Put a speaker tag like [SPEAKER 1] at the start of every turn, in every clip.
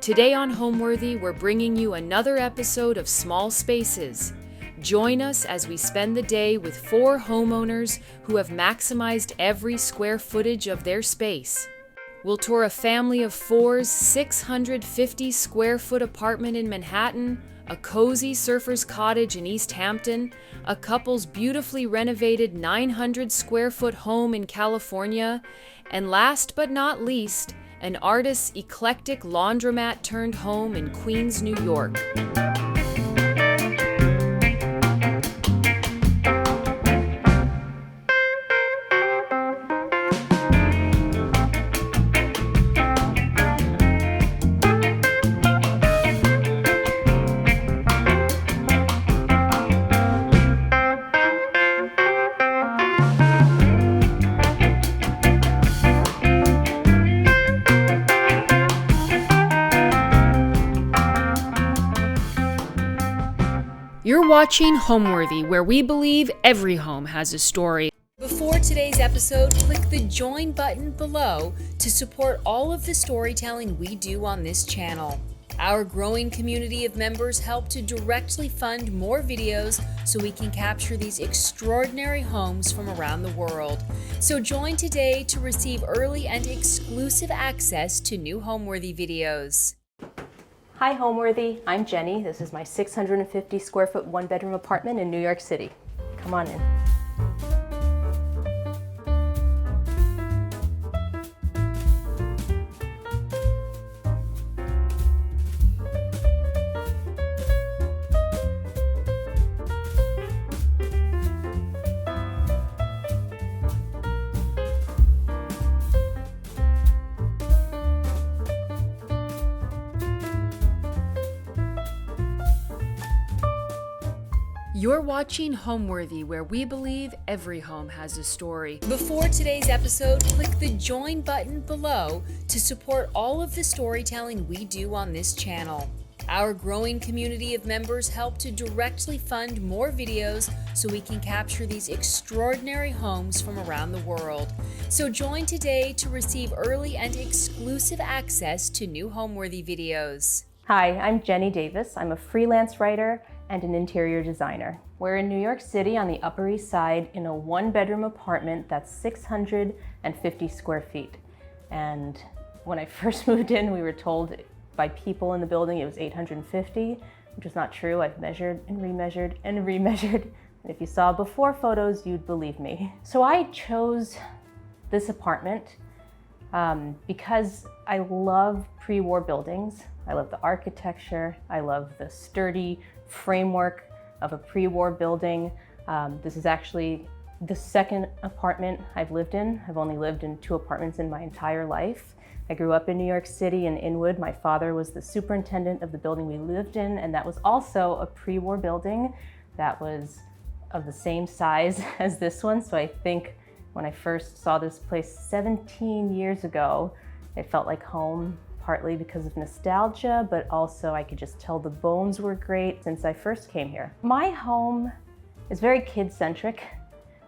[SPEAKER 1] Today on Homeworthy, we're bringing you another episode of Small Spaces. Join us as we spend the day with 4 homeowners who have maximized every square footage of their space. We'll tour a family of 4's 650 square foot apartment in Manhattan, a cozy surfer's cottage in East Hampton, a couple's beautifully renovated 900 square foot home in California, and last but not least, an artist's eclectic laundromat-turned-home in Queens, New York. You're watching Homeworthy, where we believe every home has a story. Before today's episode, click the join button below to support all of the storytelling we do on this channel. Our growing community of members help to directly fund more videos so we can capture these extraordinary homes from around the world. So join today to receive early and exclusive access to new Homeworthy videos.
[SPEAKER 2] Hi Homeworthy, I'm Jenny. This is my 650 square foot 1-bedroom apartment in New York City. Come on in.
[SPEAKER 1] You're watching Homeworthy, where we believe every home has a story. Before today's episode, click the join button below to support all of the storytelling we do on this channel. Our growing community of members help to directly fund more videos so we can capture these extraordinary homes from around the world. So join today to receive early and exclusive access to new Homeworthy videos.
[SPEAKER 2] Hi, I'm Jenny Davis. I'm a freelance writer and an interior designer. We're in New York City on the Upper East Side in a 1-bedroom apartment that's 650 square feet. And when I first moved in, we were told by people in the building it was 850, which is not true. I've measured and remeasured and remeasured. And if you saw before photos, you'd believe me. So I chose this apartment because I love pre-war buildings. I love the architecture. I love the sturdy framework of a pre-war building. This is actually the second apartment I've lived in. I've only lived in 2 apartments in my entire life. I grew up in New York City in Inwood. My father was the superintendent of the building we lived in, and that was also a pre-war building that was of the same size as this one. So I think when I first saw this place 17 years ago, it felt like home, partly because of nostalgia, but also I could just tell the bones were great since I first came here. My home is very kid-centric.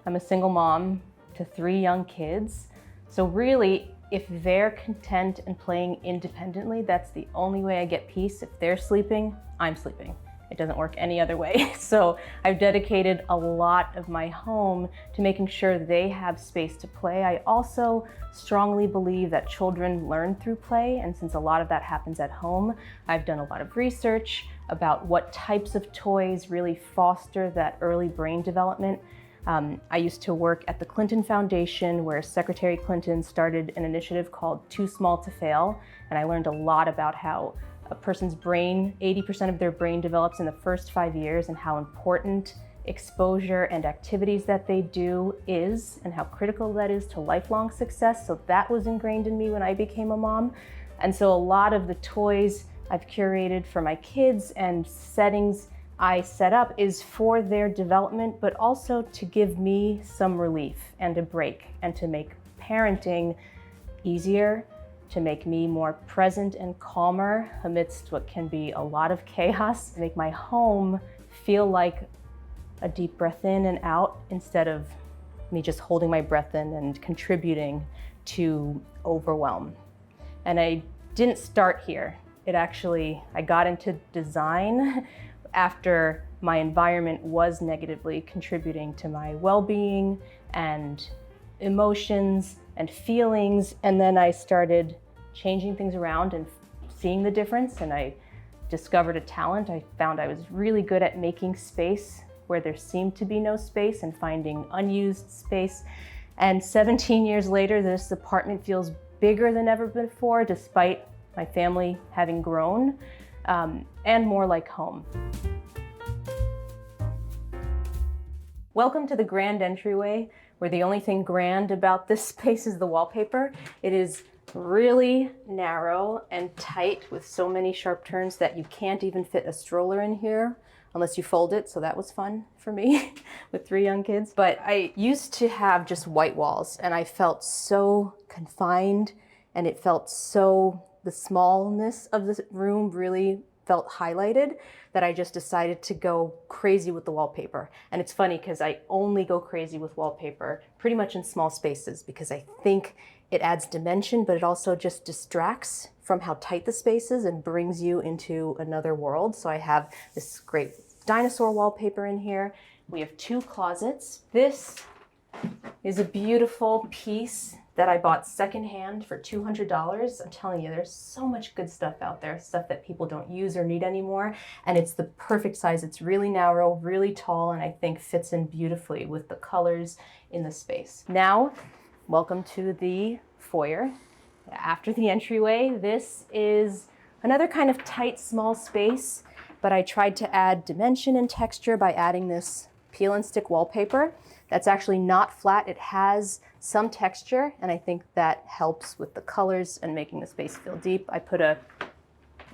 [SPEAKER 2] I'm a single mom to 3 young kids. So really, if they're content and playing independently, that's the only way I get peace. If they're sleeping, I'm sleeping. It doesn't work any other way. So I've dedicated a lot of my home to making sure they have space to play. I also strongly believe that children learn through play, and since a lot of that happens at home, I've done a lot of research about what types of toys really foster that early brain development. I used to work at the Clinton Foundation, where Secretary Clinton started an initiative called Too Small to Fail, and I learned a lot about how a person's brain, 80% of their brain develops in the first 5 years, and how important exposure and activities that they do is, and how critical that is to lifelong success. So that was ingrained in me when I became a mom. And so a lot of the toys I've curated for my kids and settings I set up is for their development, but also to give me some relief and a break, and to make parenting easier, to make me more present and calmer amidst what can be a lot of chaos, to make my home feel like a deep breath in and out instead of me just holding my breath in and contributing to overwhelm. And I didn't start here. I got into design after my environment was negatively contributing to my well-being and emotions and feelings. And then I started changing things around and seeing the difference, and I discovered a talent. I found I was really good at making space where there seemed to be no space and finding unused space. And 17 years later, this apartment feels bigger than ever before, despite my family having grown, and more like home. Welcome to the grand entryway, where the only thing grand about this space is the wallpaper. It is really narrow and tight with so many sharp turns that you can't even fit a stroller in here unless you fold it, so that was fun for me with 3 young kids. But I used to have just white walls, and I felt so confined, and it felt so, the smallness of the room really felt highlighted, that I just decided to go crazy with the wallpaper. And it's funny because I only go crazy with wallpaper pretty much in small spaces, because I think it adds dimension, but it also just distracts from how tight the space is and brings you into another world. So I have this great dinosaur wallpaper in here. We have 2 closets. This is a beautiful piece that I bought secondhand for $200. I'm telling you, there's so much good stuff out there, stuff that people don't use or need anymore. And it's the perfect size. It's really narrow, really tall, and I think fits in beautifully with the colors in the space. Now, welcome to the foyer. After the entryway, this is another kind of tight, small space, but I tried to add dimension and texture by adding this peel and stick wallpaper. That's actually not flat. It has some texture, and I think that helps with the colors and making the space feel deep. I put a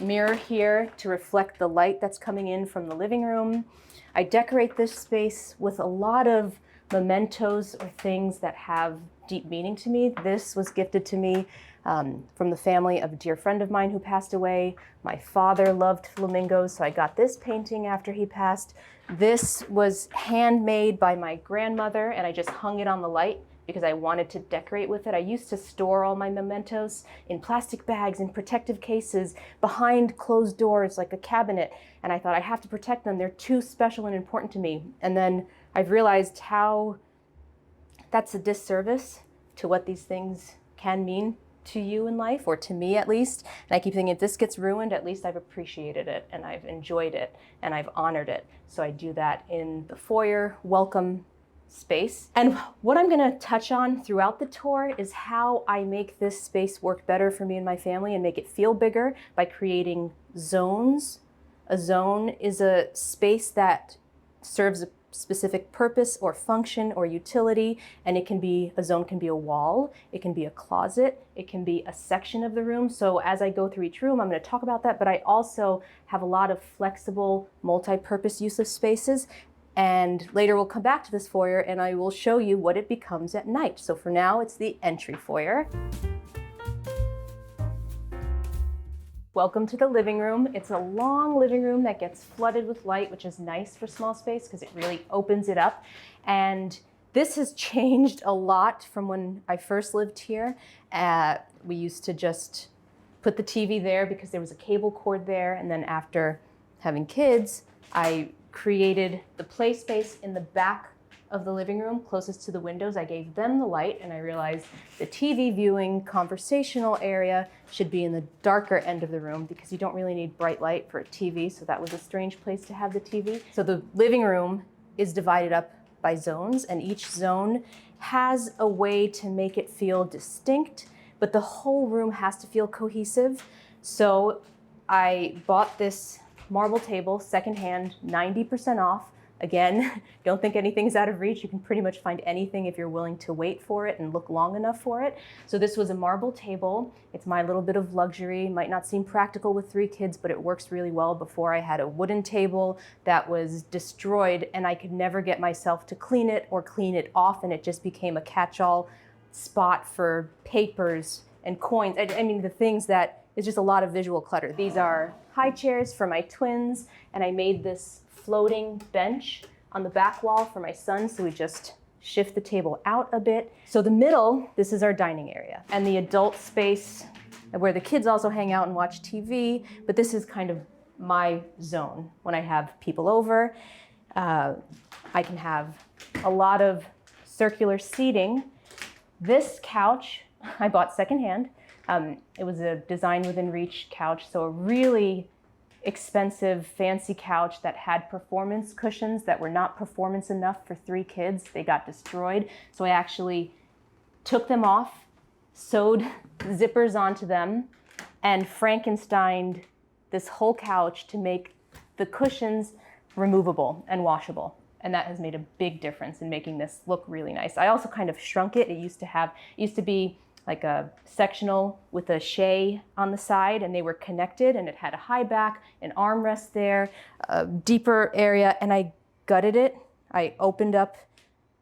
[SPEAKER 2] mirror here to reflect the light that's coming in from the living room. I decorate this space with a lot of mementos or things that have deep meaning to me. This was gifted to me from the family of a dear friend of mine who passed away. My father loved flamingos, so I got this painting after he passed. This was handmade by my grandmother, and I just hung it on the light because I wanted to decorate with it. I used to store all my mementos in plastic bags, in protective cases, behind closed doors like a cabinet, and I thought I have to protect them. They're too special and important to me. And then I've realized how that's a disservice to what these things can mean to you in life, or to me at least. And I keep thinking, if this gets ruined, at least I've appreciated it and I've enjoyed it and I've honored it. So I do that in the foyer welcome space. And what I'm gonna touch on throughout the tour is how I make this space work better for me and my family and make it feel bigger by creating zones. A zone is a space that serves a specific purpose or function or utility, and a zone can be a wall, it can be a closet, it can be a section of the room. So as I go through each room, I'm going to talk about that, but I also have a lot of flexible multi-purpose use of spaces. And later we'll come back to this foyer and I will show you what it becomes at night. So for now, it's the entry foyer. Welcome to the living room. It's a long living room that gets flooded with light, which is nice for small space because it really opens it up. And this has changed a lot from when I first lived here. We used to just put the TV there because there was a cable cord there. And then after having kids, I created the play space in the back of the living room closest to the windows. I gave them the light, and I realized the TV viewing conversational area should be in the darker end of the room because you don't really need bright light for a TV, so that was a strange place to have the TV. So the living room is divided up by zones, and each zone has a way to make it feel distinct, but the whole room has to feel cohesive. So I bought this marble table secondhand, 90% off. Again, don't think anything's out of reach. You can pretty much find anything if you're willing to wait for it and look long enough for it. So this was a marble table. It's my little bit of luxury. Might not seem practical with 3 kids, but it works really well. Before I had a wooden table that was destroyed and I could never get myself to clean it or clean it off, and it just became a catch-all spot for papers and coins. I mean, the things that is just a lot of visual clutter. These are high chairs for my twins, and I made this floating bench on the back wall for my son, so we just shift the table out a bit. So the middle, this is our dining area, and the adult space where the kids also hang out and watch TV, but this is kind of my zone. When I have people over, I can have a lot of circular seating. This couch I bought secondhand. It was a Design Within Reach couch, so a really expensive, fancy couch that had performance cushions that were not performance enough for 3 kids. They got destroyed. So I actually took them off, sewed zippers onto them, and Frankensteined this whole couch to make the cushions removable and washable. And that has made a big difference in making this look really nice. I also kind of shrunk it. It used to be like a sectional with a shay on the side, and they were connected, and it had a high back, an armrest there, a deeper area, and I gutted it. I opened up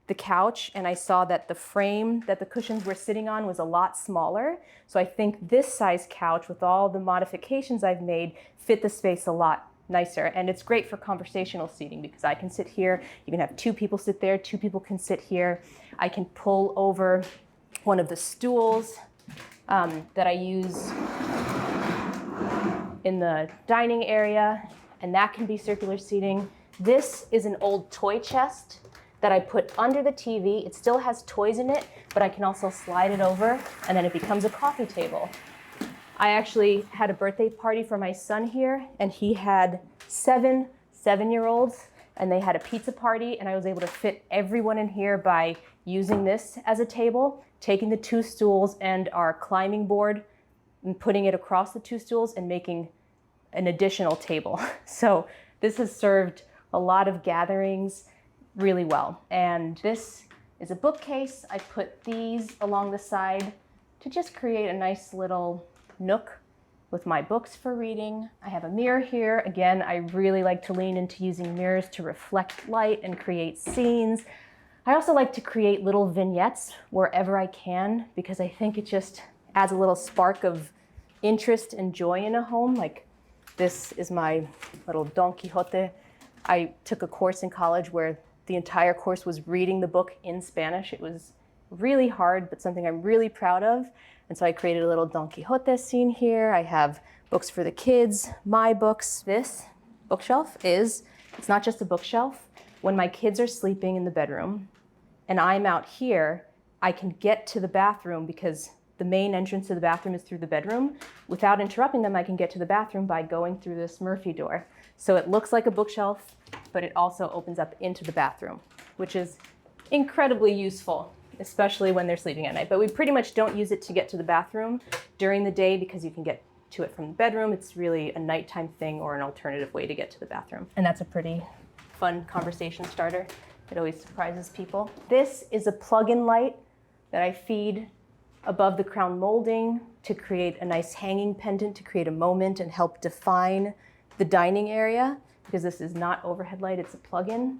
[SPEAKER 2] the couch and I saw that the frame that the cushions were sitting on was a lot smaller. So I think this size couch, with all the modifications I've made, fit the space a lot nicer. And it's great for conversational seating because I can sit here, you can have 2 people sit there, 2 people can sit here. I can pull over one of the stools that I use in the dining area, and that can be circular seating. This is an old toy chest that I put under the TV. It still has toys in it, but I can also slide it over, and then it becomes a coffee table. I actually had a birthday party for my son here, and he had 7 7-year-olds, and they had a pizza party, and I was able to fit everyone in here by using this as a table, taking the 2 stools and our climbing board and putting it across the 2 stools and making an additional table. So this has served a lot of gatherings really well. And this is a bookcase. I put these along the side to just create a nice little nook with my books for reading. I have a mirror here. Again, I really like to lean into using mirrors to reflect light and create scenes. I also like to create little vignettes wherever I can because I think it just adds a little spark of interest and joy in a home. Like this is my little Don Quixote. I took a course in college where the entire course was reading the book in Spanish. It was really hard, but something I'm really proud of. And so I created a little Don Quixote scene here. I have books for the kids, my books. This bookshelf it's not just a bookshelf. When my kids are sleeping in the bedroom and I'm out here, I can get to the bathroom because the main entrance to the bathroom is through the bedroom. Without interrupting them, I can get to the bathroom by going through this Murphy door. So it looks like a bookshelf, but it also opens up into the bathroom, which is incredibly useful, especially when they're sleeping at night. But we pretty much don't use it to get to the bathroom during the day because you can get to it from the bedroom. It's really a nighttime thing or an alternative way to get to the bathroom. And that's a pretty fun conversation starter. It always surprises people. This is a plug-in light that I feed above the crown molding to create a nice hanging pendant, to create a moment and help define the dining area, because this is not overhead light, it's a plug-in.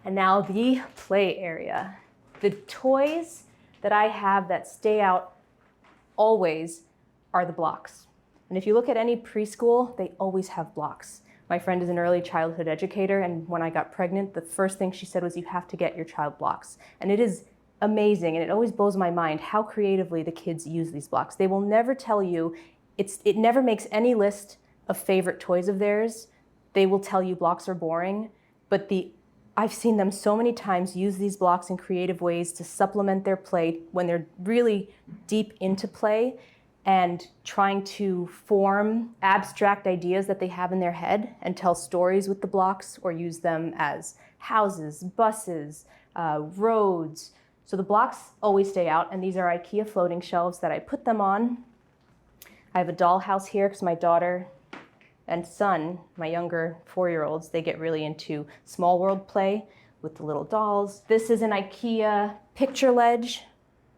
[SPEAKER 2] And now the play area. The toys that I have that stay out always are the blocks. And if you look at any preschool, they always have blocks. My friend is an early childhood educator, and when I got pregnant, the first thing she said was, you have to get your child blocks. And it is amazing, and it always blows my mind how creatively the kids use these blocks. They will never tell you, it never makes any list of favorite toys of theirs. They will tell you blocks are boring, but I've seen them so many times use these blocks in creative ways to supplement their play when they're really deep into play and trying to form abstract ideas that they have in their head and tell stories with the blocks or use them as houses, buses, roads. So the blocks always stay out, and these are IKEA floating shelves that I put them on. I have a dollhouse here because my daughter and son, my younger 4-year-olds, they get really into small world play with the little dolls. This is an IKEA picture ledge.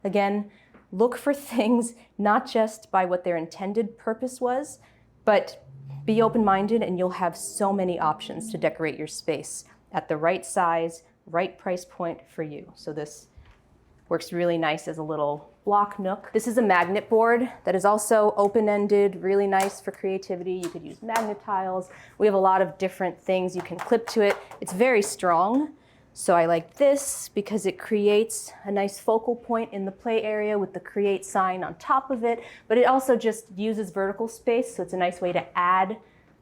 [SPEAKER 2] Again, look for things not just by what their intended purpose was, but be open-minded and you'll have so many options to decorate your space at the right size, right price point for you. So this works really nice as a little block nook. This is a magnet board that is also open-ended, really nice for creativity. You could use magnet tiles. We have a lot of different things you can clip to it. It's very strong, So I like this because it creates a nice focal point in the play area with the create sign on top of it, but it also just uses vertical space, so it's a nice way to add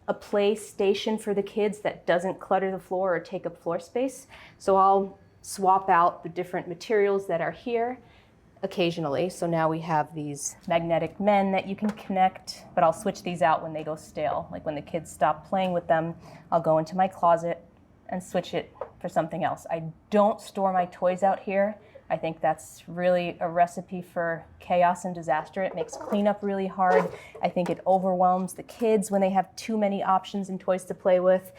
[SPEAKER 2] a play station for the kids that doesn't clutter the floor or take up floor space. So I'll swap out the different materials that are here occasionally. So now we have these magnetic men that you can connect, but I'll switch these out when they go stale. Like when the kids stop playing with them, I'll go into my closet and switch it for something else. I don't store my toys out here. I think that's really a recipe for chaos and disaster. It makes cleanup really hard. I think it overwhelms the kids when they have too many options and toys to play with.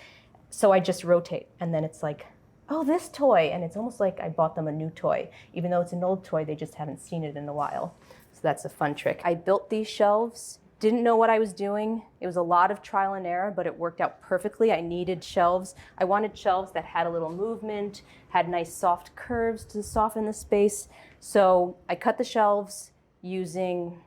[SPEAKER 2] So I just rotate, and then it's like, oh, this toy, and it's almost like I bought them a new toy. Even though it's an old toy, they just haven't seen it in a while. So that's a fun trick. I built these shelves. Didn't know what I was doing. It was a lot of trial and error, but it worked out perfectly. I needed shelves. I wanted shelves that had a little movement, had nice soft curves to soften the space. So I cut the shelves using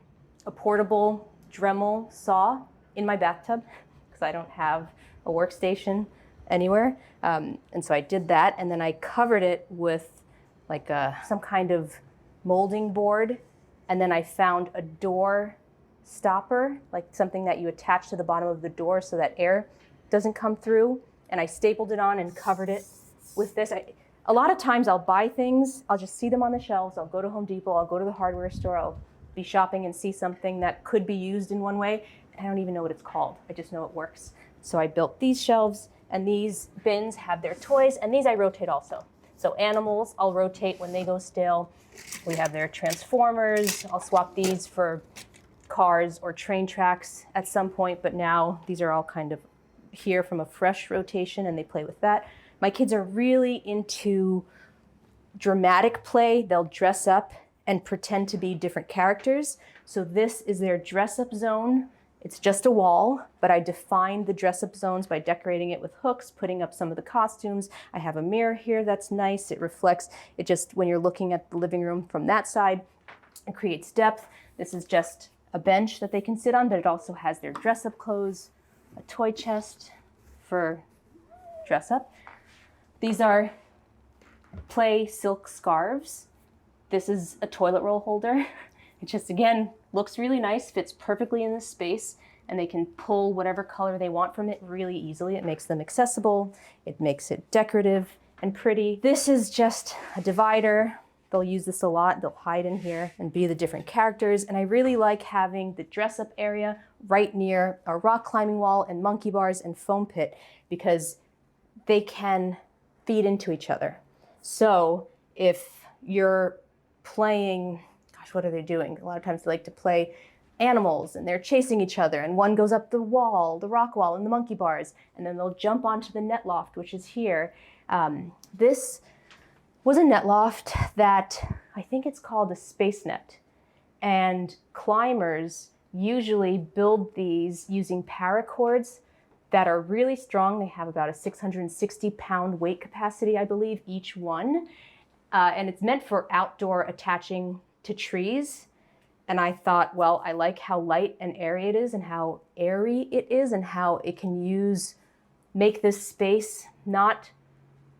[SPEAKER 2] a portable Dremel saw in my bathtub because I don't have a workstation anywhere. And so I did that, and then I covered it with like some kind of molding board, and then I found a door stopper, like something that you attach to the bottom of the door so that air doesn't come through, and I stapled it on and covered it with this. A lot of times I'll buy things, I'll just see them on the shelves, I'll go to Home Depot, I'll go to the hardware store, I'll be shopping and see something that could be used in one way, and I don't even know what it's called. I just know it works. So I built these shelves, and these bins have their toys, and these I rotate also. So animals, I'll rotate when they go stale. We have their Transformers. I'll swap these for cars or train tracks at some point, but now these are all kind of here from a fresh rotation, and they play with that. My kids are really into dramatic play. They'll dress up and pretend to be different characters. So this is their dress-up zone. It's just a wall, but I defined the dress-up zones by decorating it with hooks, putting up some of the costumes. I have a mirror here that's nice. It reflects, it just, when you're looking at the living room from that side, it creates depth. This is just a bench that they can sit on, but it also has their dress-up clothes, a toy chest for dress-up. These are play silk scarves. This is a toilet roll holder. It just, again, looks really nice, fits perfectly in this space, and they can pull whatever color they want from it really easily. It makes them accessible. It makes it decorative and pretty. This is just a divider. They'll use this a lot. They'll hide in here and be the different characters. And I really like having the dress-up area right near a rock climbing wall and monkey bars and foam pit because they can feed into each other. So if you're playing, what are they doing? A lot of times they like to play animals and they're chasing each other, and one goes up the wall, the rock wall, and the monkey bars, and then they'll jump onto the net loft, which is here. This was a net loft that I think it's called a space net, and climbers usually build these using paracords that are really strong. They have about a 660-pound weight capacity, I believe, each one, and it's meant for outdoor attaching to trees. And I thought, well, I like how light and airy it is and how how it can make this space not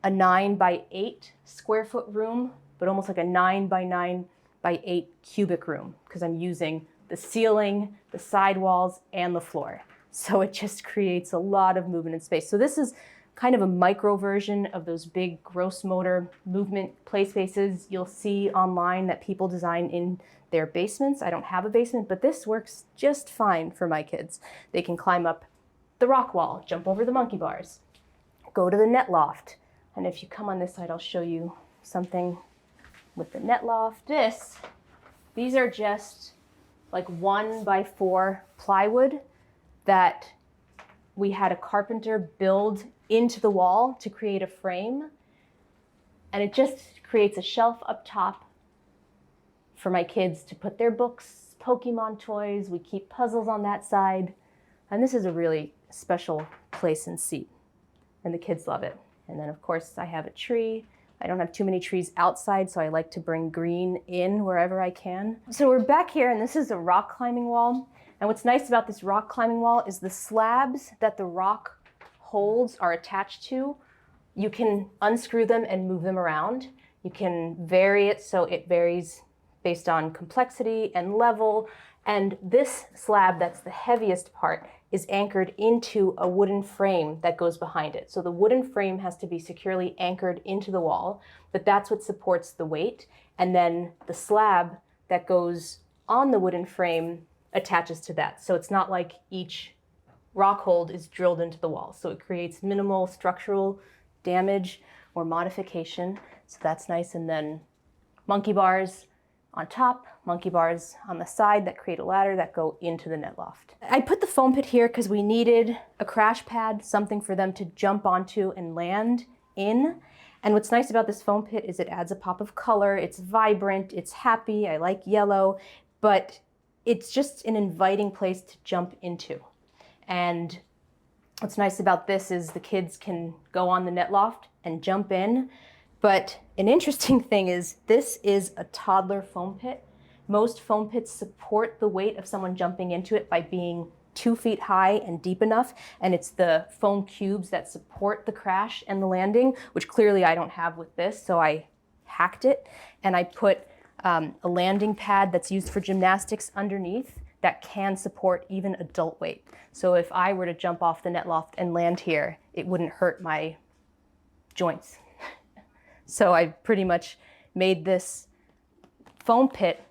[SPEAKER 2] a 9 by 8 square foot room, but almost like a 9 by 9 by 8 cubic room, because I'm using the ceiling, the sidewalls, and the floor. So it just creates a lot of movement in space. So this is kind of a micro version of those big gross motor movement play spaces you'll see online that people design in their basements. I don't have a basement, but this works just fine for my kids. They can climb up the rock wall, jump over the monkey bars, go to the net loft. And if you come on this side, I'll show you something with the net loft. These are just like 1 by 4 plywood that we had a carpenter build into the wall to create a frame. And it just creates a shelf up top for my kids to put their books, Pokemon toys. We keep puzzles on that side. And this is a really special place and seat. And the kids love it. And then of course I have a tree. I don't have too many trees outside, so I like to bring green in wherever I can. So we're back here, and this is a rock climbing wall. And what's nice about this rock climbing wall is the slabs that the rock holds are attached to You can unscrew them and move them around. You can vary it so it varies based on complexity and level. And this slab, that's the heaviest part, is anchored into a wooden frame that goes behind it. So the wooden frame has to be securely anchored into the wall, but that's what supports the weight. And then the slab that goes on the wooden frame attaches to that. So it's not like each rock hold is drilled into the wall. So it creates minimal structural damage or modification. So that's nice. And then monkey bars on top, monkey bars on the side that create a ladder that go into the net loft. I put the foam pit here because we needed a crash pad, something for them to jump onto and land in. And what's nice about this foam pit is it adds a pop of color. It's vibrant, it's happy, I like yellow, but it's just an inviting place to jump into. And what's nice about this is the kids can go on the net loft and jump in. But an interesting thing is this is a toddler foam pit. Most foam pits support the weight of someone jumping into it by being 2 feet high and deep enough. And it's the foam cubes that support the crash and the landing, which clearly I don't have with this. So I hacked it and I put a landing pad that's used for gymnastics underneath that can support even adult weight. So if I were to jump off the net loft and land here, it wouldn't hurt my joints. So I pretty much made this foam pit,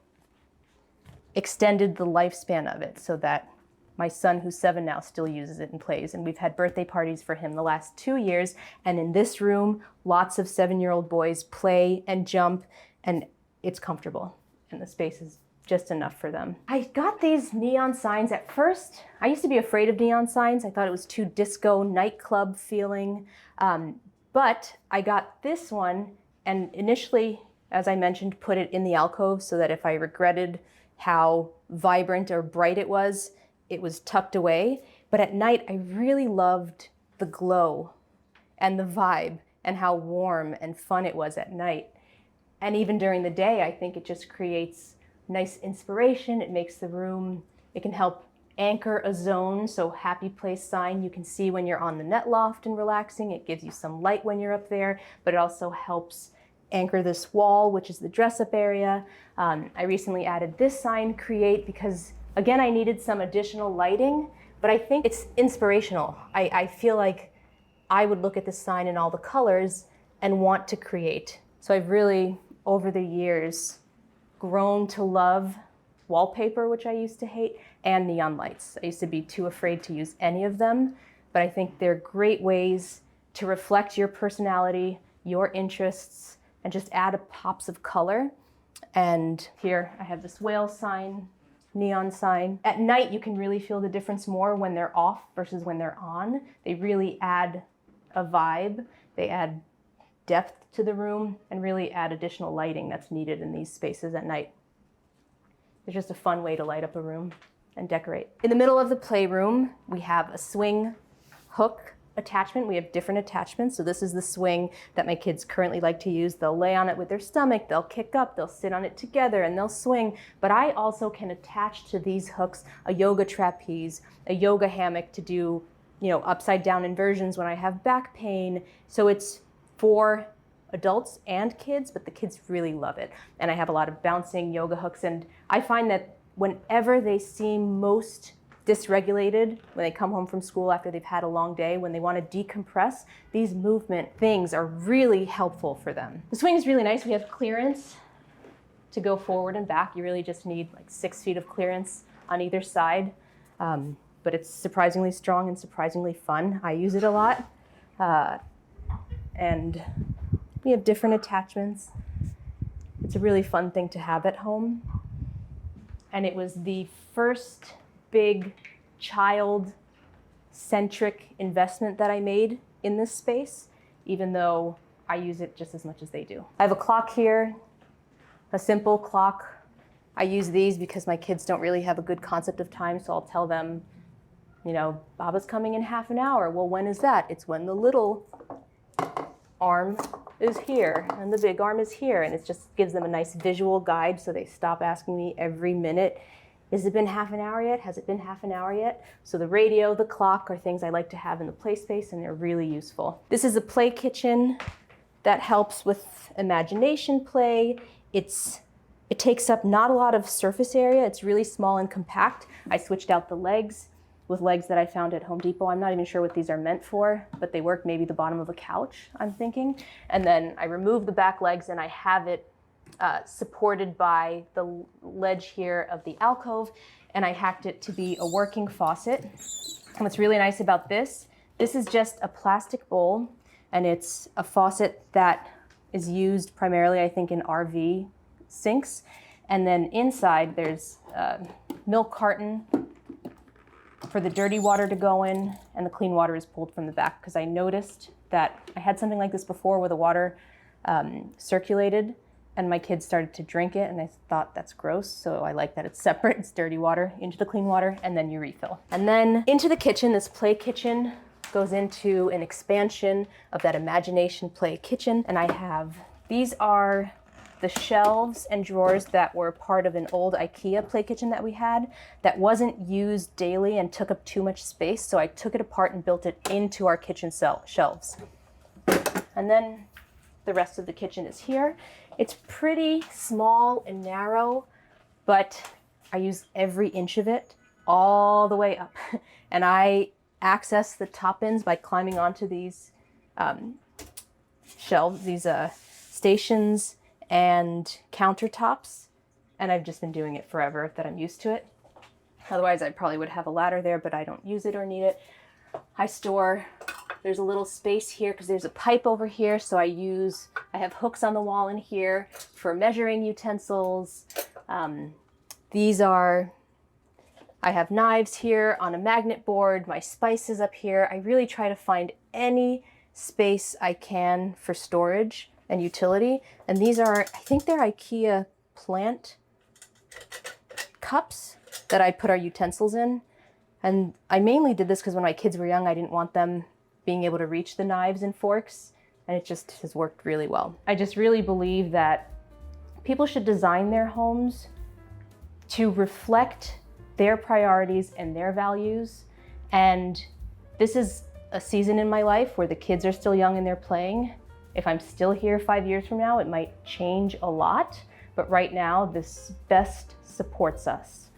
[SPEAKER 2] extended the lifespan of it so that my son, who's 7 now, still uses it and plays. And we've had birthday parties for him the last 2 years. And in this room, lots of 7-year-old boys play and jump, and it's comfortable. And the space is just enough for them. I got these neon signs at first. I used to be afraid of neon signs. I thought it was too disco nightclub feeling. But I got this one and initially, as I mentioned, put it in the alcove so that if I regretted how vibrant or bright it was tucked away. But at night, I really loved the glow and the vibe and how warm and fun it was at night. And even during the day, I think it just creates nice inspiration. It makes the room, it can help anchor a zone. So happy place sign you can see when you're on the net loft and relaxing. It gives you some light when you're up there, but it also helps anchor this wall, which is the dress-up area. I recently added this sign, create, because again, I needed some additional lighting, but I think it's inspirational. I feel like I would look at this sign in all the colors and want to create. So I've really, over the years, grown to love wallpaper, which I used to hate, and neon lights. I used to be too afraid to use any of them, but I think they're great ways to reflect your personality, your interests, and just add pops of color. And here I have this whale sign, neon sign. At night, you can really feel the difference more when they're off versus when they're on. They really add a vibe. They add depth to the room and really add additional lighting that's needed in these spaces at night. It's just a fun way to light up a room and decorate. In the middle of the playroom, we have a swing hook attachment. We have different attachments. So this is the swing that my kids currently like to use. They'll lay on it with their stomach, they'll kick up, they'll sit on it together, and they'll swing. But I also can attach to these hooks a yoga trapeze, a yoga hammock to do, upside down inversions when I have back pain. So it's for adults and kids, but the kids really love it. And I have a lot of bouncing yoga hooks, and I find that whenever they seem most dysregulated, when they come home from school after they've had a long day, when they want to decompress, these movement things are really helpful for them. The swing is really nice. We have clearance to go forward and back. You really just need like 6 feet of clearance on either side, but it's surprisingly strong and surprisingly fun. I use it a lot. And we have different attachments. It's a really fun thing to have at home. And it was the first big child-centric investment that I made in this space, even though I use it just as much as they do. I have a clock here, a simple clock. I use these because my kids don't really have a good concept of time, so I'll tell them, Baba's coming in half an hour. Well, when is that? It's when the little arm is here and the big arm is here, and it just gives them a nice visual guide so they stop asking me every minute, Has it been half an hour yet? Has it been half an hour yet? So the radio, the clock are things I like to have in the play space, and they're really useful. This is a play kitchen that helps with imagination play. It takes up not a lot of surface area. It's really small and compact. I switched out the legs with legs that I found at Home Depot. I'm not even sure what these are meant for, but they work, maybe the bottom of a couch, I'm thinking. And then I remove the back legs and I have it supported by the ledge here of the alcove, and I hacked it to be a working faucet. And what's really nice about this is just a plastic bowl, and it's a faucet that is used primarily, I think, in RV sinks. And then inside there's a milk carton for the dirty water to go in, and the clean water is pulled from the back, because I noticed that I had something like this before where the water circulated and my kids started to drink it, and I thought that's gross. So I like that it's separate. It's dirty water into the clean water, and then you refill. And then into the kitchen, this play kitchen goes into an expansion of that imagination play kitchen. And I have, these are the shelves and drawers that were part of an old IKEA play kitchen that we had that wasn't used daily and took up too much space. So I took it apart and built it into our kitchen shelves. And then the rest of the kitchen is here. It's pretty small and narrow, but I use every inch of it all the way up. And I access the top ends by climbing onto these shelves, these stations and countertops. And I've just been doing it forever that I'm used to it. Otherwise, I probably would have a ladder there, but I don't use it or need it. There's a little space here because there's a pipe over here. So I have hooks on the wall in here for measuring utensils. I have knives here on a magnet board, my spices up here. I really try to find any space I can for storage and utility. And these are, I think they're IKEA plant cups that I put our utensils in. And I mainly did this because when my kids were young, I didn't want them being able to reach the knives and forks, and it just has worked really well. I just really believe that people should design their homes to reflect their priorities and their values. And this is a season in my life where the kids are still young and they're playing. If I'm still here 5 years from now, it might change a lot, but right now this best supports us.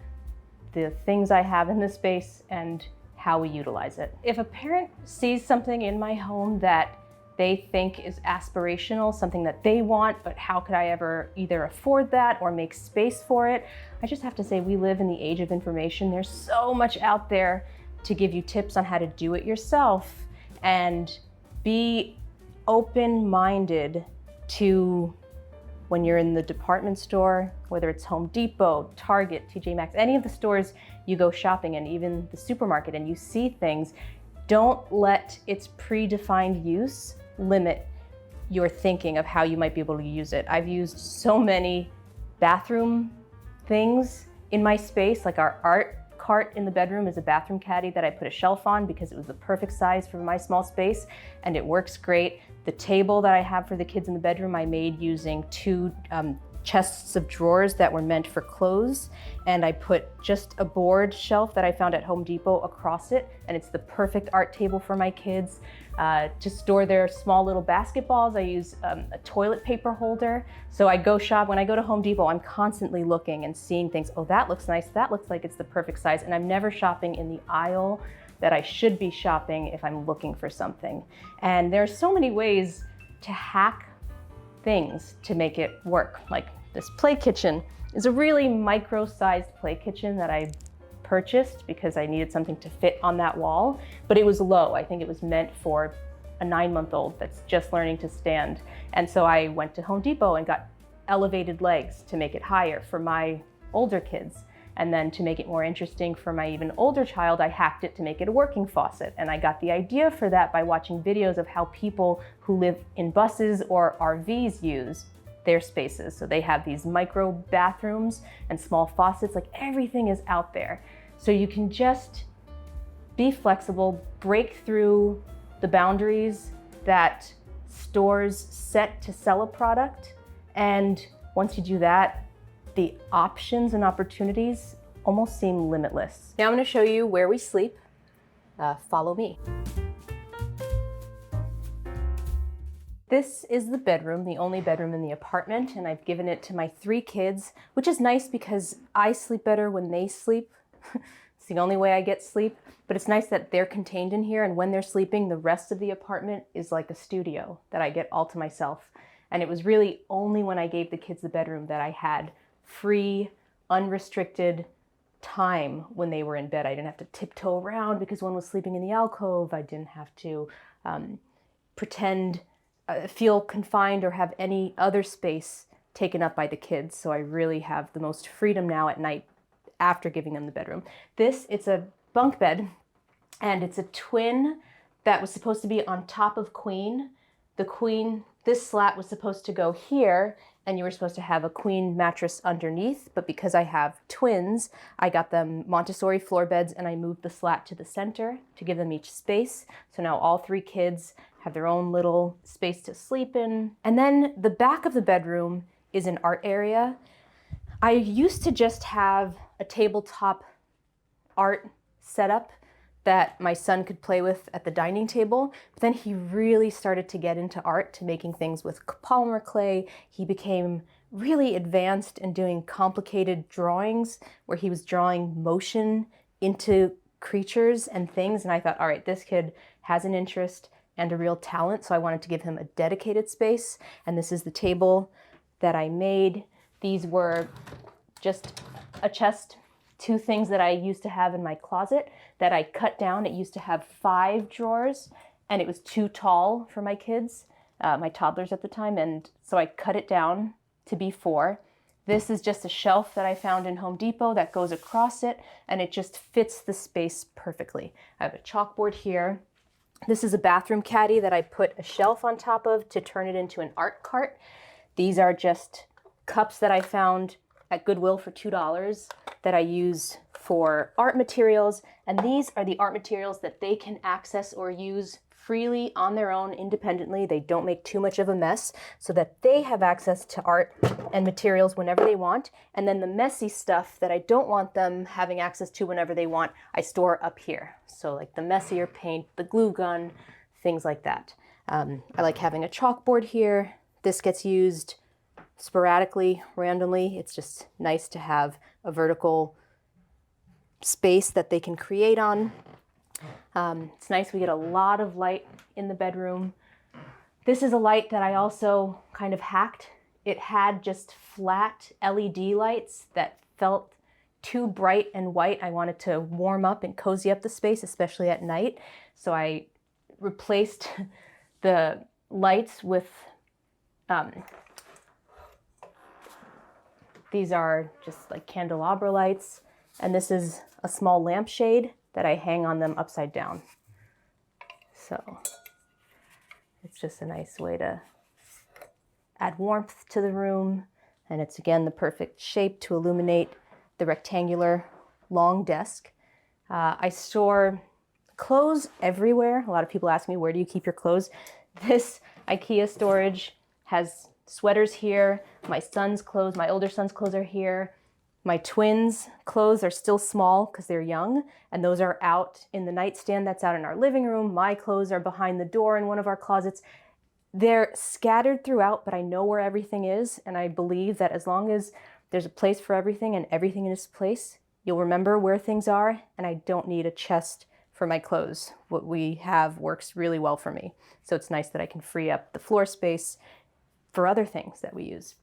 [SPEAKER 2] The things I have in this space and how we utilize it. If a parent sees something in my home that they think is aspirational, something that they want, but how could I ever either afford that or make space for it? I just have to say, we live in the age of information. There's so much out there to give you tips on how to do it yourself, and be open-minded to when you're in the department store, whether it's Home Depot, Target, TJ Maxx, any of the stores you go shopping in, even the supermarket, and you see things, don't let its predefined use limit your thinking of how you might be able to use it. I've used so many bathroom things in my space, like our art cart in the bedroom is a bathroom caddy that I put a shelf on because it was the perfect size for my small space, and it works great. The table that I have for the kids in the bedroom, I made using two chests of drawers that were meant for clothes, and I put just a board shelf that I found at Home Depot across it, and it's the perfect art table for my kids. To store their small little basketballs, I use a toilet paper holder. So I go shop, when I go to Home Depot, I'm constantly looking and seeing things. Oh, that looks nice, that looks like it's the perfect size, and I'm never shopping in the aisle that I should be shopping if I'm looking for something. And there are so many ways to hack things to make it work. Like this play kitchen is a really micro-sized play kitchen that I purchased because I needed something to fit on that wall, but it was low. I think it was meant for a 9-month-old that's just learning to stand. And so I went to Home Depot and got elevated legs to make it higher for my older kids. And then to make it more interesting for my even older child, I hacked it to make it a working faucet. And I got the idea for that by watching videos of how people who live in buses or RVs use their spaces. So they have these micro bathrooms and small faucets, like everything is out there. So you can just be flexible, break through the boundaries that stores set to sell a product. And once you do that, the options and opportunities almost seem limitless. Now I'm going to show you where we sleep. Follow me. This is the bedroom, the only bedroom in the apartment, and I've given it to my 3 kids, which is nice because I sleep better when they sleep. It's the only way I get sleep, but it's nice that they're contained in here, and when they're sleeping, the rest of the apartment is like a studio that I get all to myself. And it was really only when I gave the kids the bedroom that I had free, unrestricted time when they were in bed. I didn't have to tiptoe around because one was sleeping in the alcove. I didn't have to feel confined or have any other space taken up by the kids. So I really have the most freedom now at night after giving them the bedroom. It's a bunk bed, and it's a twin that was supposed to be on top of queen. The queen, this slat was supposed to go here, and you were supposed to have a queen mattress underneath, but because I have twins, I got them Montessori floor beds, and I moved the slat to the center to give them each space. So now all 3 kids have their own little space to sleep in. And then the back of the bedroom is an art area. I used to just have a tabletop art setup that my son could play with at the dining table, but then he really started to get into art, to making things with polymer clay. He became really advanced in doing complicated drawings where he was drawing motion into creatures and things, and I thought, all right, this kid has an interest and a real talent, so I wanted to give him a dedicated space. And this is the table that I made. These were just a chest, 2 things that I used to have in my closet that I cut down. It used to have 5 drawers, and it was too tall for my kids, my toddlers at the time, and so I cut it down to be 4. This is just a shelf that I found in Home Depot that goes across it, and it just fits the space perfectly. I have a chalkboard here. This is a bathroom caddy that I put a shelf on top of to turn it into an art cart. These are just cups that I found at Goodwill for $2 that I use for art materials. And these are the art materials that they can access or use freely on their own independently. They don't make too much of a mess, so that they have access to art and materials whenever they want. And then the messy stuff that I don't want them having access to whenever they want, I store up here. So like the messier paint, the glue gun, things like that. I like having a chalkboard here. This gets used sporadically, randomly. It's just nice to have a vertical space that they can create on. It's nice, we get a lot of light in the bedroom. This is a light that I also kind of hacked. It had just flat LED lights that felt too bright and white. I wanted to warm up and cozy up the space, especially at night. So I replaced the lights with, these are just like candelabra lights. And this is a small lampshade that I hang on them upside down. So it's just a nice way to add warmth to the room. And it's again the perfect shape to illuminate the rectangular long desk. I store clothes everywhere. A lot of people ask me, where do you keep your clothes? This IKEA storage has sweaters here. My son's clothes, my older son's clothes are here. My twins' clothes are still small because they're young, and those are out in the nightstand that's out in our living room. My clothes are behind the door in one of our closets. They're scattered throughout, but I know where everything is, and I believe that as long as there's a place for everything and everything in its place, you'll remember where things are, and I don't need a chest for my clothes. What we have works really well for me. So it's nice that I can free up the floor space for other things that we use.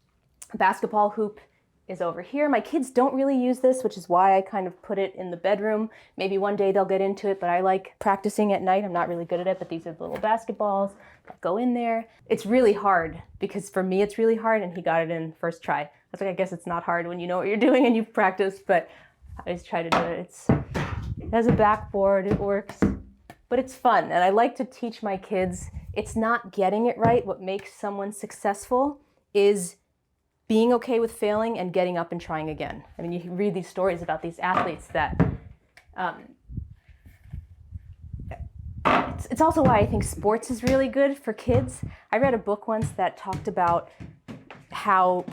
[SPEAKER 2] A basketball hoop is over here. My kids don't really use this, which is why I kind of put it in the bedroom. Maybe one day they'll get into it, but I like practicing at night. I'm not really good at it, but these are the little basketballs that go in there. It's really hard because for me it's really hard, and he got it in first try. I was like, I guess it's not hard when you know what you're doing and you've practiced, but I just try to do it. It has a backboard, it works, but it's fun. And I like to teach my kids, it's not getting it right. What makes someone successful is being okay with failing and getting up and trying again. I mean, you can read these stories about these athletes that, it's also why I think sports is really good for kids. I read a book once that talked about how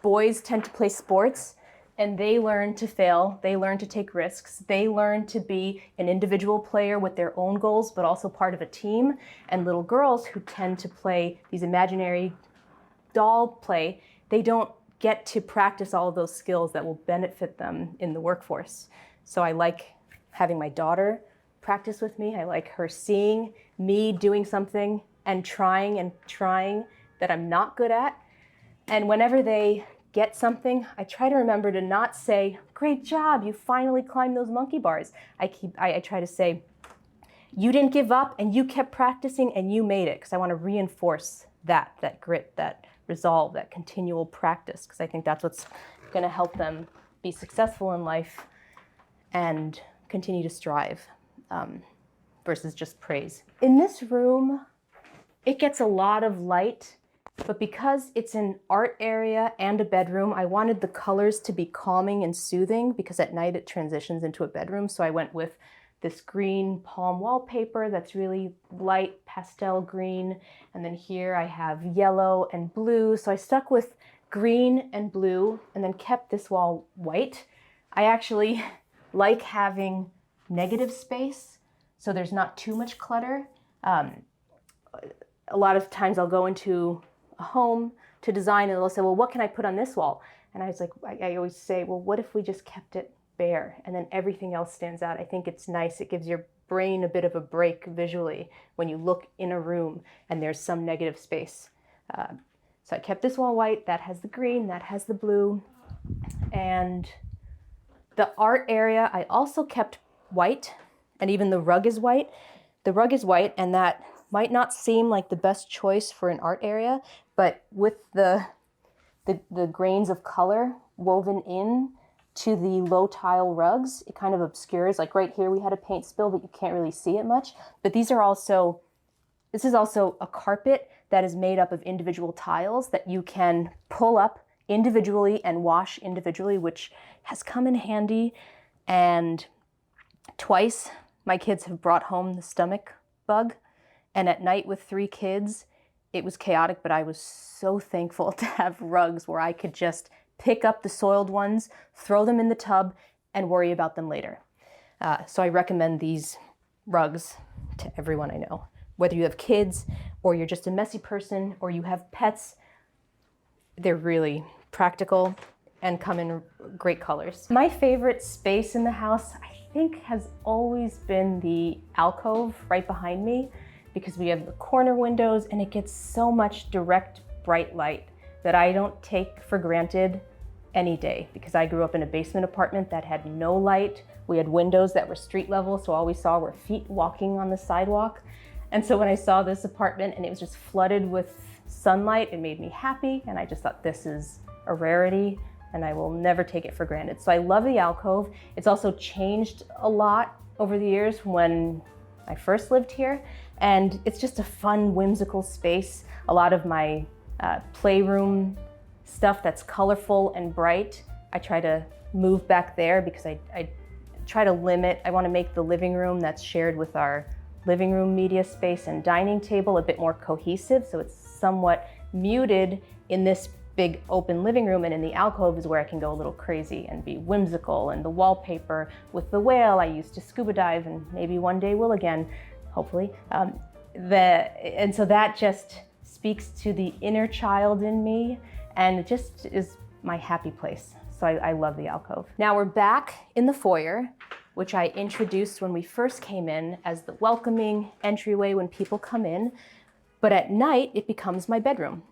[SPEAKER 2] boys tend to play sports and they learn to fail, they learn to take risks, they learn to be an individual player with their own goals, but also part of a team. And little girls who tend to play these imaginary doll play, they don't get to practice all of those skills that will benefit them in the workforce. So I like having my daughter practice with me. I like her seeing me doing something and trying that I'm not good at. And whenever they get something, I try to remember to not say, "Great job, you finally climbed those monkey bars." I try to say, "You didn't give up and you kept practicing and you made it," because I want to reinforce that grit, that resolve, that continual practice, because I think that's what's going to help them be successful in life and continue to strive, versus just praise. In this room, it gets a lot of light. But because it's an art area and a bedroom, I wanted the colors to be calming and soothing, because at night it transitions into a bedroom. So I went with this green palm wallpaper that's really light pastel green. And then here I have yellow and blue. So I stuck with green and blue and then kept this wall white. I actually like having negative space, so there's not too much clutter. A lot of times I'll go into a home to design and they'll say, "Well, what can I put on this wall?" And I always say, "Well, what if we just kept it bare and then everything else stands out?" I think it's nice. It gives your brain a bit of a break visually when you look in a room and there's some negative space. So I kept this wall white. That has the green, that has the blue. And the art area, I also kept white, and even the rug is white. The rug is white, and that might not seem like the best choice for an art area, but with the grains of color woven in to the low tile rugs, it kind of obscures. Like right here we had a paint spill, but you can't really see it much. But this is also a carpet that is made up of individual tiles that you can pull up individually and wash individually, which has come in handy. And twice my kids have brought home the stomach bug. And at night with 3 kids, it was chaotic, but I was so thankful to have rugs where I could just pick up the soiled ones, throw them in the tub, and worry about them later. So I recommend these rugs to everyone I know. Whether you have kids, or you're just a messy person, or you have pets, they're really practical and come in great colors. My favorite space in the house, I think, has always been the alcove right behind me, because we have the corner windows and it gets so much direct, bright light that I don't take for granted any day, because I grew up in a basement apartment that had no light. We had windows that were street level, so all we saw were feet walking on the sidewalk. And so when I saw this apartment and it was just flooded with sunlight, it made me happy, and I just thought, this is a rarity and I will never take it for granted. So I love the alcove. It's also changed a lot over the years from when I first lived here, and it's just a fun, whimsical space. A lot of my playroom stuff that's colorful and bright, I try to move back there, because I try to limit. I want to make the living room that's shared with our living room media space and dining table a bit more cohesive, so it's somewhat muted in this big open living room, and in the alcove is where I can go a little crazy and be whimsical. And the wallpaper with the whale I used to scuba dive, and maybe one day will again, hopefully. And so that just speaks to the inner child in me, and it just is my happy place. So I love the alcove. Now we're back in the foyer, which I introduced when we first came in as the welcoming entryway when people come in. But at night, it becomes my bedroom.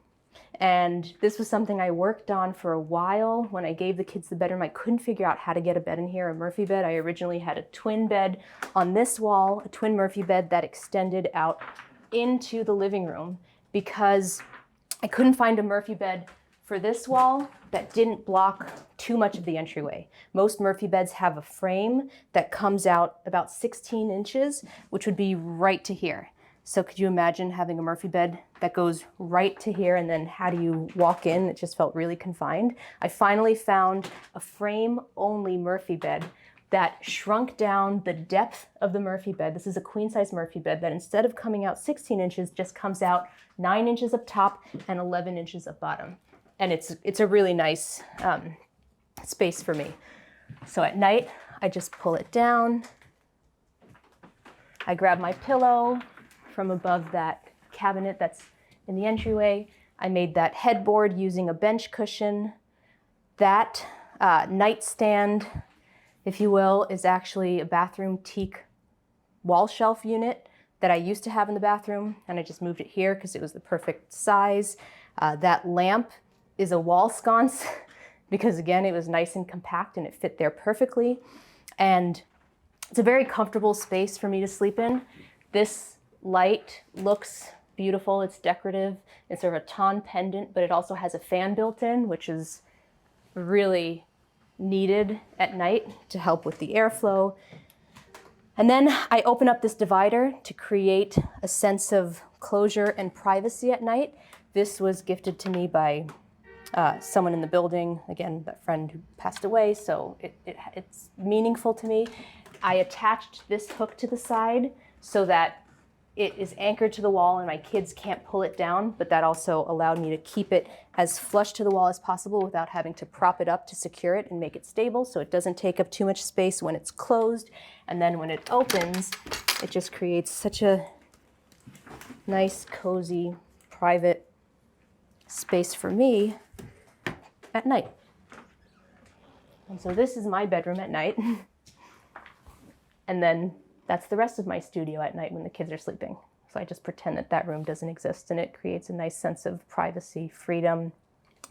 [SPEAKER 2] And this was something I worked on for a while. When I gave the kids the bedroom, I couldn't figure out how to get a bed in here, a Murphy bed. I originally had a twin bed on this wall, a twin Murphy bed that extended out into the living room, because I couldn't find a Murphy bed for this wall that didn't block too much of the entryway. Most Murphy beds have a frame that comes out about 16 inches, which would be right to here. So could you imagine having a Murphy bed that goes right to here, and then how do you walk in? It just felt really confined. I finally found a frame-only Murphy bed that shrunk down the depth of the Murphy bed. This is a queen-size Murphy bed that, instead of coming out 16 inches, just comes out 9 inches up top and 11 inches up bottom. And it's a really nice space for me. So at night, I just pull it down. I grab my pillow from above that cabinet that's in the entryway. I made that headboard using a bench cushion. That nightstand, if you will, is actually a bathroom teak wall shelf unit that I used to have in the bathroom, and I just moved it here because it was the perfect size. That lamp is a wall sconce because, again, it was nice and compact and it fit there perfectly. And it's a very comfortable space for me to sleep in. This light looks beautiful. It's decorative. It's a rattan pendant, but it also has a fan built in, which is really needed at night to help with the airflow. And then I open up this divider to create a sense of closure and privacy at night. This was gifted to me by someone in the building, again, that friend who passed away, so it's meaningful to me. I attached this hook to the side so that it is anchored to the wall and my kids can't pull it down, but that also allowed me to keep it as flush to the wall as possible without having to prop it up to secure it and make it stable so it doesn't take up too much space when it's closed. And then when it opens, it just creates such a nice, cozy, private space for me at night. And so this is my bedroom at night. And then that's the rest of my studio at night when the kids are sleeping. So I just pretend that that room doesn't exist, and it creates a nice sense of privacy, freedom,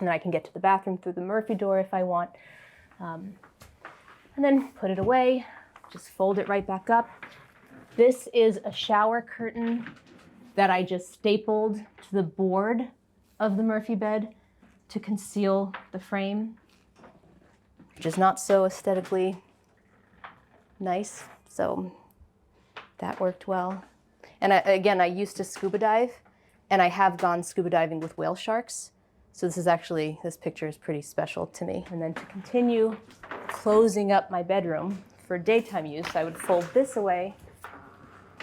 [SPEAKER 2] and I can get to the bathroom through the Murphy door if I want. And then put it away, just fold it right back up. This is a shower curtain that I just stapled to the board of the Murphy bed to conceal the frame, which is not so aesthetically nice. So that worked well. And again, I used to scuba dive, and I have gone scuba diving with whale sharks. So this picture is pretty special to me. And then to continue closing up my bedroom for daytime use, I would fold this away.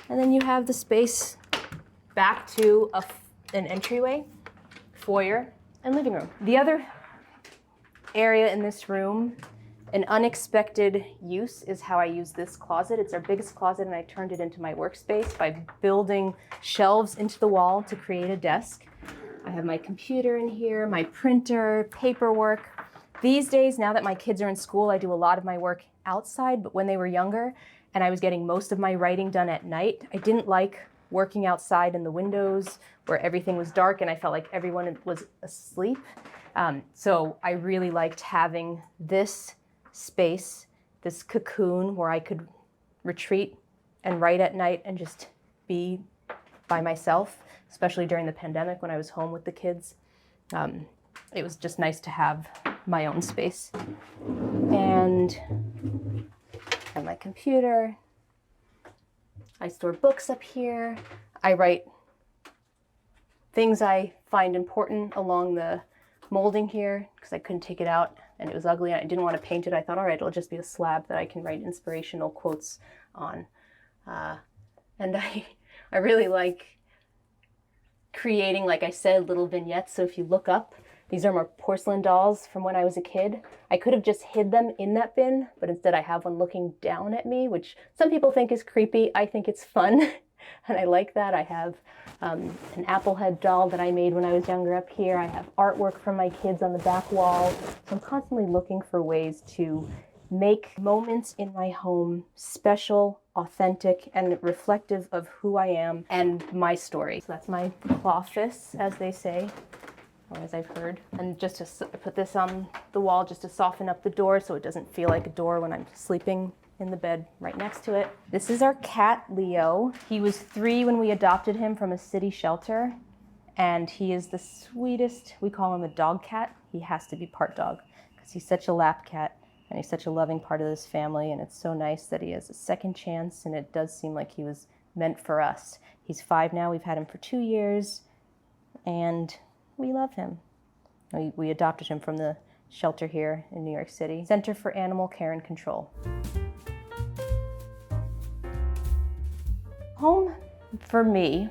[SPEAKER 2] And then you have the space back to an entryway, foyer, and living room. The other area in this room, an unexpected use, is how I use this closet. It's our biggest closet, and I turned it into my workspace by building shelves into the wall to create a desk. I have my computer in here, my printer, paperwork. These days, now that my kids are in school, I do a lot of my work outside, but when they were younger and I was getting most of my writing done at night, I didn't like working outside in the windows where everything was dark and I felt like everyone was asleep. So I really liked having this space, this cocoon where I could retreat and write at night and just be by myself, especially during the pandemic when I was home with the kids. It was just nice to have my own space. And I have my computer. I store books up here. I write things I find important along the molding here because I couldn't take it out and it was ugly and I didn't want to paint it. I thought, all right, it'll just be a slab that I can write inspirational quotes on. And I really like creating, like I said, little vignettes. So if you look up, these are my porcelain dolls from when I was a kid. I could have just hid them in that bin, but instead I have one looking down at me, which some people think is creepy. I think it's fun, and I like that. I have an Applehead doll that I made when I was younger up here. I have artwork from my kids on the back wall. So I'm constantly looking for ways to make moments in my home special, authentic, and reflective of who I am and my story. So that's my clawfist, as they say, or as I've heard. And just to put this on the wall just to soften up the door so it doesn't feel like a door when I'm sleeping in the bed right next to it. This is our cat, Leo. He was 3 when we adopted him from a city shelter, and he is the sweetest. We call him a dog cat. He has to be part dog because he's such a lap cat. And he's such a loving part of this family, and it's so nice that he has a second chance, and it does seem like he was meant for us. He's 5 now. We've had him for 2 years, and we love him. We adopted him from the shelter here in New York City, Center for Animal Care and Control. Home, for me,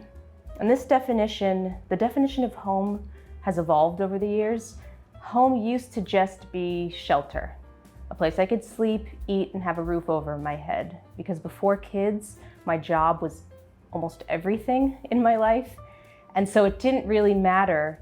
[SPEAKER 2] and this definition, the definition of home has evolved over the years. Home used to just be shelter. a place I could sleep, eat, and have a roof over my head. Because before kids, my job was almost everything in my life. And so it didn't really matter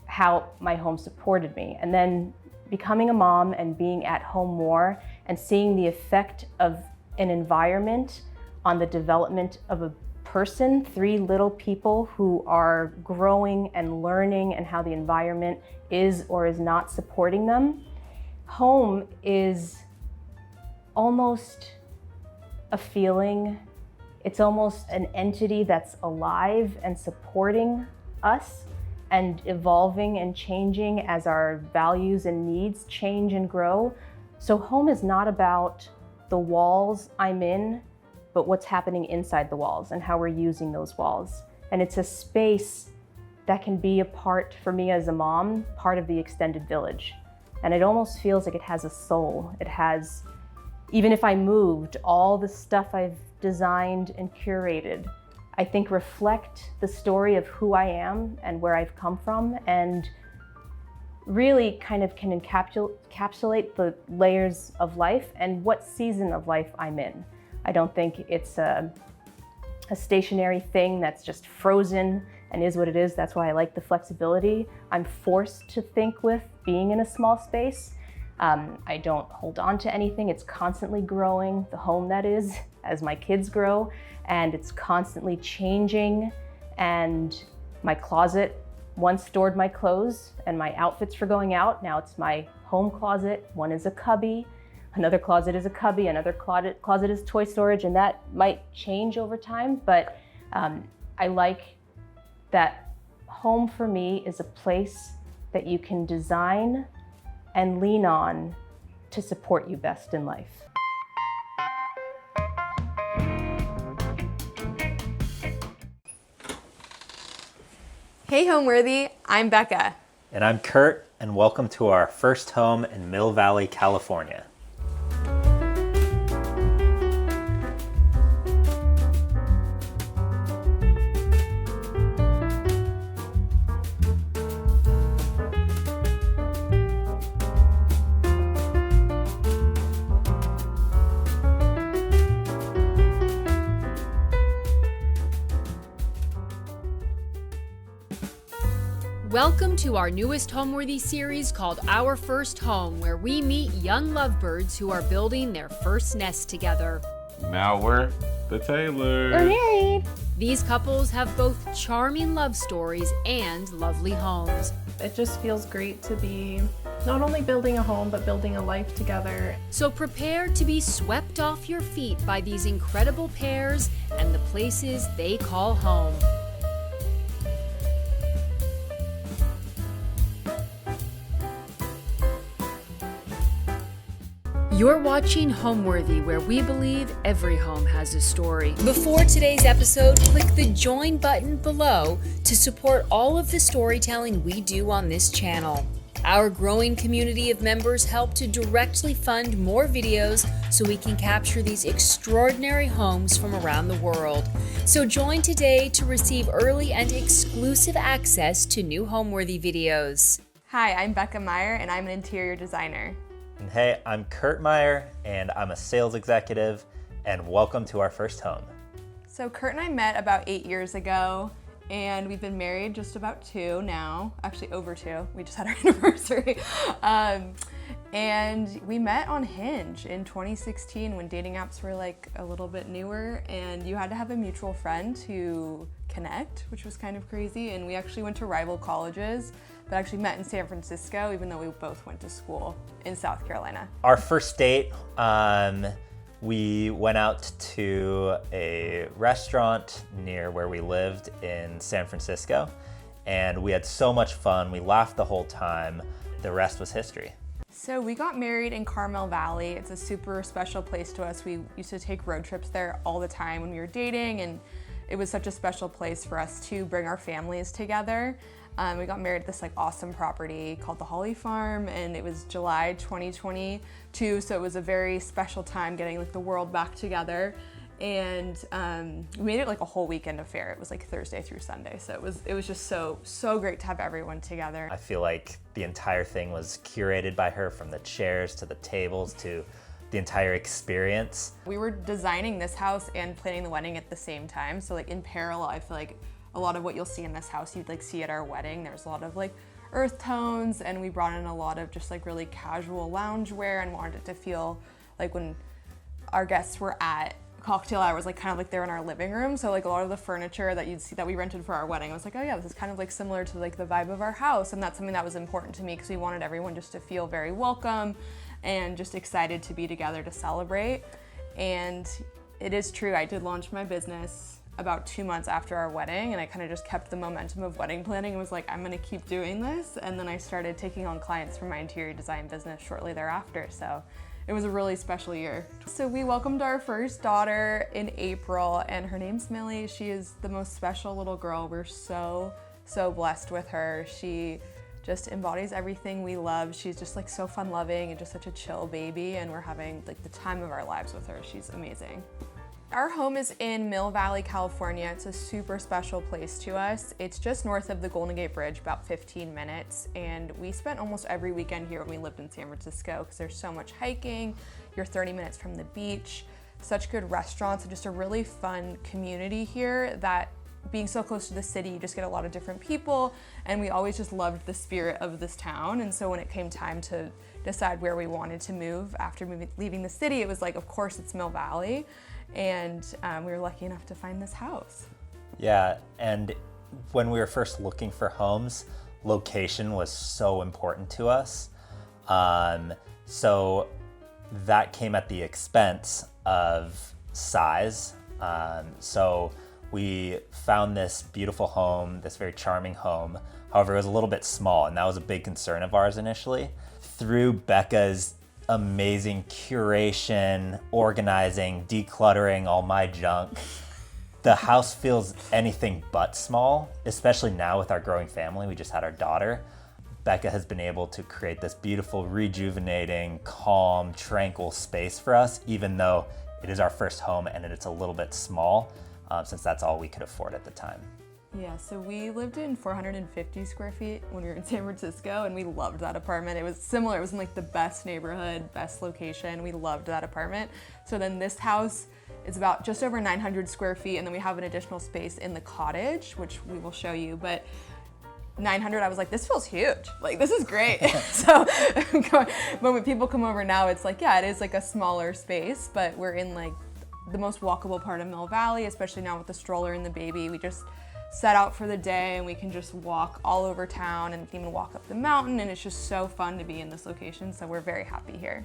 [SPEAKER 2] how my home supported me. And then becoming a mom and being at home more and seeing the effect of an environment on the development of a person, 3 little people who are growing and learning and how the environment is or is not supporting them. Home is almost a feeling. It's almost an entity that's alive and supporting us and evolving and changing as our values and needs change and grow. So home is not about the walls I'm in, but what's happening inside the walls and how we're using those walls. And it's a space that can be a part, for me as a mom, part of the extended village. And it almost feels like it has a soul. It has, even if I moved, all the stuff I've designed and curated, I think reflect the story of who I am and where I've come from, and really kind of can encapsulate the layers of life and what season of life I'm in. I don't think it's a stationary thing that's just frozen and is what it is. That's why I like the flexibility I'm forced to think with being in a small space. I don't hold on to anything. It's constantly growing, the home that is, as my kids grow, and it's constantly changing. And my closet once stored my clothes and my outfits for going out. Now it's my home closet. One is a cubby, another closet is a cubby, another closet is toy storage, and that might change over time, but I like that home for me is a place that you can design and lean on to support you best in life.
[SPEAKER 3] Hey Homeworthy, I'm Becca.
[SPEAKER 4] And I'm Kurt, and welcome to our first home in Mill Valley, California.
[SPEAKER 1] Welcome to our newest Homeworthy series called Our First Home, where we meet young lovebirds who are building their first nest together.
[SPEAKER 5] Now we're the Taylors.
[SPEAKER 2] We're married.
[SPEAKER 1] These couples have both charming love stories and lovely homes.
[SPEAKER 6] It just feels great to be not only building a home, but building a life together.
[SPEAKER 1] So prepare to be swept off your feet by these incredible pairs and the places they call home. You're watching Homeworthy, where we believe every home has a story. Before today's episode, click the join button below to support all of the storytelling we do on this channel. Our growing community of members help to directly fund more videos so we can capture these extraordinary homes from around the world. So join today to receive early and exclusive access to new Homeworthy videos.
[SPEAKER 3] Hi, I'm Becca Meyer and I'm an interior designer.
[SPEAKER 4] And hey, I'm Kurt Meyer, and I'm a sales executive, and welcome to our first home.
[SPEAKER 3] So Kurt and I met about 8 years ago, and we've been married just about 2 now, actually over 2. We just had our anniversary. And we met on Hinge in 2016 when dating apps were like a little bit newer, and you had to have a mutual friend to connect, which was kind of crazy. And we actually went to rival colleges, but actually met in San Francisco, even though we both went to school in South Carolina.
[SPEAKER 4] Our first date, we went out to a restaurant near where we lived in San Francisco, and we had so much fun. We laughed the whole time. The rest was history.
[SPEAKER 3] So we got married in Carmel Valley. It's a super special place to us. We used to take road trips there all the time when we were dating, and it was such a special place for us to bring our families together. We got married at this like awesome property called the Holly Farm, and it was July 2022, so it was a very special time getting like the world back together. And we made it like a whole weekend affair. It was like Thursday through Sunday. So it was just so great to have everyone together.
[SPEAKER 4] I feel like the entire thing was curated by her, from the chairs to the tables to the entire experience.
[SPEAKER 3] We were designing this house and planning the wedding at the same time. So like in parallel, I feel like a lot of what you'll see in this house, you'd like see at our wedding. There's a lot of like earth tones, and we brought in a lot of just like really casual loungewear and wanted it to feel like when our guests were at cocktail hours, like kind of like they're in our living room. So like a lot of the furniture that you'd see that we rented for our wedding, I was like, oh yeah, this is kind of like similar to like the vibe of our house. And that's something that was important to me because we wanted everyone just to feel very welcome and just excited to be together to celebrate. And it is true, I did launch my business about 2 months after our wedding, and I kind of just kept the momentum of wedding planning and was like, I'm gonna keep doing this. And then I started taking on clients from my interior design business shortly thereafter. So it was a really special year. So we welcomed our first daughter in April, and her name's Millie. She is the most special little girl. We're so blessed with her. She just embodies everything we love. She's just like so fun loving and just such a chill baby, and we're having like the time of our lives with her. She's amazing. Our home is in Mill Valley, California. It's a super special place to us. It's just north of the Golden Gate Bridge, about 15 minutes. And we spent almost every weekend here when we lived in San Francisco because there's so much hiking. You're 30 minutes from the beach, such good restaurants, and just a really fun community here that being so close to the city, you just get a lot of different people. And we always just loved the spirit of this town. And so when it came time to decide where we wanted to move after leaving the city, it was like, of course, it's Mill Valley. And we were lucky enough to find this house.
[SPEAKER 4] Yeah, and when we were first looking for homes, location was so important to us. So that came at the expense of size. So we found this beautiful home, this very charming home. However, it was a little bit small, and that was a big concern of ours initially. Through Becca's amazing curation, organizing, decluttering all my junk, the house feels anything but small, especially now with our growing family. We just had our daughter. Becca has been able to create this beautiful, rejuvenating, calm, tranquil space for us, even though it is our first home and it's a little bit small, since that's all we could afford at the time.
[SPEAKER 3] Yeah, so we lived in 450 square feet when we were in San Francisco, and we loved that apartment. It was similar, it was in like the best neighborhood, best location. We loved that apartment. So then this house is about just over 900 square feet, and then we have an additional space in the cottage, which we will show you. But 900, I was like, this feels huge. Like, this is great. So when people come over now, it's like, yeah, it is like a smaller space, but we're in like the most walkable part of Mill Valley, especially now with the stroller and the baby. We just set out for the day and we can just walk all over town and even walk up the mountain, and it's just so fun to be in this location, so we're very happy here.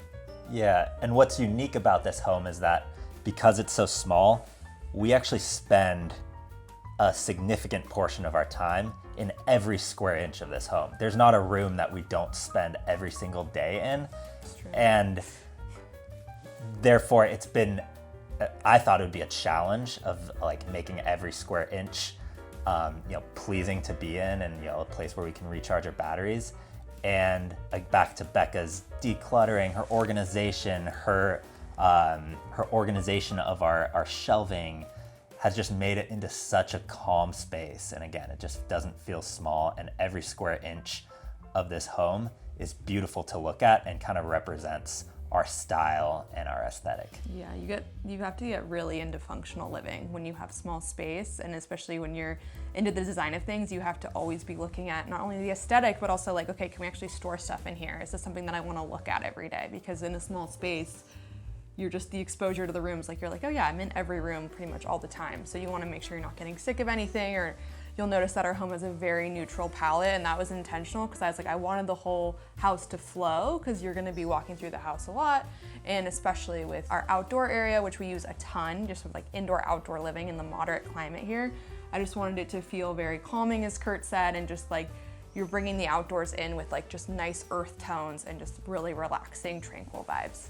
[SPEAKER 4] Yeah, and what's unique about this home is that because it's so small, we actually spend a significant portion of our time in every square inch of this home. There's not a room that we don't spend every single day in.
[SPEAKER 3] That's true.
[SPEAKER 4] And therefore it's been, I thought it would be a challenge of like making every square inch pleasing to be in, and a place where we can recharge our batteries. And like back to Becca's decluttering, her organization, her organization of our shelving has just made it into such a calm space. And again, it just doesn't feel small, and every square inch of this home is beautiful to look at and kind of represents our style and our aesthetic.
[SPEAKER 3] Yeah, you have to get really into functional living when you have small space, and especially when you're into the design of things, you have to always be looking at not only the aesthetic, but also like, okay, can we actually store stuff in here? Is this something that I want to look at every day? Because in a small space, you're just the exposure to the rooms, like you're like, oh yeah, I'm in every room pretty much all the time. So you want to make sure you're not getting sick of anything. Or you'll notice that our home has a very neutral palette, and that was intentional because I was like, I wanted the whole house to flow, because you're going to be walking through the house a lot, and especially with our outdoor area, which we use a ton, just with like indoor outdoor living in the moderate climate here. I just wanted it to feel very calming, as Kurt said, and just like you're bringing the outdoors in with like just nice earth tones and just really relaxing, tranquil vibes.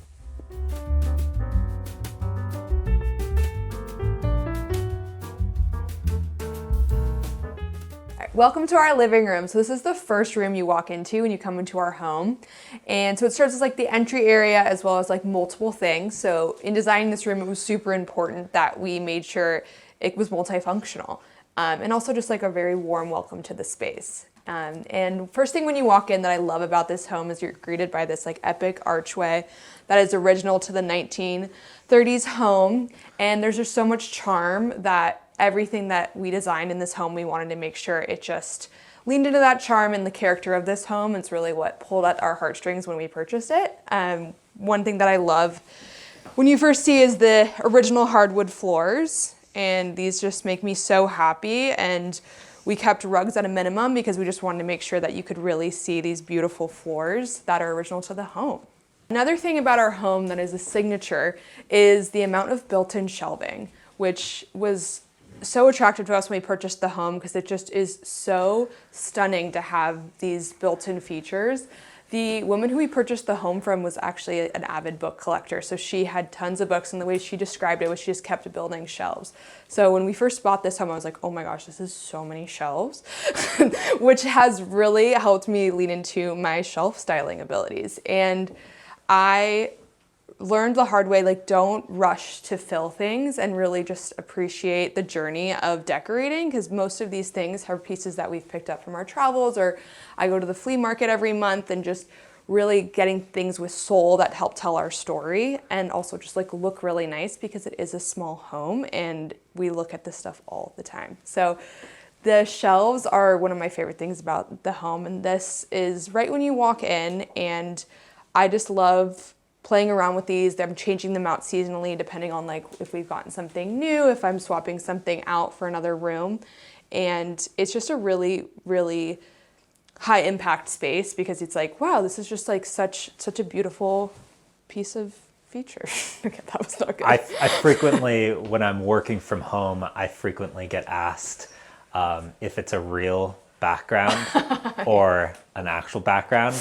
[SPEAKER 3] welcome to our living room. So this is the first room you walk into when you come into our home. And so it starts as like the entry area as well as like multiple things. So in designing this room, it was super important that we made sure it was multifunctional. And also just like a very warm welcome to the space. And first thing when you walk in that I love about this home is you're greeted by this like epic archway that is original to the 1930s home. And there's just so much charm that everything that we designed in this home, we wanted to make sure it just leaned into that charm and the character of this home. It's really what pulled at our heartstrings when we purchased it. One thing that I love when you first see is the original hardwood floors. And these just make me so happy. And we kept rugs at a minimum because we just wanted to make sure that you could really see these beautiful floors that are original to the home. Another thing about our home that is a signature is the amount of built-in shelving, which was so attractive to us when we purchased the home because it just is so stunning to have these built-in features. The woman who we purchased the home from was actually an avid book collector. So she had tons of books, and the way she described it was she just kept building shelves. So when we first bought this home, I was like, oh my gosh, this is so many shelves, which has really helped me lean into my shelf styling abilities. And I learned the hard way, like don't rush to fill things and really just appreciate the journey of decorating, because most of these things are pieces that we've picked up from our travels, or I go to the flea market every month, and just really getting things with soul that help tell our story and also just like look really nice because it is a small home and we look at this stuff all the time. So the shelves are one of my favorite things about the home, and this is right when you walk in, and I just love playing around with these. I'm changing them out seasonally depending on like if we've gotten something new, if I'm swapping something out for another room. And it's just a really, really high impact space because it's like, wow, this is just like such a beautiful piece of feature. Okay, that was not good.
[SPEAKER 4] I frequently, when I'm working from home, I frequently get asked if it's a real background or an actual background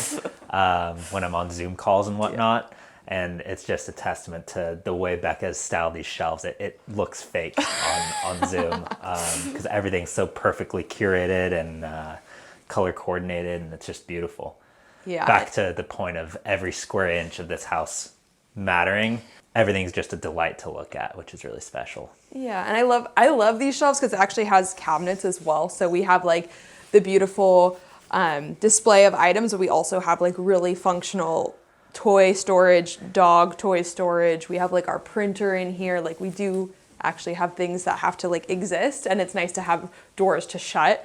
[SPEAKER 4] when I'm on Zoom calls and whatnot. And it's just a testament to the way Becca's styled these shelves. It looks fake on Zoom because everything's so perfectly curated and color coordinated, and it's just beautiful.
[SPEAKER 3] Yeah.
[SPEAKER 4] Back to the point of every square inch of this house mattering. Everything's just a delight to look at, which is really special.
[SPEAKER 3] Yeah, and I love these shelves because it actually has cabinets as well. So we have like the beautiful display of items, but we also have like really functional toy storage, dog toy storage. We have like our printer in here. Like we do actually have things that have to like exist, and it's nice to have doors to shut.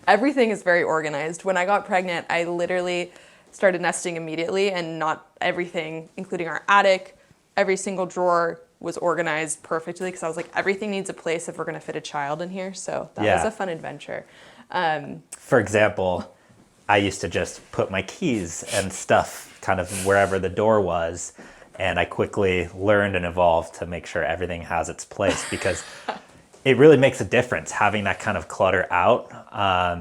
[SPEAKER 3] Everything is very organized. When I got pregnant, I literally started nesting immediately, and not everything, including our attic, every single drawer was organized perfectly because I was like, everything needs a place if we're going to fit a child in here. So that was a fun adventure.
[SPEAKER 4] For example, I used to just put my keys and stuff kind of wherever the door was, and I quickly learned and evolved to make sure everything has its place because it really makes a difference having that kind of clutter out.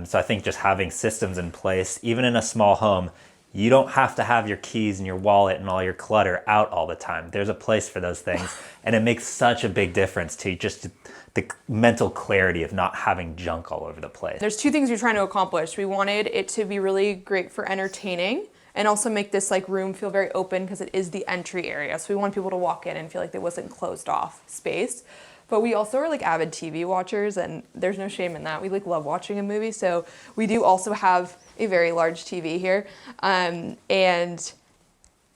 [SPEAKER 4] So I think just having systems in place, even in a small home, you don't have to have your keys and your wallet and all your clutter out all the time. There's a place for those things, and it makes such a big difference to just the mental clarity of not having junk all over the place.
[SPEAKER 3] There's two things we're trying to accomplish. We wanted it to be really great for entertaining and also make this like room feel very open because it is the entry area. So we want people to walk in and feel like there wasn't closed off space. But we also are like avid TV watchers, and there's no shame in that. We like love watching a movie. So we do also have a very large TV here. And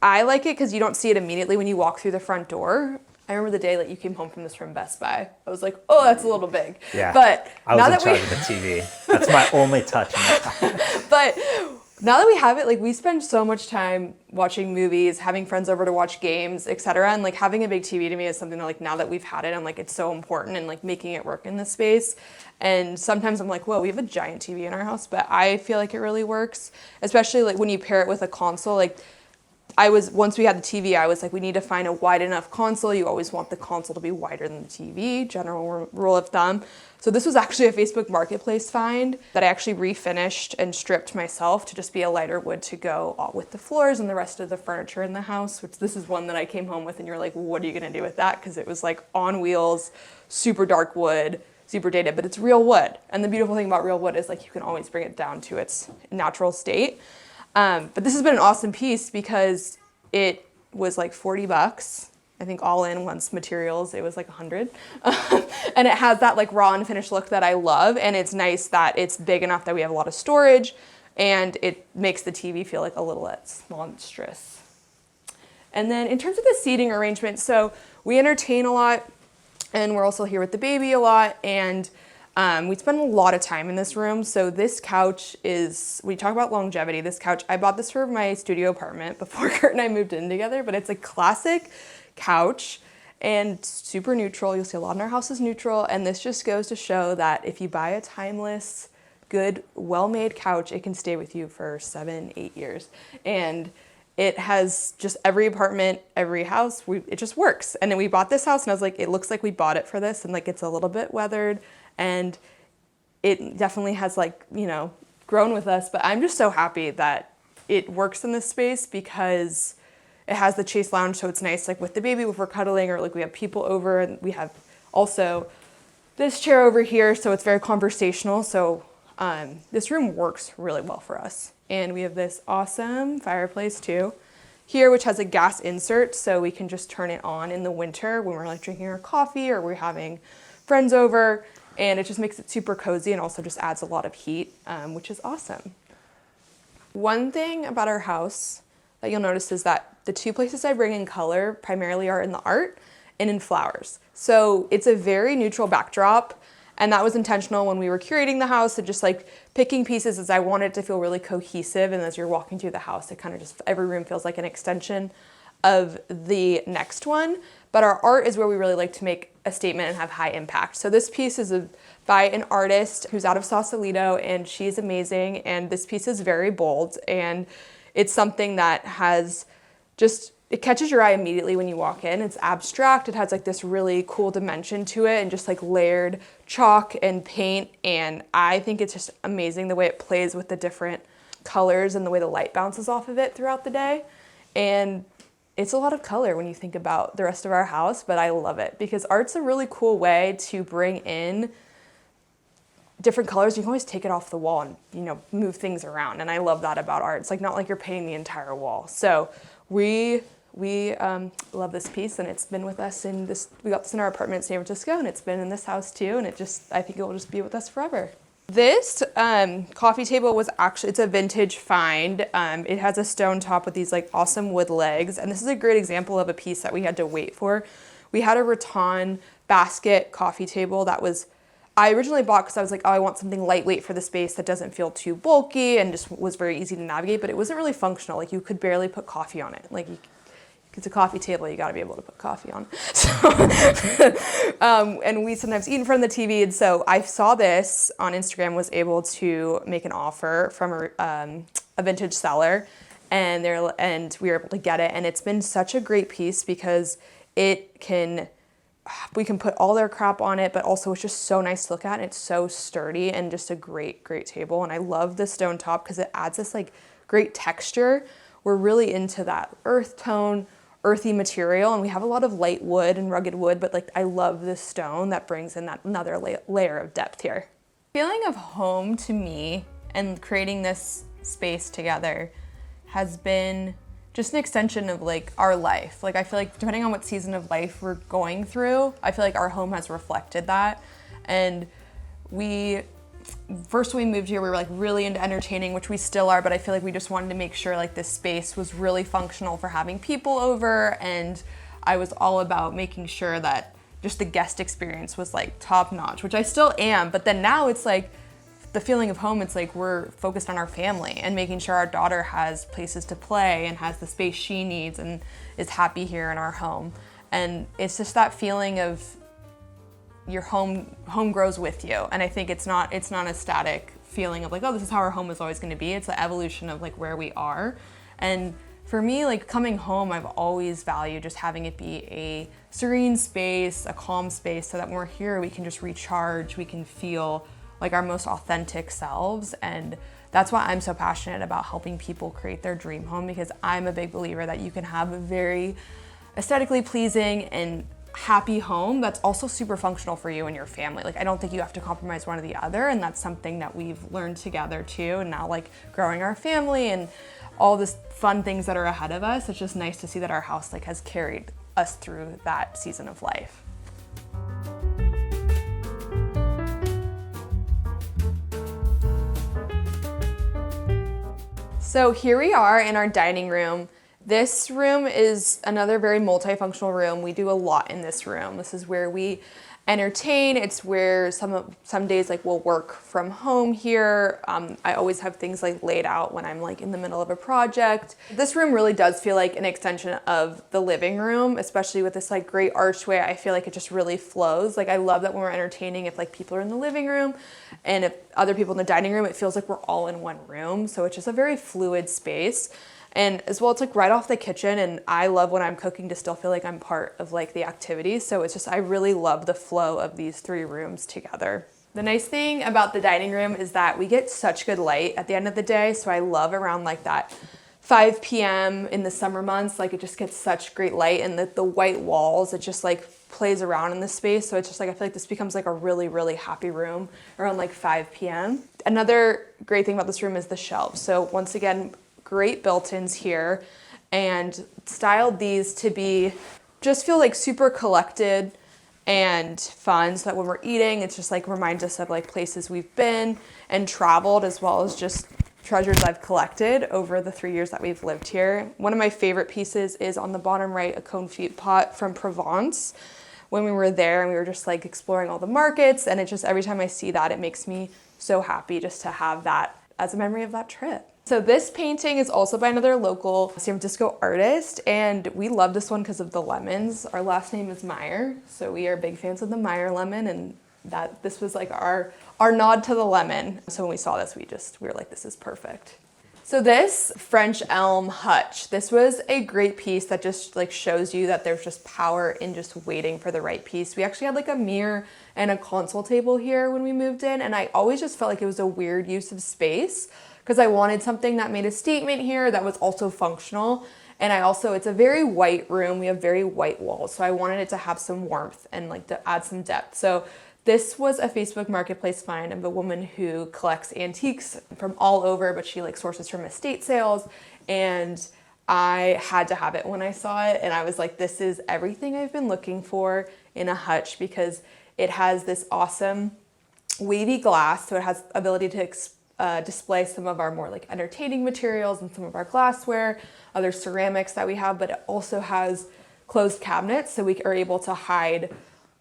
[SPEAKER 3] I like it because you don't see it immediately when you walk through the front door. I remember the day that you came home from this from Best Buy. I was like, oh, that's a little big.
[SPEAKER 4] Yeah,
[SPEAKER 3] but
[SPEAKER 4] I was in charge of the TV. That's my only touch in the house.
[SPEAKER 3] But now that we have it, like we spend so much time watching movies, having friends over to watch games, etc. And like having a big TV to me is something that like now that we've had it, I'm like, it's so important, and like making it work in this space. And sometimes I'm like, whoa, we have a giant TV in our house, but I feel like it really works, especially like when you pair it with a console. Like once we had the TV, I was like, we need to find a wide enough console. You always want the console to be wider than the TV, general rule of thumb. So this was actually a Facebook Marketplace find that I actually refinished and stripped myself to just be a lighter wood to go with the floors and the rest of the furniture in the house, which this is one that I came home with and you're like, what are you gonna do with that? Because it was like on wheels, super dark wood, super dated, but it's real wood. And the beautiful thing about real wood is like you can always bring it down to its natural state. But this has been an awesome piece because it was like $40. I think all in once materials, it was like 100. And it has that like raw and finished look that I love. And it's nice that it's big enough that we have a lot of storage, and it makes the TV feel like a little less monstrous. And then in terms of the seating arrangement, so we entertain a lot, and we're also here with the baby a lot, and we spend a lot of time in this room. So this couch is, we talk about longevity, this couch, I bought this for my studio apartment before Kurt and I moved in together, but it's a classic couch and super neutral. You'll see a lot in our house is neutral, and this just goes to show that if you buy a timeless, good, well-made couch, it can stay with you for 7-8 years. And it has just every apartment, every house, it just works. And then we bought this house, and I was like, it looks like we bought it for this, and like it's a little bit weathered, and it definitely has like, you know, grown with us. But I'm just so happy that it works in this space because it has the Chase lounge, so it's nice like with the baby if we're cuddling, or like we have people over, and we have also this chair over here, so it's very conversational. So this room works really well for us. And we have this awesome fireplace too here, which has a gas insert, so we can just turn it on in the winter when we're like drinking our coffee or we're having friends over, and it just makes it super cozy and also just adds a lot of heat, which is awesome. One thing about our house that you'll notice is that the two places I bring in color primarily are in the art and in flowers. So it's a very neutral backdrop, and that was intentional when we were curating the house, and just like picking pieces as I wanted it to feel really cohesive, and as you're walking through the house, it kind of just, every room feels like an extension of the next one. But our art is where we really like to make a statement and have high impact. So this piece is by an artist who's out of Sausalito, and she's amazing, and this piece is very bold, and it's something that has just, it catches your eye immediately when you walk in. It's abstract, it has like this really cool dimension to it, and just like layered chalk and paint, and I think it's just amazing the way it plays with the different colors and the way the light bounces off of it throughout the day. And it's a lot of color when you think about the rest of our house, but I love it because art's a really cool way to bring in different colors. You can always take it off the wall and, you know, move things around. And I love that about art. It's like not like you're painting the entire wall. So we love this piece, and it's been with us in this, we got this in our apartment in San Francisco, and it's been in this house too. And it just, I think it will just be with us forever. This coffee table was actually, it's a vintage find. It has a stone top with these like awesome wood legs. And this is a great example of a piece that we had to wait for. We had a rattan basket coffee table that was, I originally bought because I was like, oh, I want something lightweight for the space that doesn't feel too bulky and just was very easy to navigate, but it wasn't really functional. Like you could barely put coffee on it. Like it's a coffee table, you gotta be able to put coffee on. So, and we sometimes eat in front of the TV, and so I saw this on Instagram, was able to make an offer from a vintage seller, and we were able to get it, and it's been such a great piece because we can put all their crap on it, but also it's just so nice to look at, and it's so sturdy and just a great, great table. And I love the stone top because it adds this like great texture. We're really into that earth tone, earthy material, and we have a lot of light wood and rugged wood, but like I love this stone that brings in that another layer of depth here. Feeling of home to me and creating this space together has been just an extension of like our life. Like I feel like depending on what season of life we're going through, I feel like our home has reflected that. And first when we moved here, we were like really into entertaining, which we still are, but I feel like we just wanted to make sure like this space was really functional for having people over. And I was all about making sure that just the guest experience was like top notch, which I still am. But then now it's like, the feeling of home, it's like we're focused on our family and making sure our daughter has places to play and has the space she needs and is happy here in our home. And it's just that feeling of your home grows with you. And I think it's not a static feeling of like, oh, this is how our home is always going to be. It's the evolution of like where we are. And for me, like coming home, I've always valued just having it be a serene space, a calm space, so that when we're here, we can just recharge, we can feel like our most authentic selves. And that's why I'm so passionate about helping people create their dream home, because I'm a big believer that you can have a very aesthetically pleasing and happy home that's also super functional for you and your family. Like, I don't think you have to compromise one or the other, and that's something that we've learned together too. And now, like, growing our family and all this fun things that are ahead of us, it's just nice to see that our house like has carried us through that season of life. So here we are in our dining room. This room is another very multifunctional room. We do a lot in this room. This is where we entertain. It's where some days like we'll work from home here. I always have things like laid out when I'm like in the middle of a project. This room really does feel like an extension of the living room, especially with this like great archway. I feel like it just really flows. Like, I love that when we're entertaining, if like people are in the living room and if other people in the dining room, it feels like we're all in one room. So it's just a very fluid space. And as well, it's like right off the kitchen, and I love when I'm cooking to still feel like I'm part of like the activities. So it's just, I really love the flow of these three rooms together. The nice thing about the dining room is that we get such good light at the end of the day. So I love around like that 5 p.m. in the summer months, like it just gets such great light, and the white walls, it just like plays around in the space. So it's just like, I feel like this becomes like a really, really happy room around like 5 p.m. Another great thing about this room is the shelves. So once again, great built-ins here, and styled these to be, just feel like super collected and fun, so that when we're eating, it's just like reminds us of like places we've been and traveled, as well as just treasures I've collected over the 3 years that we've lived here. One of my favorite pieces is on the bottom right, a confit pot from Provence. When we were there and we were just like exploring all the markets, and it just, every time I see that, it makes me so happy just to have that as a memory of that trip. So this painting is also by another local San Francisco artist, and we love this one because of the lemons. Our last name is Meyer, so we are big fans of the Meyer lemon, and that this was like our nod to the lemon. So when we saw this, we were like, this is perfect. So this French elm hutch, this was a great piece that just like shows you that there's just power in just waiting for the right piece. We actually had like a mirror and a console table here when we moved in, and I always just felt like it was a weird use of space, because I wanted something that made a statement here that was also functional. And it's a very white room. We have very white walls. So I wanted it to have some warmth and like to add some depth. So this was a Facebook Marketplace find of a woman who collects antiques from all over, but she like sources from estate sales. And I had to have it when I saw it. And I was like, this is everything I've been looking for in a hutch, because it has this awesome wavy glass. So it has ability to display some of our more like entertaining materials and some of our glassware, other ceramics that we have, but it also has closed cabinets, so we are able to hide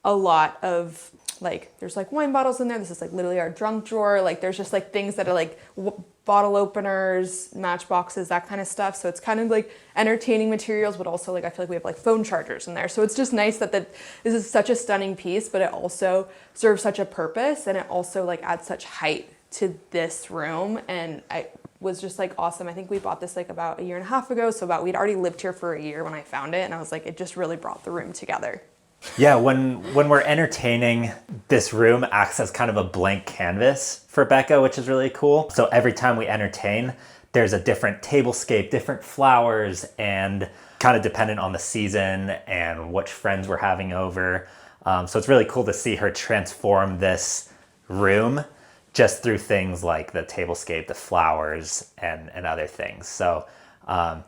[SPEAKER 3] a lot of like, there's like wine bottles in there. This is like literally our junk drawer. Like there's just like things that are like bottle openers, matchboxes, that kind of stuff. So it's kind of like entertaining materials, but also like I feel like we have like phone chargers in there. So it's just nice that this is such a stunning piece, but it also serves such a purpose, and it also like adds such height to this room. And I was just like awesome. I think we bought this like about 1.5 years ago. So we'd already lived here for a year when I found it, and I was like, it just really brought the room together.
[SPEAKER 4] Yeah, when we're entertaining, this room acts as kind of a blank canvas for Becca, which is really cool. So every time we entertain, there's a different tablescape, different flowers, and kind of dependent on the season and which friends we're having over. So it's really cool to see her transform this room just through things like the tablescape, the flowers, and other things. So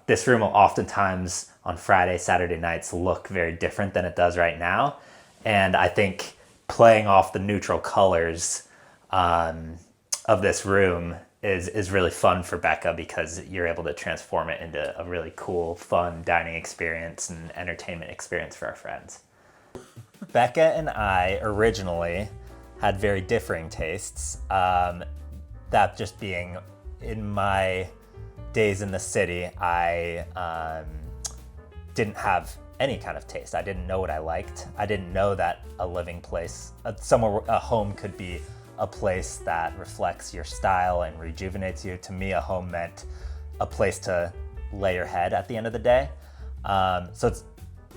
[SPEAKER 4] this room will oftentimes on Friday, Saturday nights look very different than it does right now. And I think playing off the neutral colors of this room is really fun for Becca, because you're able to transform it into a really cool, fun dining experience and entertainment experience for our friends. Becca and I originally had very differing tastes. That just being, in my days in the city, I didn't have any kind of taste. I didn't know what I liked. I didn't know that a living place, a home could be a place that reflects your style and rejuvenates you. To me, a home meant a place to lay your head at the end of the day. So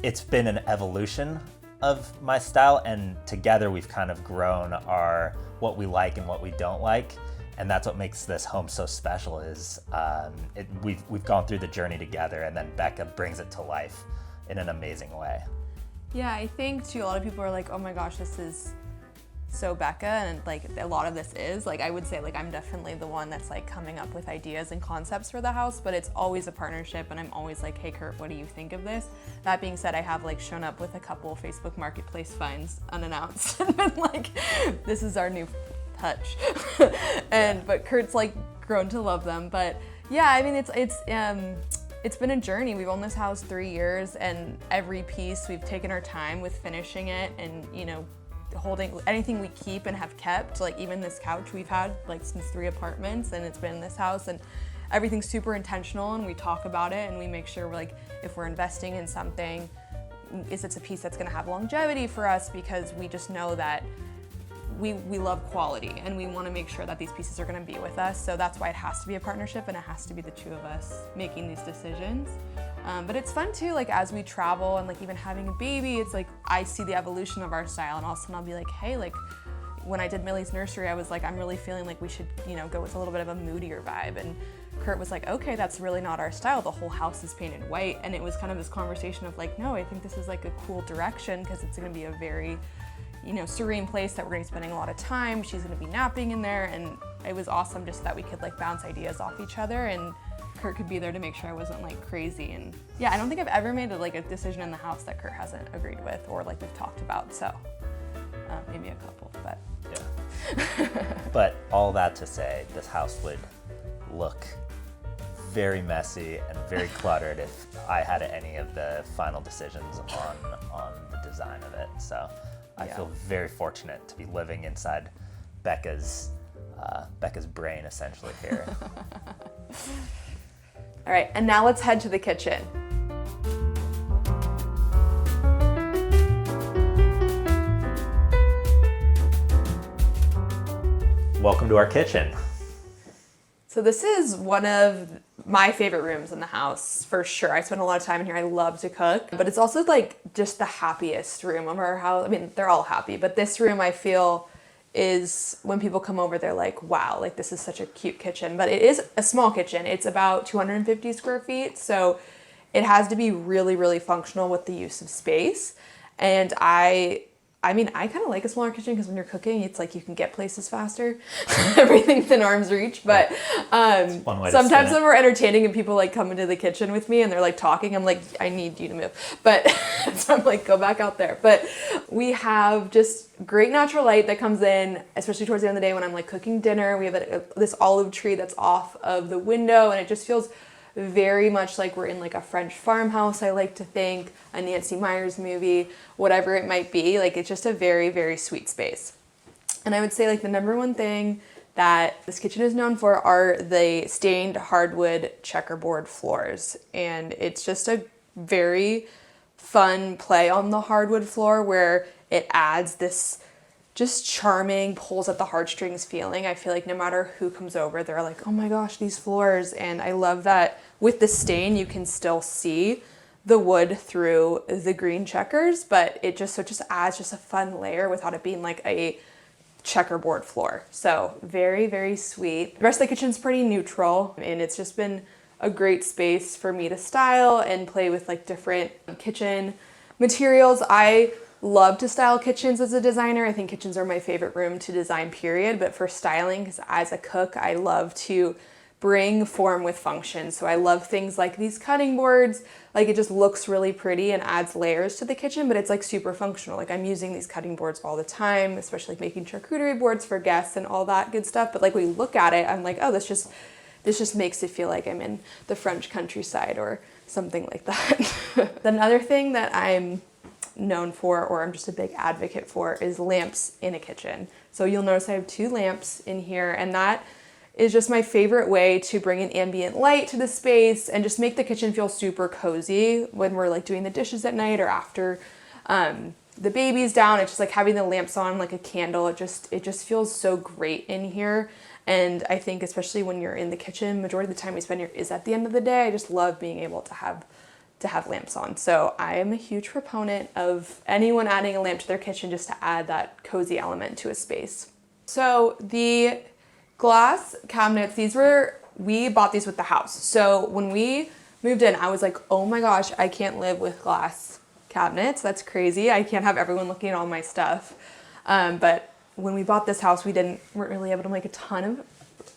[SPEAKER 4] it's been an evolution of my style, and together we've kind of grown what we like and what we don't like. And that's what makes this home so special, is we've gone through the journey together, and then Becca brings it to life in an amazing way.
[SPEAKER 3] Yeah, I think too, a lot of people are like, oh my gosh, this is so Becca, and like a lot of this is, like, I would say like I'm definitely the one that's like coming up with ideas and concepts for the house, but it's always a partnership, and I'm always like, hey Kurt, what do you think of this? That being said, I have like shown up with a couple Facebook Marketplace finds unannounced and been like, this is our new touch. But Kurt's like grown to love them. But yeah, I mean, it's been a journey. We've owned this house 3 years, and every piece we've taken our time with finishing it, and you know, holding anything we keep and have kept, like even this couch we've had like since 3 apartments, and it's been in this house, and everything's super intentional, and we talk about it, and we make sure like if we're investing in something, it's a piece that's going to have longevity for us, because we just know that we love quality, and we want to make sure that these pieces are going to be with us. So that's why it has to be a partnership, and it has to be the two of us making these decisions. But it's fun too, like as we travel and like even having a baby, it's like I see the evolution of our style, and all of a sudden I'll be like, hey, like when I did Millie's nursery, I was like, I'm really feeling like we should, you know, go with a little bit of a moodier vibe. And Kurt was like, okay, that's really not our style. The whole house is painted white. And it was kind of this conversation of like, no, I think this is like a cool direction, because it's going to be a very, you know, serene place that we're going to be spending a lot of time. She's going to be napping in there, and it was awesome just that we could like bounce ideas off each other, and Kurt could be there to make sure I wasn't like crazy. And yeah, I don't think I've ever made a decision in the house that Kurt hasn't agreed with, or like we've talked about. So maybe a couple, but
[SPEAKER 4] yeah. But all that to say, this house would look very messy and very cluttered if I had any of the final decisions on the design of it. So I feel very fortunate to be living inside Becca's brain essentially here.
[SPEAKER 3] All right, and now let's head to the kitchen.
[SPEAKER 4] Welcome to our kitchen.
[SPEAKER 3] So this is one of my favorite rooms in the house, for sure. I spend a lot of time in here. I love to cook, but it's also like just the happiest room of our house. I mean, they're all happy, but this room I feel is when people come over, they're like, wow, like this is such a cute kitchen. But it is a small kitchen. It's about 250 square feet. So it has to be really, really functional with the use of space. And I kind of like a smaller kitchen, because when you're cooking, it's like you can get places faster. Everything's in arm's reach. But sometimes when we're entertaining and people like come into the kitchen with me and they're like talking, I'm like, I need you to move. But so I'm like, go back out there. But we have just great natural light that comes in, especially towards the end of the day when I'm like cooking dinner. We have this olive tree that's off of the window, and it just feels very much like we're in like a French farmhouse, I like to think, a Nancy Meyers movie, whatever it might be. Like it's just a very, very sweet space. And I would say like the number one thing that this kitchen is known for are the stained hardwood checkerboard floors. And it's just a very fun play on the hardwood floor, where it adds this just charming, pulls at the heartstrings feeling. I feel like no matter who comes over, they're like, oh my gosh, these floors. And I love that with the stain, you can still see the wood through the green checkers, but it just adds just a fun layer without it being like a checkerboard floor. So very, very sweet. The rest of the kitchen's pretty neutral, and it's just been a great space for me to style and play with like different kitchen materials. I love to style kitchens as a designer. I think kitchens are my favorite room to design, period. But for styling, because as a cook, I love to bring form with function. So I love things like these cutting boards. Like it just looks really pretty and adds layers to the kitchen, but it's like super functional. Like I'm using these cutting boards all the time, especially like making charcuterie boards for guests and all that good stuff. But like when you look at it, I'm like, oh, this just makes it feel like I'm in the French countryside or something like that. Another thing that I'm known for, or I'm just a big advocate for, is lamps in a kitchen. So you'll notice I have 2 lamps in here, and that is just my favorite way to bring an ambient light to the space and just make the kitchen feel super cozy when we're like doing the dishes at night or after the baby's down. It's just like having the lamps on like a candle. It just feels so great in here. And I think especially when you're in the kitchen, majority of the time we spend here is at the end of the day. I just love being able to have lamps on. So I am a huge proponent of anyone adding a lamp to their kitchen just to add that cozy element to a space. So the glass cabinets, we bought these with the house. So when we moved in, I was like, oh my gosh, I can't live with glass cabinets. That's crazy. I can't have everyone looking at all my stuff. But when we bought this house, we weren't really able to make a ton of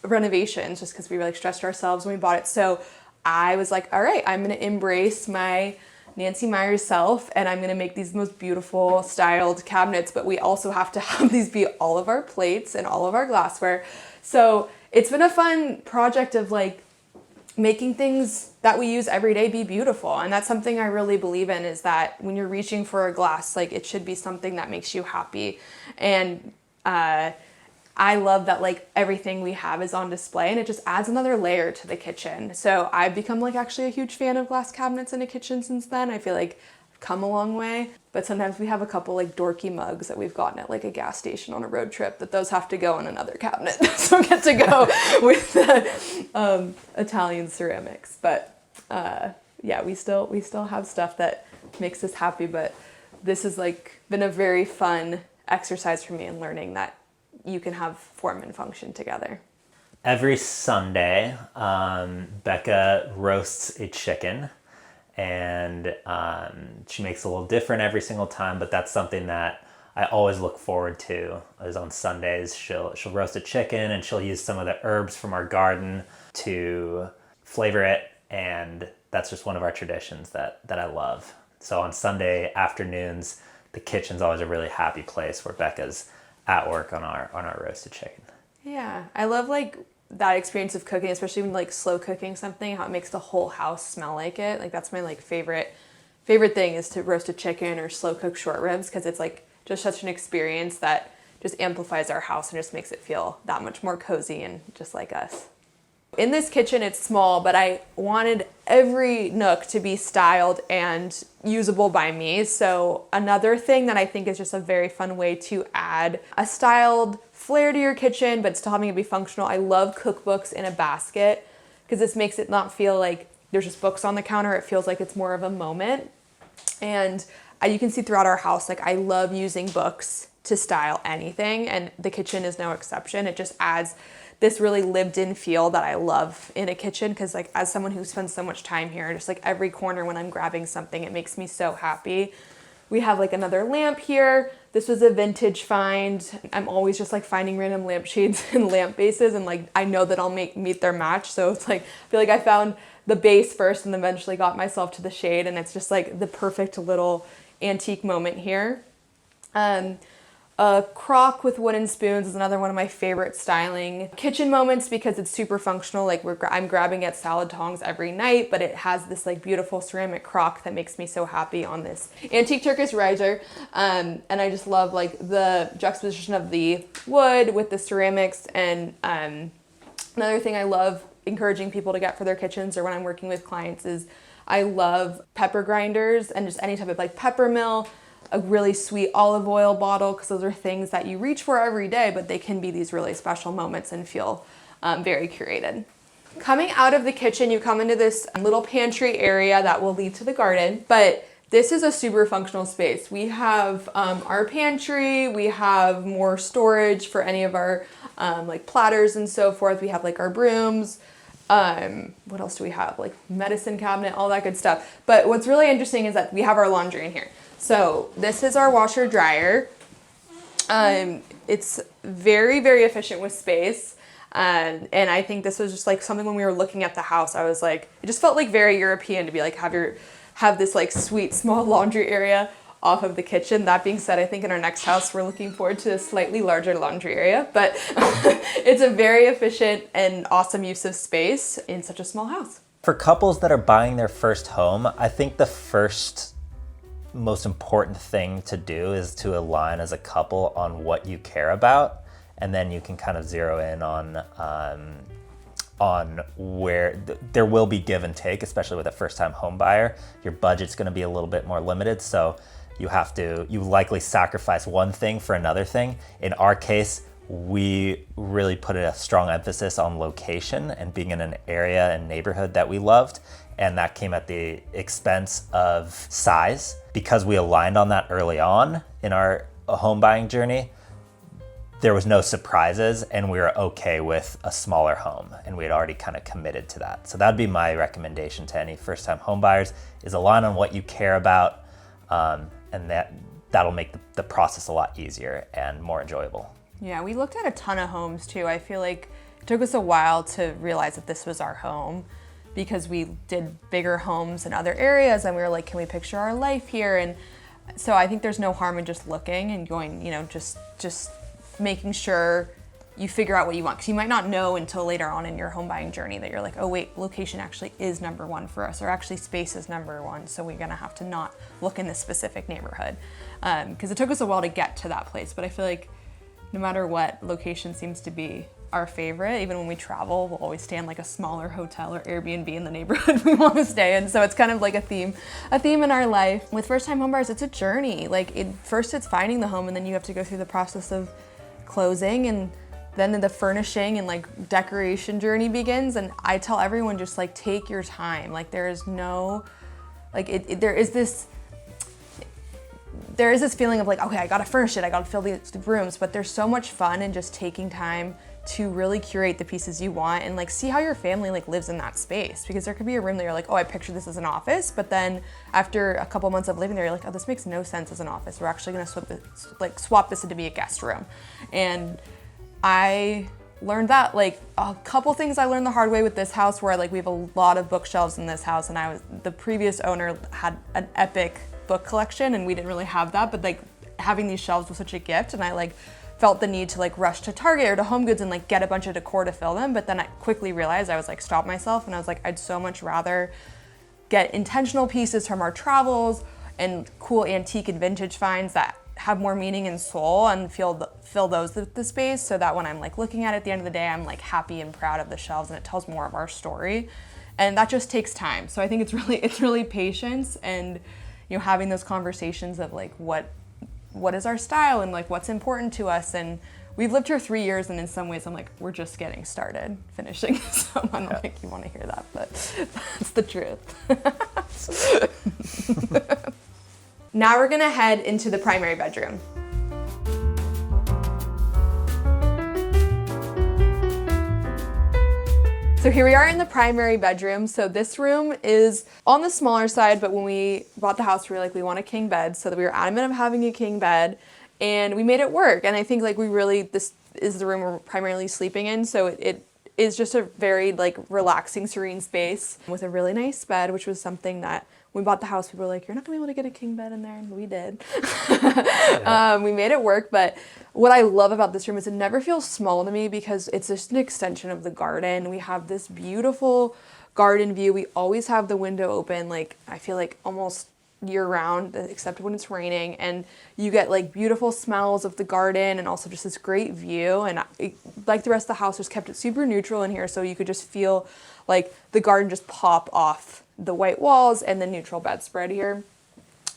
[SPEAKER 3] renovations just because we were like stressed ourselves when we bought it. So I was like, all right, I'm going to embrace my Nancy Meyers self, and I'm going to make these most beautiful styled cabinets, but we also have to have these be all of our plates and all of our glassware. So it's been a fun project of like making things that we use every day be beautiful. And that's something I really believe in, is that when you're reaching for a glass, like it should be something that makes you happy. And I love that like everything we have is on display, and it just adds another layer to the kitchen. So I've become like actually a huge fan of glass cabinets in a kitchen since then. I feel like I've come a long way, but sometimes we have a couple like dorky mugs that we've gotten at like a gas station on a road trip that those have to go in another cabinet. So get to go with the Italian ceramics. But yeah, we still have stuff that makes us happy, but this has like been a very fun exercise for me in learning that you can have form and function together.
[SPEAKER 4] Every Sunday, Becca roasts a chicken, and she makes it a little different every single time, but that's something that I always look forward to, is on Sundays she'll roast a chicken, and she'll use some of the herbs from our garden to flavor it, and that's just one of our traditions that I love. So on Sunday afternoons, the kitchen's always a really happy place where Becca's at work on our roasted chicken.
[SPEAKER 3] Yeah, I love like that experience of cooking, especially when like slow cooking something, how it makes the whole house smell like it. Like that's my like favorite thing, is to roast a chicken or slow cook short ribs, because it's like just such an experience that just amplifies our house and just makes it feel that much more cozy and just like us. In this kitchen, it's small, but I wanted every nook to be styled and usable by me. So another thing that I think is just a very fun way to add a styled flair to your kitchen, but still having it be functional. I love cookbooks in a basket, because this makes it not feel like there's just books on the counter. It feels like it's more of a moment. And you can see throughout our house, like I love using books to style anything, and the kitchen is no exception. It just adds this really lived in feel that I love in a kitchen, because like as someone who spends so much time here, just like every corner when I'm grabbing something, it makes me so happy. We have like another lamp here. This was a vintage find. I'm always just like finding random lampshades and lamp bases, and like I know that I'll meet their match. So it's like, I feel like I found the base first and eventually got myself to the shade, and it's just like the perfect little antique moment here. A crock with wooden spoons is another one of my favorite styling kitchen moments, because it's super functional. Like I'm grabbing at salad tongs every night, but it has this like beautiful ceramic crock that makes me so happy on this antique Turkish riser. And I just love like the juxtaposition of the wood with the ceramics. And another thing I love encouraging people to get for their kitchens, or when I'm working with clients, is I love pepper grinders and just any type of like pepper mill, a really sweet olive oil bottle, because those are things that you reach for every day, but they can be these really special moments and feel very curated. Coming out of the kitchen, you come into this little pantry area that will lead to the garden, but this is a super functional space. We have our pantry, we have more storage for any of our like platters and so forth. We have like our brooms. What else do we have? Like medicine cabinet, all that good stuff. But what's really interesting is that we have our laundry in here. So this is our washer dryer. It's very, very efficient with space. And I think this was just like something when we were looking at the house, I was like, it just felt like very European to be like, have this like sweet small laundry area off of the kitchen. That being said, I think in our next house, we're looking forward to a slightly larger laundry area, but it's a very efficient and awesome use of space in such a small house.
[SPEAKER 4] For couples that are buying their first home, I think the first most important thing to do is to align as a couple on what you care about, and then you can kind of zero in on where there will be give and take, especially with a first-time home buyer. Your budget's going to be a little bit more limited, so you likely sacrifice one thing for another thing. In our case, we really put a strong emphasis on location and being in an area and neighborhood that we loved, and that came at the expense of size. Because we aligned on that early on in our home buying journey, there was no surprises, and we were okay with a smaller home, and we had already kind of committed to that. So that'd be my recommendation to any first-time home buyers, is align on what you care about, and that'll make the process a lot easier and more enjoyable.
[SPEAKER 3] Yeah, we looked at a ton of homes too. I feel like it took us a while to realize that this was our home, because we did bigger homes in other areas and we were like, can we picture our life here? And so I think there's no harm in just looking and going, just making sure you figure out what you want, because you might not know until later on in your home buying journey that you're like, oh wait, location actually is number one for us, or actually space is number one, so we're gonna have to not look in this specific neighborhood. Because it took us a while to get to that place, but I feel like no matter what, location seems to be our favorite. Even when we travel, we'll always stay in like a smaller hotel or Airbnb in the neighborhood we want to stay in. So it's kind of like a theme in our life. With first-time homebuyers, it's a journey. Like first it's finding the home, and then you have to go through the process of closing, and then the furnishing and like decoration journey begins. And I tell everyone, just like take your time. Like there is no, like there is this feeling of like, okay, I gotta furnish it, I gotta fill the rooms, but there's so much fun in just taking time to really curate the pieces you want and like see how your family like lives in that space. Because there could be a room that you're like, oh, I picture this as an office, but then after a couple months of living there, you're like, oh, this makes no sense as an office. We're actually gonna swap this into be a guest room. And I learned that, like a couple things I learned the hard way with this house, where like we have a lot of bookshelves in this house, and the previous owner had an epic book collection and we didn't really have that, but like having these shelves was such a gift, and I like felt the need to like rush to Target or to Home Goods and like get a bunch of decor to fill them. But then I quickly realized, I was like, stopped myself, and I was like, I'd so much rather get intentional pieces from our travels and cool antique and vintage finds that have more meaning and soul, and fill those with the space, so that when I'm like looking at it at the end of the day, I'm like happy and proud of the shelves, and it tells more of our story. And that just takes time. So I think it's really patience, and having those conversations of like what is our style and like what's important to us. And we've lived here 3 years, and in some ways I'm like, we're just getting started finishing. So I don't think you want to hear that, but that's the truth. Now we're gonna head into the primary bedroom. So here we are in the primary bedroom. So this room is on the smaller side, but when we bought the house, we were like, we want a king bed. So that we were adamant of having a king bed, and we made it work. And I think like this is the room we're primarily sleeping in. So it is just a very like relaxing, serene space with a really nice bed, which was something that when we bought the house, people were like, you're not gonna be able to get a king bed in there, and we did. We made it work, but what I love about this room is it never feels small to me, because it's just an extension of the garden. We have this beautiful garden view. We always have the window open, like I feel like almost year round, except when it's raining, and you get like beautiful smells of the garden, and also just this great view. And like the rest of the house, just kept it super neutral in here, so you could just feel like the garden just pop off the white walls and the neutral bedspread here.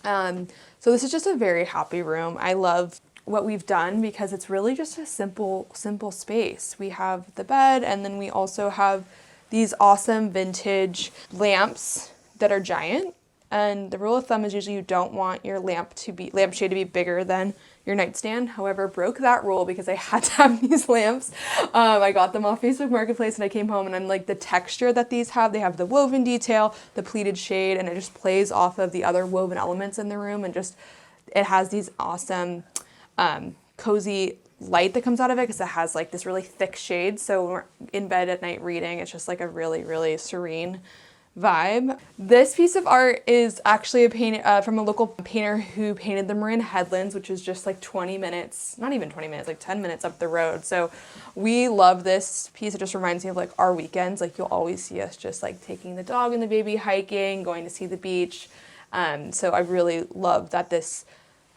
[SPEAKER 3] So this is just a very happy room. I love what we've done, because it's really just a simple space. We have the bed, and then we also have these awesome vintage lamps that are giant. And the rule of thumb is usually you don't want your lampshade to be bigger than your nightstand. However, broke that rule because I had to have these lamps. I got them off Facebook Marketplace, and I came home, and I'm like, the texture that these have, they have the woven detail, the pleated shade, and it just plays off of the other woven elements in the room, and just it has these awesome cozy light that comes out of it, because it has like this really thick shade. So when we're in bed at night reading, it's just like a really, really serene vibe. This piece of art is actually a paint from a local painter who painted the Marin Headlands, which is just like 20 minutes, not even 20 minutes, like 10 minutes up the road. So we love this piece. It just reminds me of like our weekends. Like you'll always see us just like taking the dog and the baby hiking, going to see the beach. So I really love that this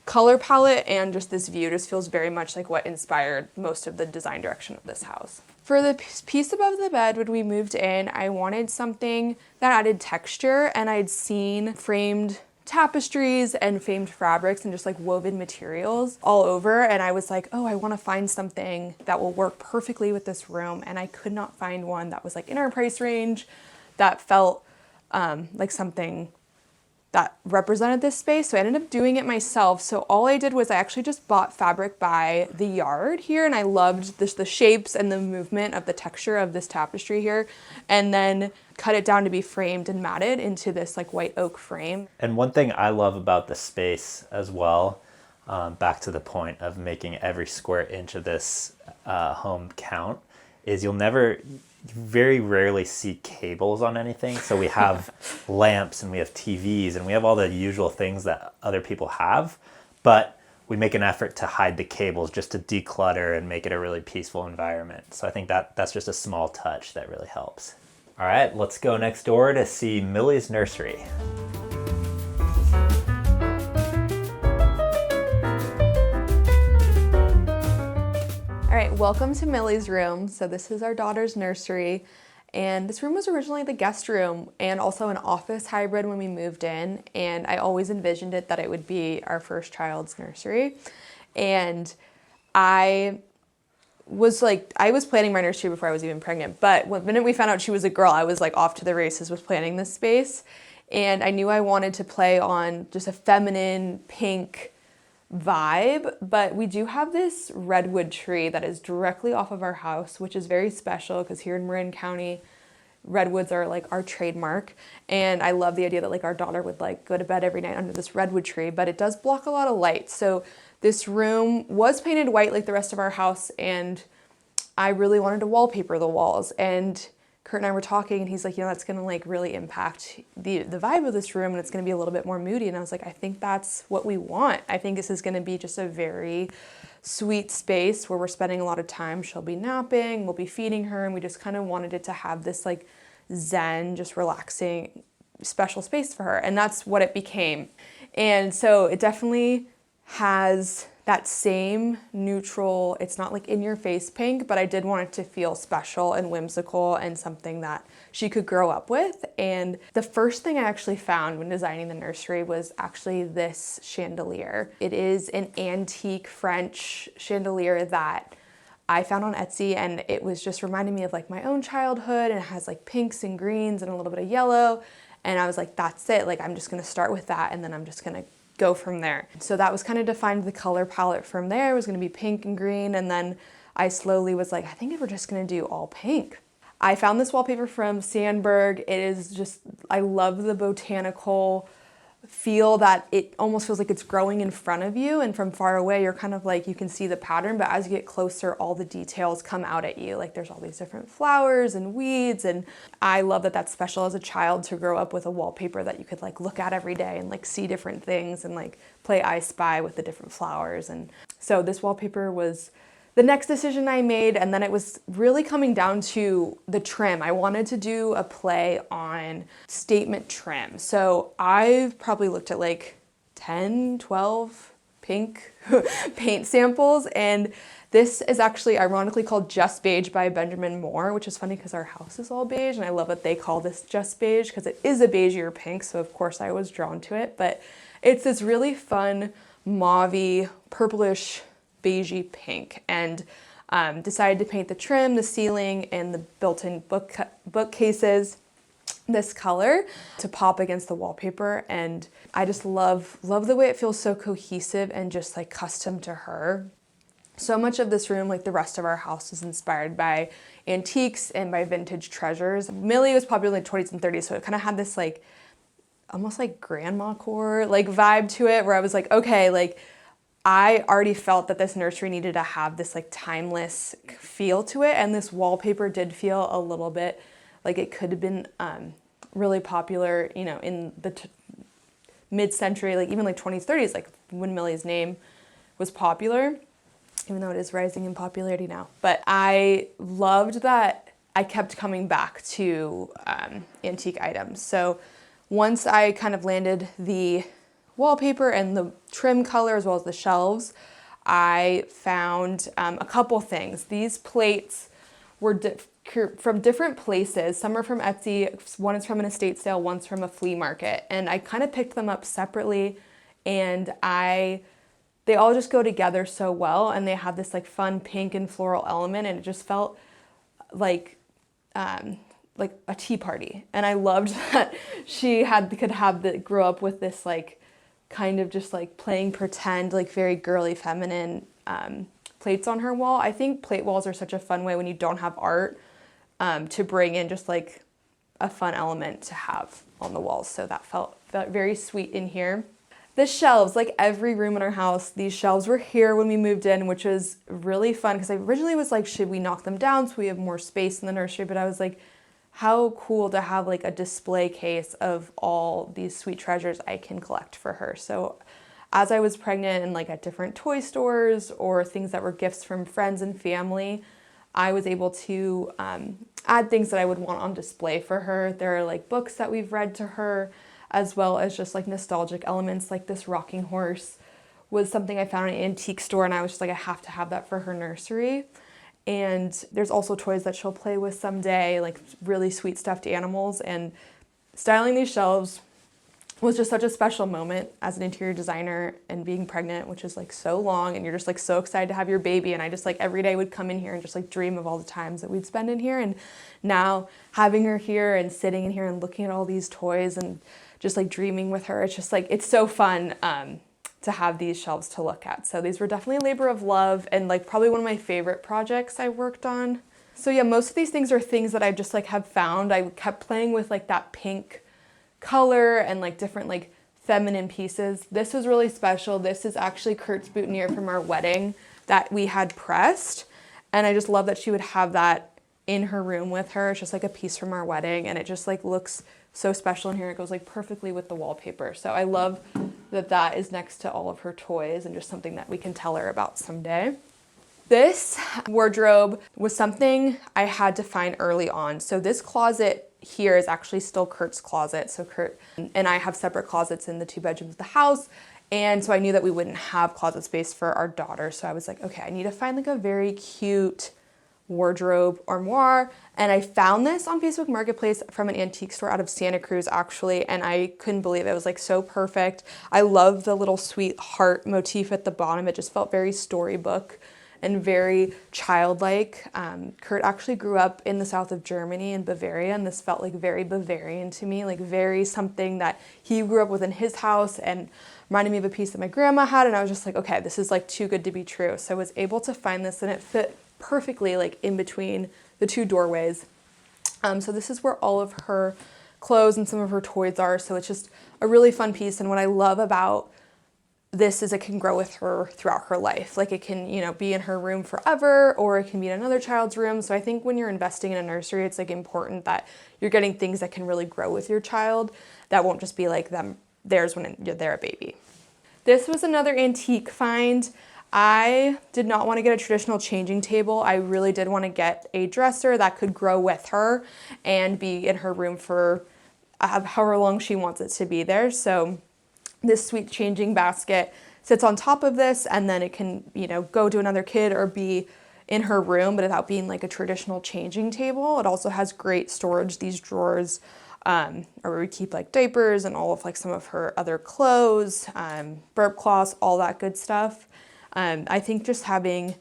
[SPEAKER 3] color palette and just this view just feels very much like what inspired most of the design direction of this house. For the piece above the bed, when we moved in, I wanted something that added texture, and I'd seen framed tapestries and framed fabrics and just like woven materials all over, and I was like, oh, I want to find something that will work perfectly with this room, and I could not find one that was like in our price range that felt like something that represented this space. So I ended up doing it myself. So all I did was I actually just bought fabric by the yard here, and I loved the shapes and the movement of the texture of this tapestry here, and then cut it down to be framed and matted into this like white oak frame.
[SPEAKER 4] And one thing I love about the space as well, back to the point of making every square inch of this home count, is you very rarely see cables on anything. So we have lamps and we have TVs and we have all the usual things that other people have, but we make an effort to hide the cables just to declutter and make it a really peaceful environment. So I think that's just a small touch that really helps. All right, let's go next door to see Millie's nursery.
[SPEAKER 3] All right, welcome to Millie's room. So this is our daughter's nursery, and this room was originally the guest room and also an office hybrid when we moved in, and I always envisioned it that it would be our first child's nursery. And I was planning my nursery before I was even pregnant, but the minute we found out she was a girl, I was like off to the races with planning this space. And I knew I wanted to play on just a feminine pink vibe, but we do have this redwood tree that is directly off of our house, which is very special because here in Marin County, redwoods are like our trademark. And I love the idea that like our daughter would like go to bed every night under this redwood tree, but it does block a lot of light. So this room was painted white like the rest of our house, and I really wanted to wallpaper the walls. And Kurt and I were talking, and he's like, that's gonna like really impact the vibe of this room, and it's gonna be a little bit more moody. And I was like, I think that's what we want. I think this is gonna be just a very sweet space where we're spending a lot of time. She'll be napping, we'll be feeding her, and we just kind of wanted it to have this like zen, just relaxing, special space for her. And that's what it became. And so it definitely has that same neutral, it's not like in your face pink, but I did want it to feel special and whimsical and something that she could grow up with. And the first thing I actually found when designing the nursery was actually this chandelier. It is an antique French chandelier that I found on Etsy, and it was just reminding me of like my own childhood, and it has like pinks and greens and a little bit of yellow. And I was like, that's it. Like, I'm just gonna start with that, and then I'm just gonna go from there. So that was kind of defined the color palette from there. It was gonna be pink and green, and then I slowly was like, I think we're just gonna do all pink. I found this wallpaper from Sandberg. It is just, I love the botanical feel that it almost feels like it's growing in front of you, and from far away you're kind of like, you can see the pattern, but as you get closer, all the details come out at you. Like there's all these different flowers and weeds, and I love that that's special as a child to grow up with a wallpaper that you could like look at every day and like see different things and like play I Spy with the different flowers. And so this wallpaper was the next decision I made, and then it was really coming down to the trim. I wanted to do a play on statement trim. So I've probably looked at like 10, 12 pink paint samples, and this is actually ironically called Just Beige by Benjamin Moore, which is funny because our house is all beige, and I love that they call this Just Beige because it is a beigeier pink, so of course I was drawn to it. But it's this really fun mauve-y, purplish, beigey pink, and decided to paint the trim, the ceiling, and the built-in bookcases this color to pop against the wallpaper. And I just love the way it feels so cohesive and just like custom to her. So much of this room, like the rest of our house, is inspired by antiques and by vintage treasures. Millie was popular in the 20s and 30s, so it kind of had this like almost like grandma core like vibe to it, where I was like, okay, like I already felt that this nursery needed to have this like timeless feel to it, and this wallpaper did feel a little bit like it could have been really popular, in the mid-century, like even like 20s, 30s, like when Millie's name was popular, even though it is rising in popularity now. But I loved that I kept coming back to antique items. So once I kind of landed the wallpaper and the trim color as well as the shelves, I found a couple things. These plates were from different places. Some are from Etsy, one is from an estate sale, one's from a flea market. And I kind of picked them up separately, and they all just go together so well, and they have this like fun pink and floral element, and it just felt like like a tea party. And I loved that she grew up with this like kind of just like playing pretend, like very girly feminine plates on her wall. I think plate walls are such a fun way when you don't have art to bring in just like a fun element to have on the walls. So that felt very sweet in here. The shelves, like every room in our house, these shelves were here when we moved in, which was really fun because I originally was like, should we knock them down so we have more space in the nursery? But I was like, how cool to have like a display case of all these sweet treasures I can collect for her. So as I was pregnant and like at different toy stores or things that were gifts from friends and family, I was able to add things that I would want on display for her. There are like books that we've read to her, as well as just like nostalgic elements, like this rocking horse was something I found in an antique store, and I was just like, I have to have that for her nursery. And there's also toys that she'll play with someday, like really sweet stuffed animals. And styling these shelves was just such a special moment as an interior designer, and being pregnant, which is like so long, and you're just like so excited to have your baby. And I just like every day would come in here and just like dream of all the times that we'd spend in here. And now having her here and sitting in here and looking at all these toys and just like dreaming with her, it's just like, it's so fun to have these shelves to look at. So these were definitely a labor of love and like probably one of my favorite projects I worked on. So yeah, most of these things are things that I just like have found. I kept playing with like that pink color and like different like feminine pieces. This was really special. This is actually Kurt's boutonniere from our wedding that we had pressed. And I just love that she would have that in her room with her. It's just like a piece from our wedding, and it just like looks so special in here. It goes like perfectly with the wallpaper. So I love that that is next to all of her toys and just something that we can tell her about someday. This wardrobe was something I had to find early on. So this closet here is actually still Kurt's closet. So Kurt and I have separate closets in the 2 bedrooms of the house. And so I knew that we wouldn't have closet space for our daughter. So I was like, okay, I need to find like a very cute wardrobe armoire. And I found this on Facebook Marketplace from an antique store out of Santa Cruz actually, and I couldn't believe it. It was like so perfect. I love the little sweet heart motif at the bottom. It just felt very storybook and very childlike. Kurt actually grew up in the south of Germany in Bavaria, and this felt like very Bavarian to me, like very something that he grew up with in his house, and reminded me of a piece that my grandma had. And I was just like, okay, this is like too good to be true. So I was able to find this, and it fit perfectly like in between the 2 doorways. So this is where all of her clothes and some of her toys are. So it's just a really fun piece. And what I love about this is it can grow with her throughout her life. Like it can, you know, be in her room forever, or it can be in another child's room. So I think when you're investing in a nursery, it's like important that you're getting things that can really grow with your child, that won't just be like theirs when they're a baby. This was another antique find. I did not want to get a traditional changing table. I really did want to get a dresser that could grow with her and be in her room for however long she wants it to be there. So this sweet changing basket sits on top of this, and then it can, you know, go to another kid or be in her room, but without being like a traditional changing table. It also has great storage. These drawers are where we keep like diapers and all of like some of her other clothes, burp cloths, all that good stuff. I think just having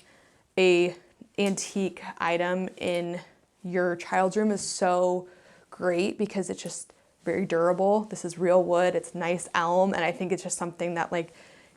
[SPEAKER 3] a antique item in your child's room is so great because it's just very durable. This is real wood, it's nice elm, and I think it's just something that like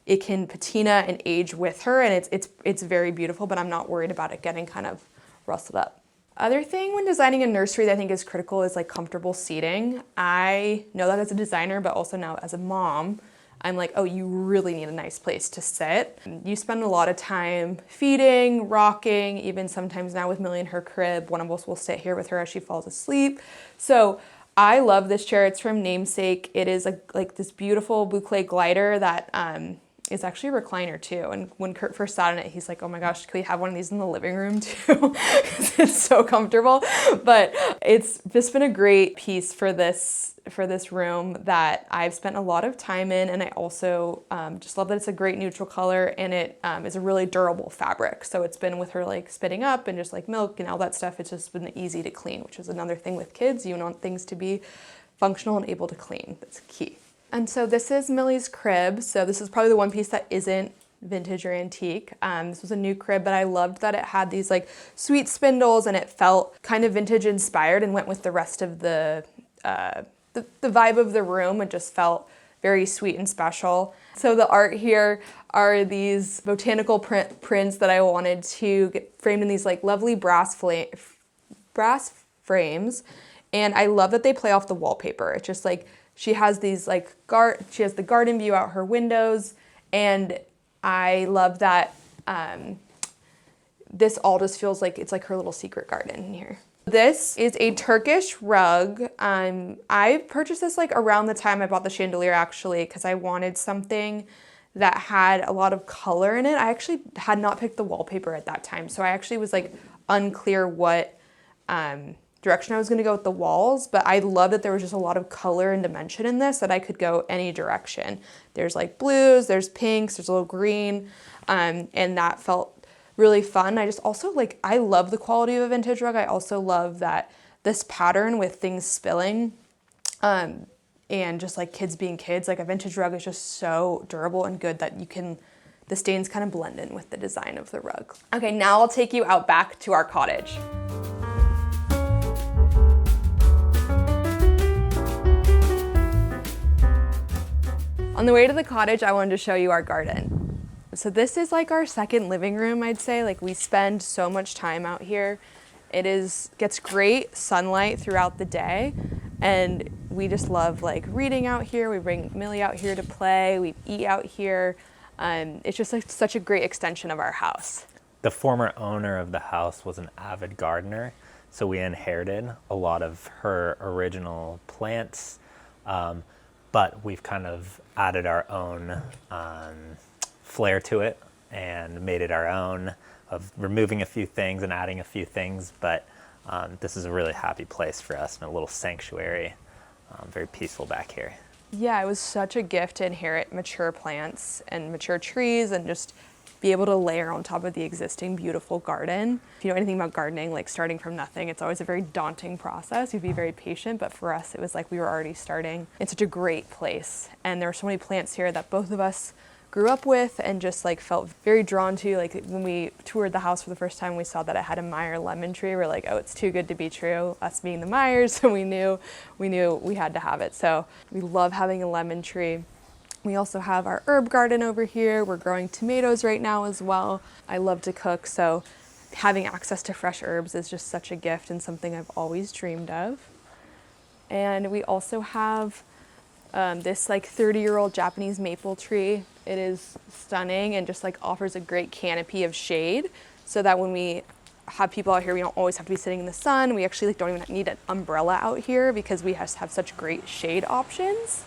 [SPEAKER 3] it can patina and age with her, and it's very beautiful, but I'm not worried about it getting kind of rusted up. Other thing when designing a nursery that I think is critical is like comfortable seating. I know that as a designer, but also now as a mom, I'm like, oh, you really need a nice place to sit. You spend a lot of time feeding, rocking, even sometimes now with Millie in her crib, one of us will sit here with her as she falls asleep. So I love this chair. It's from Namesake. It is like this beautiful boucle glider that is actually a recliner too. And when Kurt first sat in it, he's like, oh my gosh, can we have one of these in the living room too? Because it's so comfortable. But it's just been a great piece for this room that I've spent a lot of time in. And I also just love that it's a great neutral color, and it is a really durable fabric. So it's been with her like spitting up and just like milk and all that stuff. It's just been easy to clean, which is another thing with kids. You want things to be functional and able to clean. That's key. And so this is Millie's crib. So this is probably the one piece that isn't vintage or antique. This was a new crib, but I loved that it had these like sweet spindles and it felt kind of vintage inspired and went with the rest of the vibe of the room. It just felt very sweet and special. So the art here are these botanical prints that I wanted to get framed in these like lovely brass frames. And I love that they play off the wallpaper. It's just like, she has these like, she has the garden view out her windows. And I love that this all just feels like it's like her little secret garden in here. This is a Turkish rug. I purchased this like around the time I bought the chandelier actually, because I wanted something that had a lot of color in it. I actually had not picked the wallpaper at that time, so I actually was like unclear what direction I was gonna go with the walls, but I love that there was just a lot of color and dimension in this, that I could go any direction. There's like blues, there's pinks, there's a little green, and that felt really fun. I just also like, I love the quality of a vintage rug. I also love that this pattern with things spilling, and just like kids being kids, like a vintage rug is just so durable and good that the stains kind of blend in with the design of the rug. Okay, now I'll take you out back to our cottage. On the way to the cottage, I wanted to show you our garden. So this is like our second living room, I'd say. Like, we spend so much time out here. Gets great sunlight throughout the day, and we just love like reading out here. We bring Millie out here to play. We eat out here. It's just like such a great extension of our house.
[SPEAKER 4] The former owner of the house was an avid gardener, so we inherited a lot of her original plants, but we've kind of added our own flair to it and made it our own, of removing a few things and adding a few things, but this is a really happy place for us and a little sanctuary, very peaceful back here.
[SPEAKER 3] Yeah, it was such a gift to inherit mature plants and mature trees and just be able to layer on top of the existing beautiful garden. If you know anything about gardening, like starting from nothing, it's always a very daunting process. You'd be very patient, but for us, it was like we were already starting in such a great place. And there were so many plants here that both of us grew up with and just like felt very drawn to. Like when we toured the house for the first time, we saw that it had a Meyer lemon tree. We're like, oh, it's too good to be true. Us being the Meyers, so we knew we had to have it. So we love having a lemon tree. We also have our herb garden over here. We're growing tomatoes right now as well. I love to cook, so having access to fresh herbs is just such a gift and something I've always dreamed of. And we also have this like 30-year-old Japanese maple tree. It is stunning and just like offers a great canopy of shade, so that when we have people out here, we don't always have to be sitting in the sun. We actually like don't even need an umbrella out here because we have such great shade options.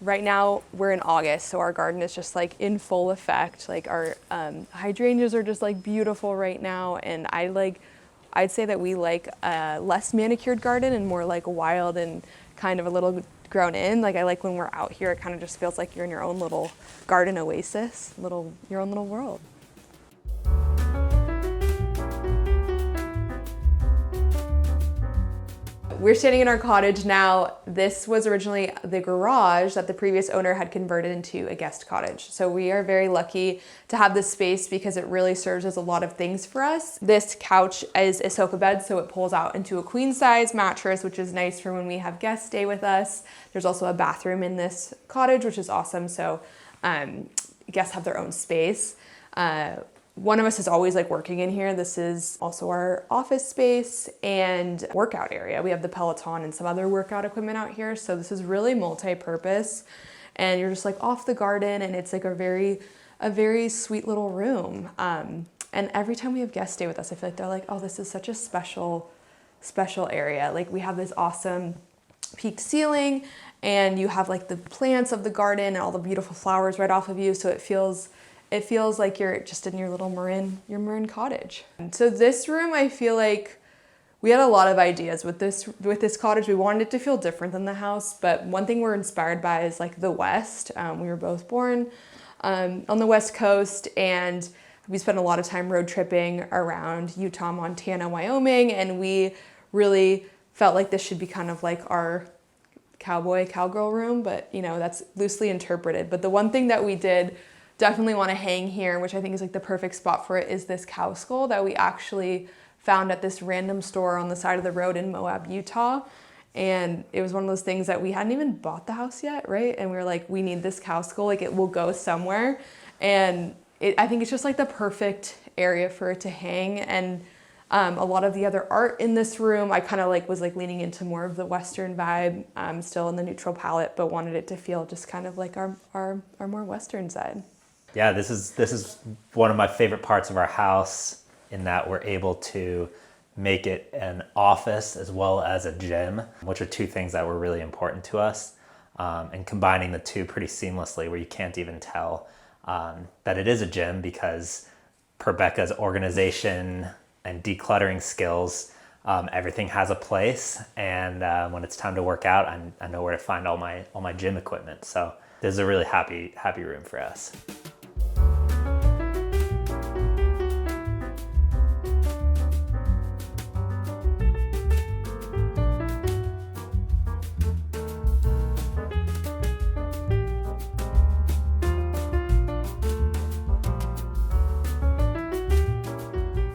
[SPEAKER 3] Right now we're in August, so our garden is just like in full effect. Like our hydrangeas are just like beautiful right now, and I'd say that we like a less manicured garden and more like wild and kind of a little grown in. Like I like when we're out here, it kind of just feels like you're in your own little garden oasis, your own little world. We're standing in our cottage now. This was originally the garage that the previous owner had converted into a guest cottage. So we are very lucky to have this space because it really serves as a lot of things for us. This couch is a sofa bed, so it pulls out into a queen size mattress, which is nice for when we have guests stay with us. There's also a bathroom in this cottage, which is awesome. So guests have their own space. One of us is always like working in here. This is also our office space and workout area. We have the Peloton and some other workout equipment out here. So this is really multi-purpose, and you're just like off the garden, and it's like a very sweet little room. And every time we have guests stay with us, I feel like they're like, oh, this is such a special area. Like we have this awesome peaked ceiling, and you have like the plants of the garden and all the beautiful flowers right off of you. So it feels like you're just in your little Marin cottage. So this room, I feel like we had a lot of ideas with this cottage. We wanted it to feel different than the house, but one thing we're inspired by is like the West. We were both born on the West Coast, and we spent a lot of time road tripping around Utah, Montana, Wyoming, and we really felt like this should be kind of like our cowgirl room, but you know, that's loosely interpreted. But the one thing that we did definitely want to hang here, which I think is like the perfect spot for it, is this cow skull that we actually found at this random store on the side of the road in Moab, Utah. And it was one of those things that we hadn't even bought the house yet, right? And we were like, we need this cow skull, like it will go somewhere. And I think it's just like the perfect area for it to hang. And a lot of the other art in this room, I kind of like was like leaning into more of the Western vibe, still in the neutral palette, but wanted it to feel just kind of like our more Western side.
[SPEAKER 4] Yeah, this is one of my favorite parts of our house, in that we're able to make it an office as well as a gym, which are two things that were really important to us, and combining the two pretty seamlessly, where you can't even tell that it is a gym, because per Becca's organization and decluttering skills, everything has a place, and when it's time to work out, I know where to find all my gym equipment. So this is a really happy room for us.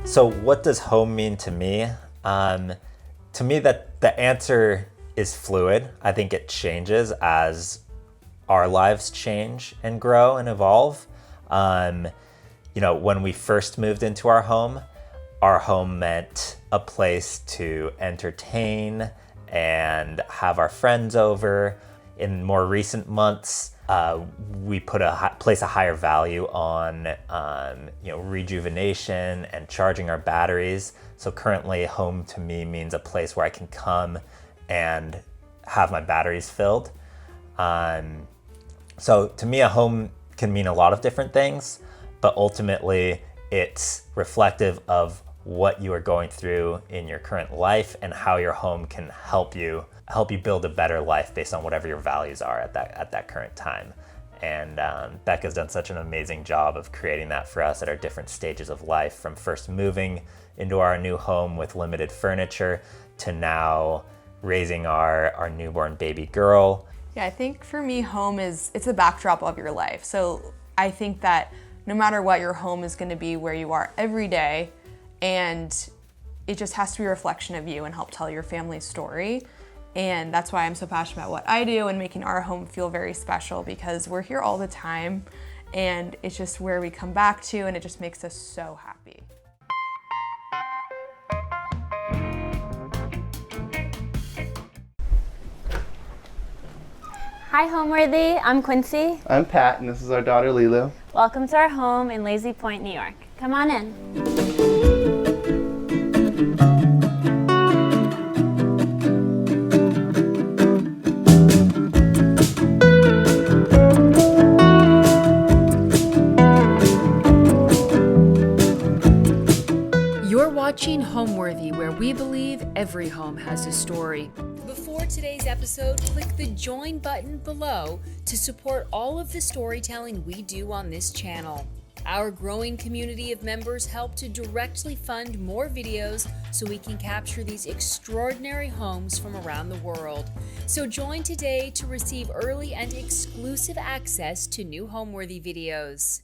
[SPEAKER 4] So what does home mean to me? To me, that the answer is fluid. I think it changes as our lives change and grow and evolve. When we first moved into our home meant a place to entertain and have our friends over. In more recent months, we place a higher value on rejuvenation and charging our batteries. So currently, home to me means a place where I can come and have my batteries filled. So to me, a home can mean a lot of different things, but ultimately it's reflective of what you are going through in your current life and how your home can help you build a better life based on whatever your values are at that current time. And Becca's done such an amazing job of creating that for us at our different stages of life, from first moving into our new home with limited furniture to now raising our newborn baby girl.
[SPEAKER 3] Yeah, I think for me, it's a backdrop of your life. So I think that no matter what, your home is going to be where you are every day, and it just has to be a reflection of you and help tell your family's story. And that's why I'm so passionate about what I do and making our home feel very special, because we're here all the time and it's just where we come back to, and it just makes us so happy.
[SPEAKER 7] Hi Homeworthy, I'm Quincy.
[SPEAKER 8] I'm Pat, and this is our daughter Lilu.
[SPEAKER 7] Welcome to our home in Lazy Point, New York. Come on in.
[SPEAKER 1] You're watching Homeworthy, where we believe every home has a story. Before today's episode, click the join button below to support all of the storytelling we do on this channel. Our growing community of members help to directly fund more videos so we can capture these extraordinary homes from around the world. So join today to receive early and exclusive access to new Homeworthy videos.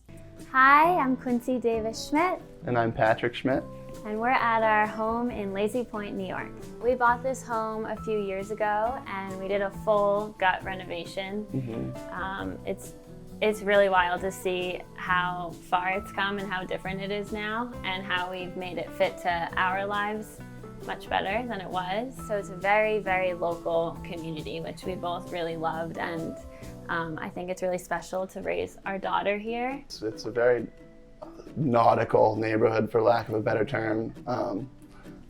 [SPEAKER 7] Hi, I'm Quincy Davis Schmidt.
[SPEAKER 8] And I'm Patrick Schmidt.
[SPEAKER 7] And we're at our home in Lazy Point, New York. We bought this home a few years ago and we did a full gut renovation. It's really wild to see how far it's come and how different it is now, and how we've made it fit to our lives much better than it was. So it's a very, very local community, which we both really loved, and I think it's really special to raise our daughter here.
[SPEAKER 8] It's a very nautical neighborhood, for lack of a better term.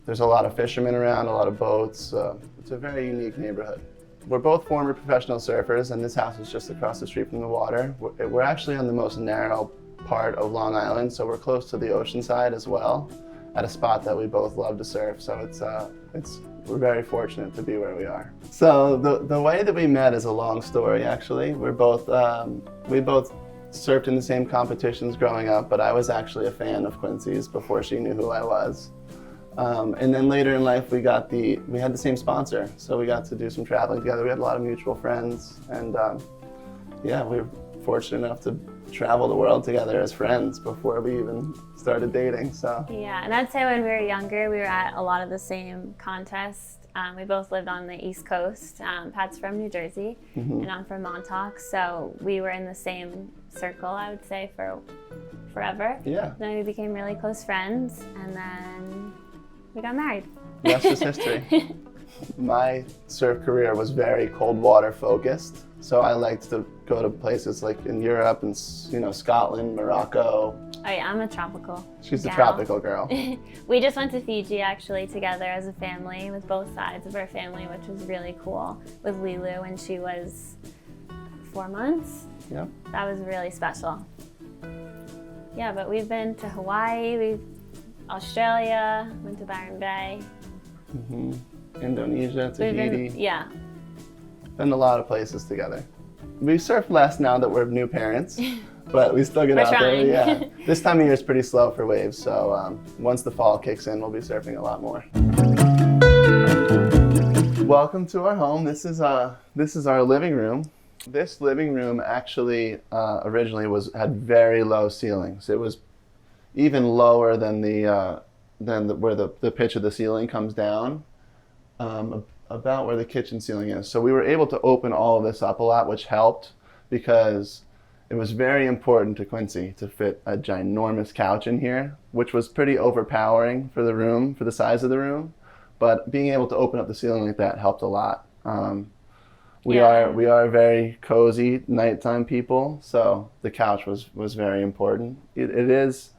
[SPEAKER 8] There's a lot of fishermen around, a lot of boats. It's a very unique neighborhood. We're both former professional surfers, and this house is just across the street from the water. We're actually on the most narrow part of Long Island, so we're close to the ocean side as well, at a spot that we both love to surf. So we're very fortunate to be where we are. So the way that we met is a long story, actually. We both surfed in the same competitions growing up, but I was actually a fan of Quincy's before she knew who I was. And then later in life, we had the same sponsor, so we got to do some traveling together. We had a lot of mutual friends, and we were fortunate enough to travel the world together as friends before we even started dating. So
[SPEAKER 7] Yeah, and I'd say when we were younger, we were at a lot of the same contests. We both lived on the East Coast. Pat's from New Jersey, and I'm from Montauk, so we were in the same circle, I would say, for forever.
[SPEAKER 8] yeah,
[SPEAKER 7] Then we became really close friends, and then we got married.
[SPEAKER 8] the rest is history. My surf career was very cold water focused, so I liked to go to places like in Europe and Scotland, Morocco.
[SPEAKER 7] Oh yeah, I'm a tropical
[SPEAKER 8] She's a
[SPEAKER 7] gal.
[SPEAKER 8] tropical girl.
[SPEAKER 7] We just went to Fiji actually together as a family with both sides of our family, which was really cool, with Lilu when she was 4 months.
[SPEAKER 8] Yep.
[SPEAKER 7] That was really special. Yeah, but we've been to Hawaii, Australia, went to Byron Bay.
[SPEAKER 8] Indonesia, Tahiti.
[SPEAKER 7] Yeah.
[SPEAKER 8] Been a lot of places together. We surf less now that we're new parents, but we still get
[SPEAKER 7] We're
[SPEAKER 8] out
[SPEAKER 7] trying.
[SPEAKER 8] there. Yeah. This time of year is pretty slow for waves, so once the fall kicks in, we'll be surfing a lot more. Welcome to our home. This is our living room. This living room actually originally had very low ceilings. It was even lower than where the pitch of the ceiling comes down, about where the kitchen ceiling is. So we were able to open all of this up a lot, which helped because it was very important to Quincy to fit a ginormous couch in here, which was pretty overpowering for the room, for the size of the room. But being able to open up the ceiling like that helped a lot. We are very cozy nighttime people, so the couch was very important. It is.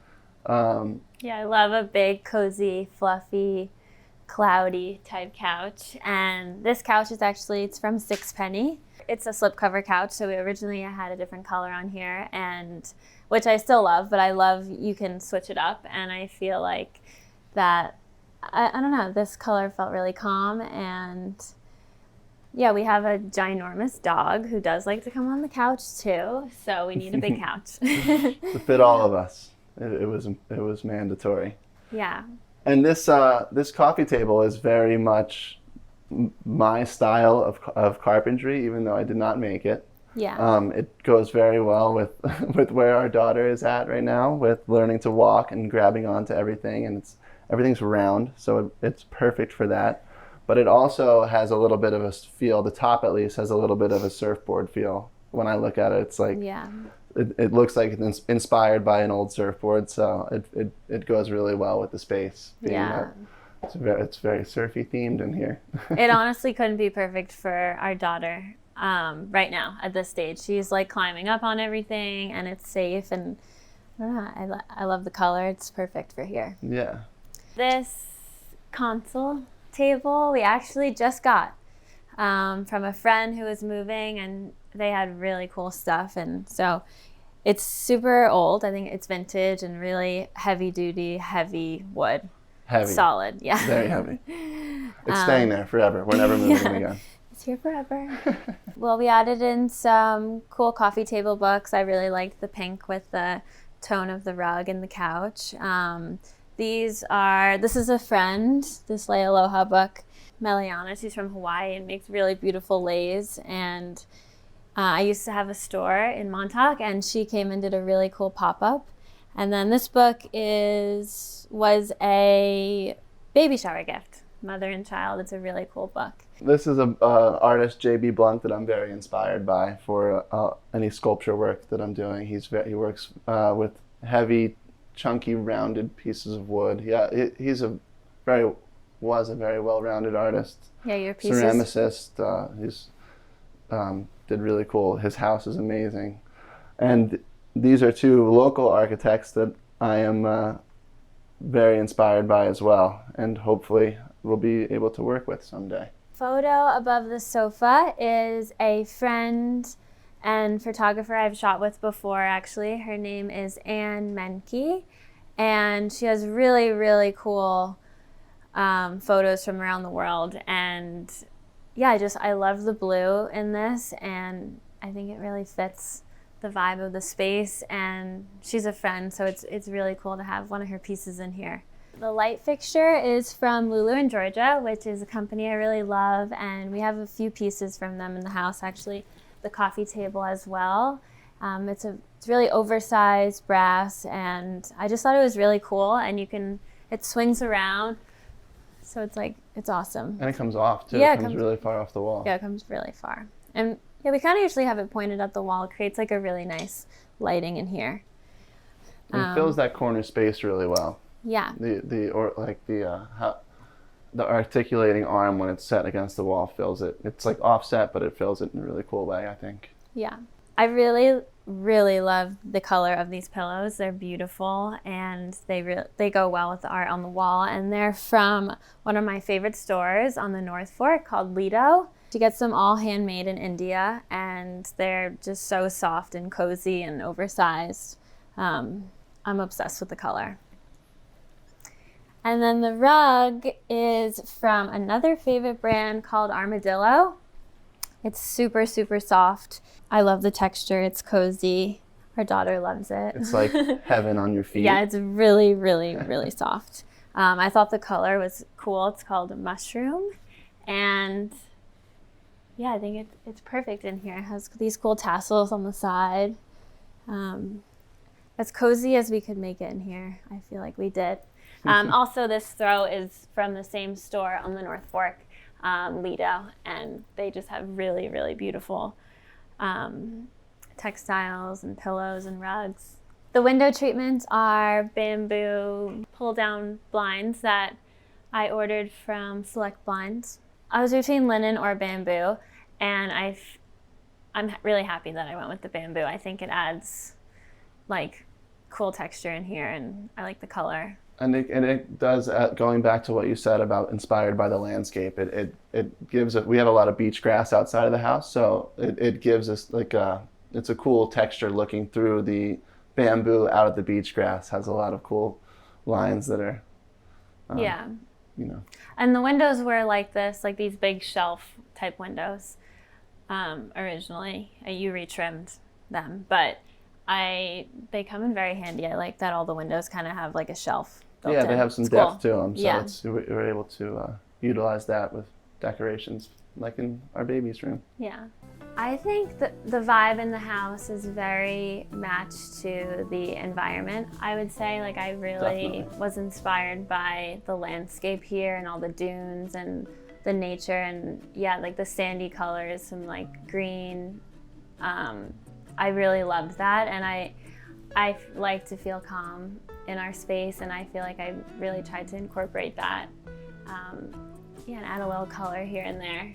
[SPEAKER 7] Yeah, I love a big, cozy, fluffy, cloudy type couch. And this couch is it's from Sixpenny. It's a slipcover couch, so we originally had a different color on here, and which I still love, but I love you can switch it up, and I feel like that, I don't know, this color felt really calm. And yeah, we have a ginormous dog who does like to come on the couch too, so we need a big couch.
[SPEAKER 8] To fit all of us. It was mandatory.
[SPEAKER 7] Yeah.
[SPEAKER 8] And this coffee table is very much my style of carpentry, even though I did not make it.
[SPEAKER 7] Yeah.
[SPEAKER 8] It goes very well with with where our daughter is at right now, with learning to walk and grabbing onto everything, and everything's round, so it's perfect for that. But it also has a little bit of a feel. The top, at least, has a little bit of a surfboard feel. When I look at it, it's like it looks like it's inspired by an old surfboard, so it goes really well with the space. It's very surfy themed in here.
[SPEAKER 7] It honestly couldn't be perfect for our daughter right now at this stage. She's like climbing up on everything, and it's safe, and I don't know, I love the color. It's perfect for here.
[SPEAKER 8] Yeah.
[SPEAKER 7] This console table we actually just got from a friend who was moving, and they had really cool stuff, and so it's super old. I think it's vintage and really heavy duty, heavy wood.
[SPEAKER 8] Heavy.
[SPEAKER 7] Solid, yeah.
[SPEAKER 8] Very heavy. It's staying there forever. We're never moving it again.
[SPEAKER 7] It's here forever. Well, we added in some cool coffee table books. I really liked the pink with the tone of the rug and the couch. This is a friend, this Lay Aloha book. Meliana, she's from Hawaii and makes really beautiful lays. And I used to have a store in Montauk, and she came and did a really cool pop-up. And then this book was a baby shower gift, mother and child. It's a really cool book.
[SPEAKER 8] This is a artist, J.B. Blunt, that I'm very inspired by for any sculpture work that I'm doing. He works with heavy, chunky, rounded pieces of wood. Yeah, he's was a very well-rounded artist.
[SPEAKER 7] Yeah, your pieces.
[SPEAKER 8] Ceramicist. He's did really cool. His house is amazing, and these are two local architects that I am very inspired by as well, and hopefully we'll be able to work with someday.
[SPEAKER 7] Photo above the sofa is a friend and photographer I've shot with before, actually. Her name is Anne Menke, and she has really, really cool photos from around the world. And yeah, I love the blue in this, and I think it really fits the vibe of the space, and she's a friend, so it's really cool to have one of her pieces in here. The light fixture is from Lulu in Georgia, which is a company I really love, and we have a few pieces from them in the house, actually, the coffee table as well. It's really oversized brass, and I just thought it was really cool. And it swings around, so it's awesome.
[SPEAKER 8] And it comes off too.
[SPEAKER 7] Yeah,
[SPEAKER 8] it comes really far off the wall.
[SPEAKER 7] Yeah, it comes really far. And yeah, we kind of usually have it pointed at the wall. It creates like a really nice lighting in here.
[SPEAKER 8] And it fills that corner space really well.
[SPEAKER 7] Yeah.
[SPEAKER 8] The articulating arm when it's set against the wall fills it. It's like offset, but it fills it in a really cool way, I think.
[SPEAKER 7] Yeah. I really, really love the color of these pillows. They're beautiful, and they go well with the art on the wall. And they're from one of my favorite stores on the North Fork called Lido. She gets them all handmade in India, and they're just so soft and cozy and oversized. I'm obsessed with the color. And then the rug is from another favorite brand called Armadillo. It's super, super soft. I love the texture. It's cozy. Our daughter loves it.
[SPEAKER 8] It's like heaven on your feet.
[SPEAKER 7] Yeah, it's really, really, really soft. I thought the color was cool. It's called Mushroom. And yeah, I think it's perfect in here. It has these cool tassels on the side. As cozy as we could make it in here, I feel like we did. Also, this throw is from the same store on the North Fork, Lido, and they just have really, really beautiful textiles and pillows and rugs. The window treatments are bamboo pull-down blinds that I ordered from Select Blinds. I was between linen or bamboo, and I'm really happy that I went with the bamboo. I think it adds like cool texture in here, and I like the color.
[SPEAKER 8] And it does, going back to what you said about inspired by the landscape, it gives it, we have a lot of beach grass outside of the house, so it gives us it's a cool texture looking through the bamboo out of the beach grass. Has a lot of cool lines that are,
[SPEAKER 7] yeah.
[SPEAKER 8] You know.
[SPEAKER 7] And the windows were like this, like these big shelf type windows originally. You retrimmed them, but they come in very handy. I like that all the windows kind of have like a shelf built in.
[SPEAKER 8] They have some
[SPEAKER 7] it's
[SPEAKER 8] depth
[SPEAKER 7] cool.
[SPEAKER 8] to them, so we're able to utilize that with decorations, like in our baby's room.
[SPEAKER 7] Yeah. I think that the vibe in the house is very matched to the environment. I would say, like, I really was inspired by the landscape here and all the dunes and the nature, and yeah, like the sandy colors, some like green. I really loved that, and I like to feel calm in our space, and I feel like I really tried to incorporate that. And add a little color here and there.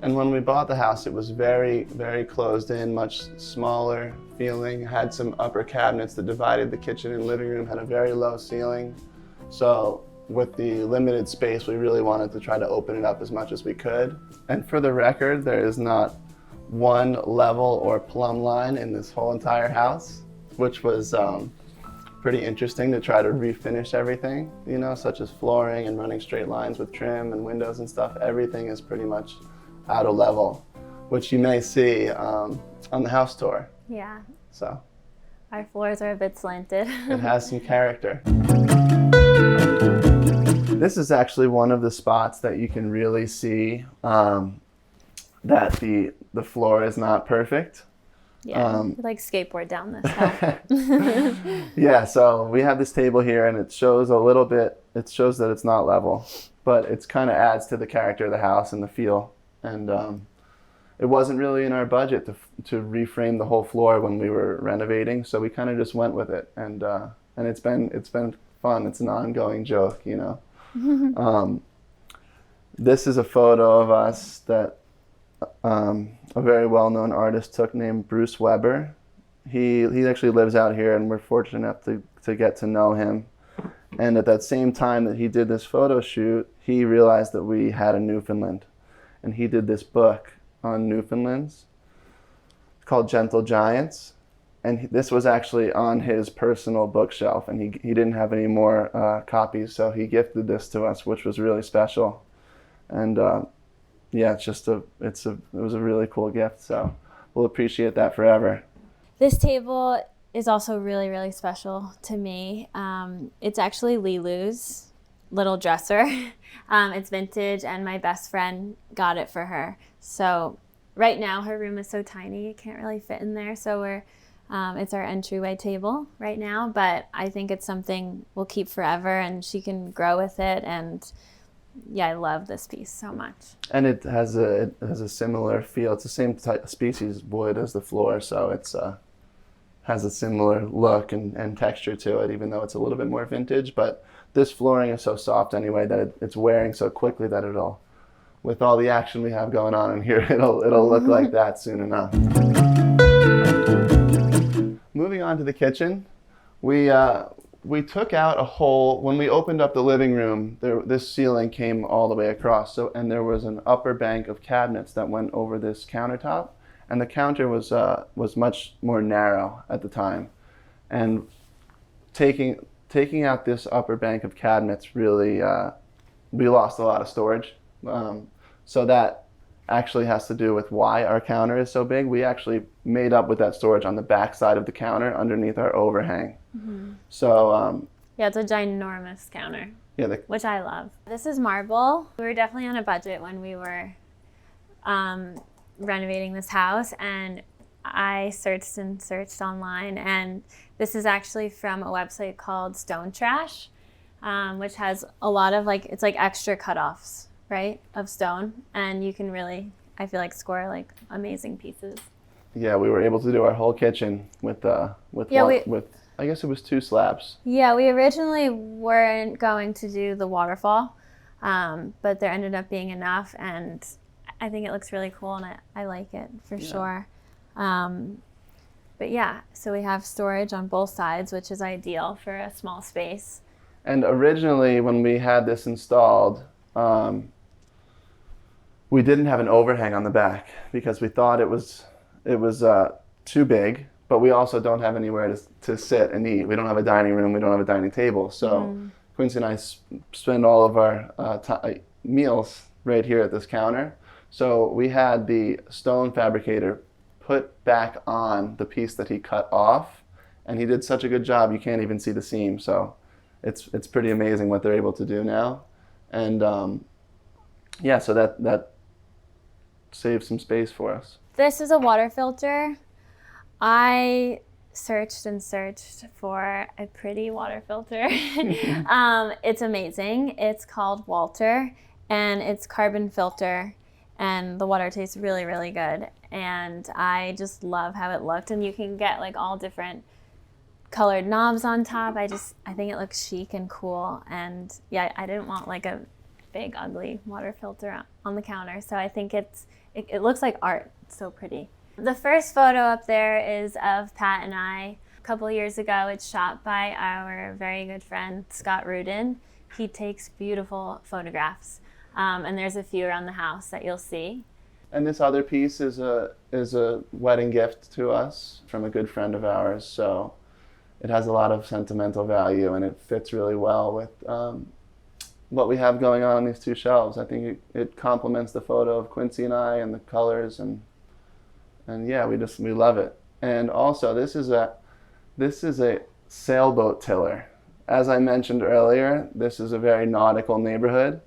[SPEAKER 8] And when we bought the house, it was very, very closed in, much smaller feeling. Had some upper cabinets that divided the kitchen and living room, had a very low ceiling. So with the limited space, we really wanted to try to open it up as much as we could. And for the record, there is not one level or plumb line in this whole entire house, which was pretty interesting to try to refinish everything, you know, such as flooring and running straight lines with trim and windows and stuff. Everything is pretty much out of level, which you may see on the house tour.
[SPEAKER 7] Yeah.
[SPEAKER 8] So
[SPEAKER 7] our floors are a bit slanted.
[SPEAKER 8] It has some character. This is actually one of the spots that you can really see that the floor is not perfect.
[SPEAKER 7] Yeah, like skateboard down this hill.
[SPEAKER 8] Yeah, so we have this table here, and it shows that it's not level, but it's kind of adds to the character of the house and the feel. And it wasn't really in our budget to reframe the whole floor when we were renovating, so we kind of just went with it. And it's been fun. It's an ongoing joke, you know. This is a photo of us that a very well-known artist took named Bruce Weber. He actually lives out here, and we're fortunate enough to get to know him. And at that same time that he did this photo shoot, he realized that we had a Newfoundland. And he did this book on Newfoundlands. It's called Gentle Giants. And this was actually on his personal bookshelf, and he didn't have any more copies, so he gifted this to us, which was really special. And yeah, it was a really cool gift, so we'll appreciate that forever.
[SPEAKER 7] This table is also really, really special to me. It's actually Lilu's little dresser. It's vintage, and my best friend got it for her. So right now her room is so tiny, it can't really fit in there. So it's our entryway table right now, but I think it's something we'll keep forever and she can grow with it. And yeah, I love this piece so much.
[SPEAKER 8] And it has a similar feel. It's the same type of species wood as the floor, so it's has a similar look and texture to it, even though it's a little bit more vintage. But this flooring is so soft anyway that it's wearing so quickly that it'll, with all the action we have going on in here, it'll look like that soon enough. Moving on to the kitchen, we took out a hole when we opened up the living room. This ceiling came all the way across, and there was an upper bank of cabinets that went over this countertop, and the counter was much more narrow at the time, and taking out this upper bank of cabinets really we lost a lot of storage. So that actually has to do with why our counter is so big. We actually made up with that storage on the back side of the counter underneath our overhang.
[SPEAKER 7] Mm-hmm.
[SPEAKER 8] So
[SPEAKER 7] yeah, it's a ginormous counter,
[SPEAKER 8] yeah,
[SPEAKER 7] which I love. This is marble. We were definitely on a budget when we were renovating this house, and I searched and searched online, and this is actually from a website called Stone Trash, which has a lot of it's like extra cutoffs, right, of stone, and you can really, I feel like, score like amazing pieces.
[SPEAKER 8] Yeah, we were able to do our whole kitchen with I guess it was 2 slabs.
[SPEAKER 7] Yeah, we originally weren't going to do the waterfall, but there ended up being enough, and I think it looks really cool, and I like it for sure. But yeah, so we have storage on both sides, which is ideal for a small space.
[SPEAKER 8] And originally, when we had this installed, we didn't have an overhang on the back because we thought it was too big, but we also don't have anywhere to sit and eat. We don't have a dining room. We don't have a dining table. So Quincy and I spend all of our meals right here at this counter. So we had the stone fabricator put back on the piece that he cut off, and he did such a good job you can't even see the seam. So it's pretty amazing what they're able to do now. And yeah, so that saves some space for us.
[SPEAKER 7] This is a water filter. I searched and searched for a pretty water filter. It's amazing. It's called Walter, and it's carbon filter, and the water tastes really, really good. And I just love how it looked, and you can get like all different colored knobs on top. I think it looks chic and cool, and yeah, I didn't want like a big ugly water filter on the counter, so I think it looks like art. It's so pretty. The first photo up there is of Pat and I a couple years ago. It's shot by our very good friend Scott Rudin. He takes beautiful photographs, and there's a few around the house that you'll see.
[SPEAKER 8] And this other piece is a wedding gift to us from a good friend of ours, so it has a lot of sentimental value, and it fits really well with what we have going on these 2 shelves. I think it complements the photo of Quincy and I and the colors, and yeah, we love it. And also, this is a sailboat tiller. As I mentioned earlier, this is a very nautical neighborhood,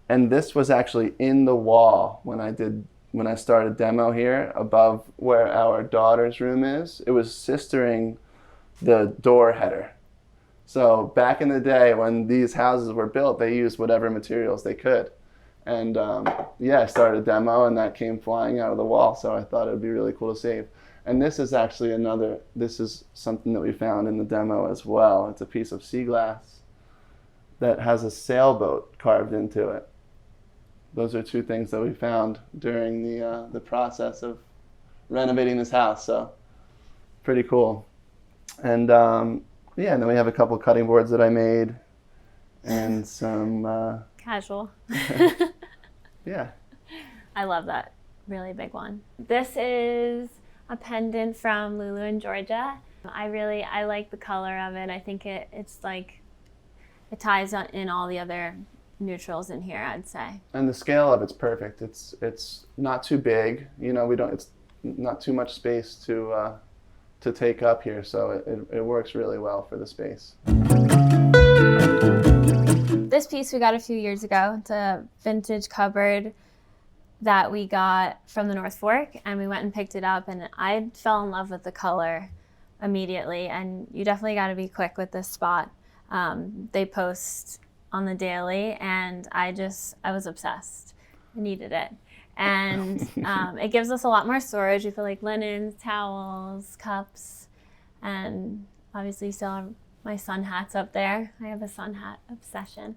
[SPEAKER 8] and this was actually in the wall when I started demo here above where our daughter's room is. It was sistering the door header. So back in the day when these houses were built, they used whatever materials they could. And yeah, I started a demo, and that came flying out of the wall, so I thought it would be really cool to save. And this is actually this is something that we found in the demo as well. It's a piece of sea glass that has a sailboat carved into it. Those are 2 things that we found during the process of renovating this house, so pretty cool. And yeah, and then we have a couple cutting boards that I made, and some
[SPEAKER 7] Casual.
[SPEAKER 8] yeah.
[SPEAKER 7] I love that really big one. This is a pendant from Lulu in Georgia. I like the color of it. I think it's like it ties in all the other neutrals in here, I'd say.
[SPEAKER 8] And the scale of it's perfect. It's not too big. It's not too much space to take up here, so it works really well for the space.
[SPEAKER 7] This piece we got a few years ago. It's a vintage cupboard. that we got from the North Fork, and we went and picked it up, and I fell in love with the color immediately. And you definitely got to be quick with this spot. They post on the daily, and I was obsessed. I needed it. And it gives us a lot more storage. We feel like linens, towels, cups, and obviously you still have my sun hats up there. I have a sun hat obsession.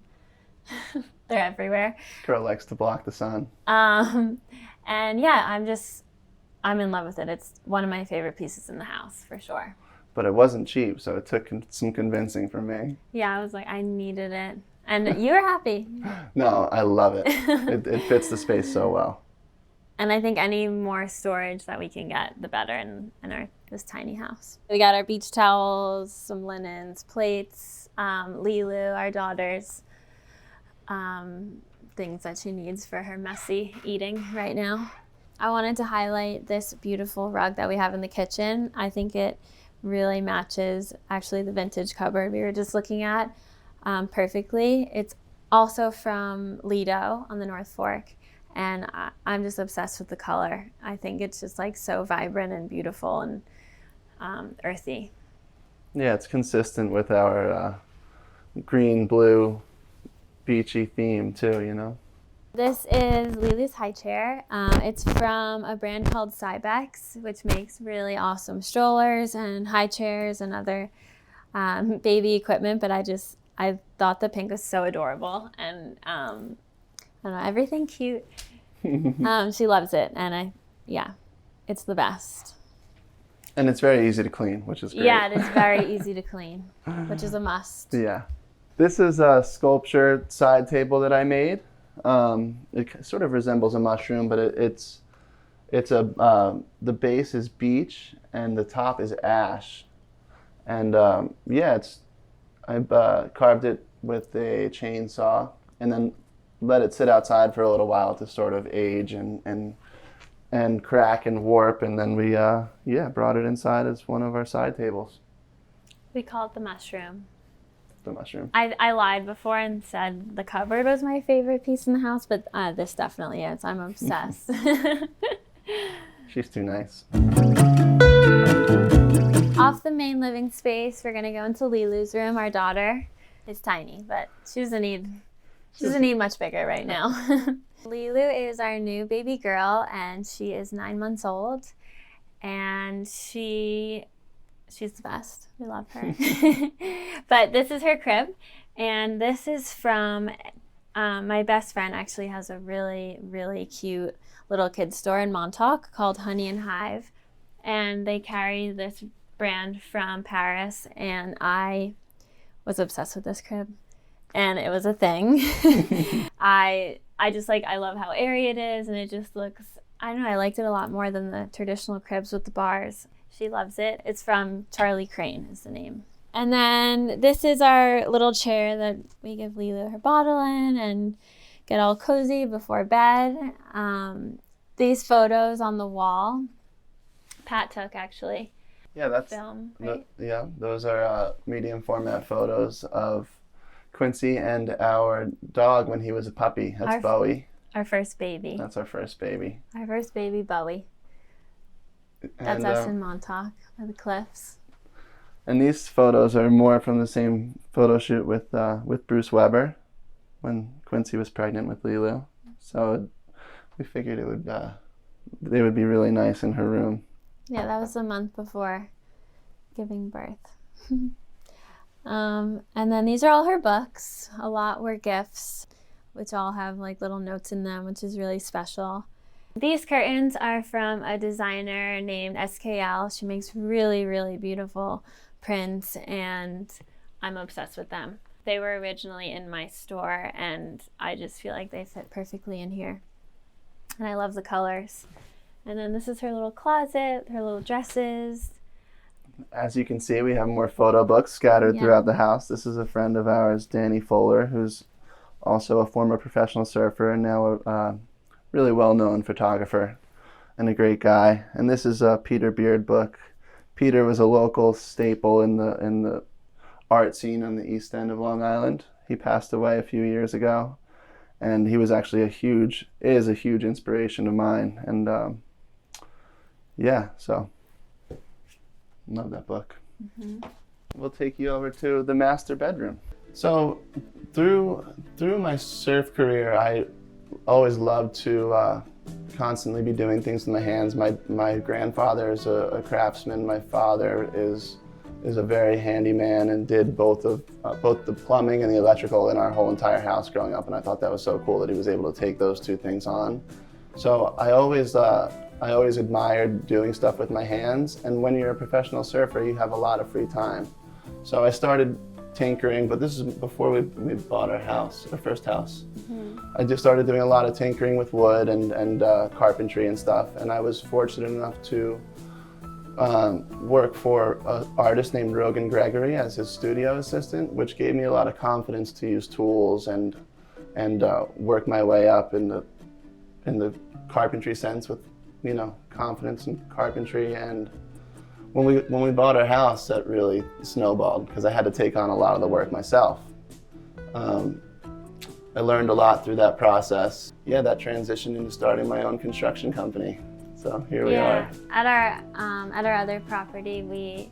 [SPEAKER 7] They're everywhere.
[SPEAKER 8] Girl likes to block the sun.
[SPEAKER 7] And yeah, I'm in love with it. It's one of my favorite pieces in the house, for sure.
[SPEAKER 8] But it wasn't cheap, so it took some convincing from me.
[SPEAKER 7] Yeah, I was like, I needed it. And you were happy.
[SPEAKER 8] No, I love it. It fits the space so well.
[SPEAKER 7] And I think any more storage that we can get, the better in this tiny house. We got our beach towels, some linens, plates, Lulu, our daughter's things that she needs for her messy eating right now. I wanted to highlight this beautiful rug that we have in the kitchen. I think it really matches actually the vintage cupboard we were just looking at perfectly. It's also from Lido on the North Fork. And I'm just obsessed with the color. I think it's just like so vibrant and beautiful and earthy.
[SPEAKER 8] Yeah, it's consistent with our green, blue, beachy theme too, you know?
[SPEAKER 7] This is Lulu's high chair. It's from a brand called Cybex, which makes really awesome strollers and high chairs and other baby equipment. But I thought the pink was so adorable, and I don't know, everything cute. She loves it, and it's the best.
[SPEAKER 8] And it's very easy to clean, which is great.
[SPEAKER 7] Yeah, it is very easy to clean, which is a must.
[SPEAKER 8] Yeah. This is a sculpture side table that I made. It sort of resembles a mushroom, but the base is beech and the top is ash. And I carved it with a chainsaw and then let it sit outside for a little while to sort of age and crack and warp, and then we brought it inside as one of our side tables.
[SPEAKER 7] We call it the mushroom.
[SPEAKER 8] The mushroom.
[SPEAKER 7] I lied before and said the cupboard was my favorite piece in the house, but this definitely is. I'm obsessed.
[SPEAKER 8] She's too nice.
[SPEAKER 7] Off the main living space, we're gonna go into Lilu's room. Our daughter is tiny, but she doesn't need much bigger right now. Lilu is our new baby girl, and she is 9 months old, and she's the best. We love her. But this is her crib, and this is from my best friend. Actually has a really, really cute little kids store in Montauk called Honey and Hive, and they carry this brand from Paris, and I was obsessed with this crib. And it was a thing. I love how airy it is, and it just looks, I don't know, I liked it a lot more than the traditional cribs with the bars. She loves it. It's from Charlie Crane is the name. And then this is our little chair that we give Lulu her bottle in and get all cozy before bed. These photos on the wall, Pat took actually.
[SPEAKER 8] Yeah, that's
[SPEAKER 7] film, right?
[SPEAKER 8] Those are medium format photos of Quincy and our dog when he was a puppy. That's Bowie.
[SPEAKER 7] Our first baby.
[SPEAKER 8] That's our first baby.
[SPEAKER 7] Our first baby, Bowie. That's us in Montauk by the cliffs.
[SPEAKER 8] And these photos are more from the same photo shoot with Bruce Weber when Quincy was pregnant with Lulu. So we figured they would be really nice in her room.
[SPEAKER 7] Yeah, that was a month before giving birth. And then these are all her books. A lot were gifts, which all have like little notes in them, which is really special. These curtains are from a designer named SKL. She makes really, really beautiful prints, and I'm obsessed with them. They were originally in my store, and I just feel like they fit perfectly in here. And I love the colors. And then this is her little closet, her little dresses.
[SPEAKER 8] As you can see, we have more photo books scattered throughout the house. This is a friend of ours, Danny Fuller, who's also a former professional surfer and now a really well-known photographer and a great guy. And this is a Peter Beard book. Peter was a local staple in the art scene on the East End of Long Island. He passed away a few years ago. and he was actually a huge inspiration of mine. And yeah, so love that book. We'll take you over to the master bedroom. So through my surf career, I always loved to constantly be doing things with my hands. My grandfather is a craftsman. My father is a very handy man and did both the plumbing and the electrical in our whole entire house growing up, and I thought that was so cool that he was able to take those two things on. So I always admired doing stuff with my hands, and when you're a professional surfer, you have a lot of free time. So I started tinkering, but this is before we bought our first house. I just started doing a lot of tinkering with wood and carpentry and stuff, and I was fortunate enough to work for an artist named Rogan Gregory as his studio assistant, which gave me a lot of confidence to use tools and work my way up in the carpentry sense with, you know, confidence in carpentry. And when we bought our house, that really snowballed because I had to take on a lot of the work myself. I learned a lot through that process. Yeah, that transitioned into starting my own construction company. So here we are.
[SPEAKER 7] At our other property,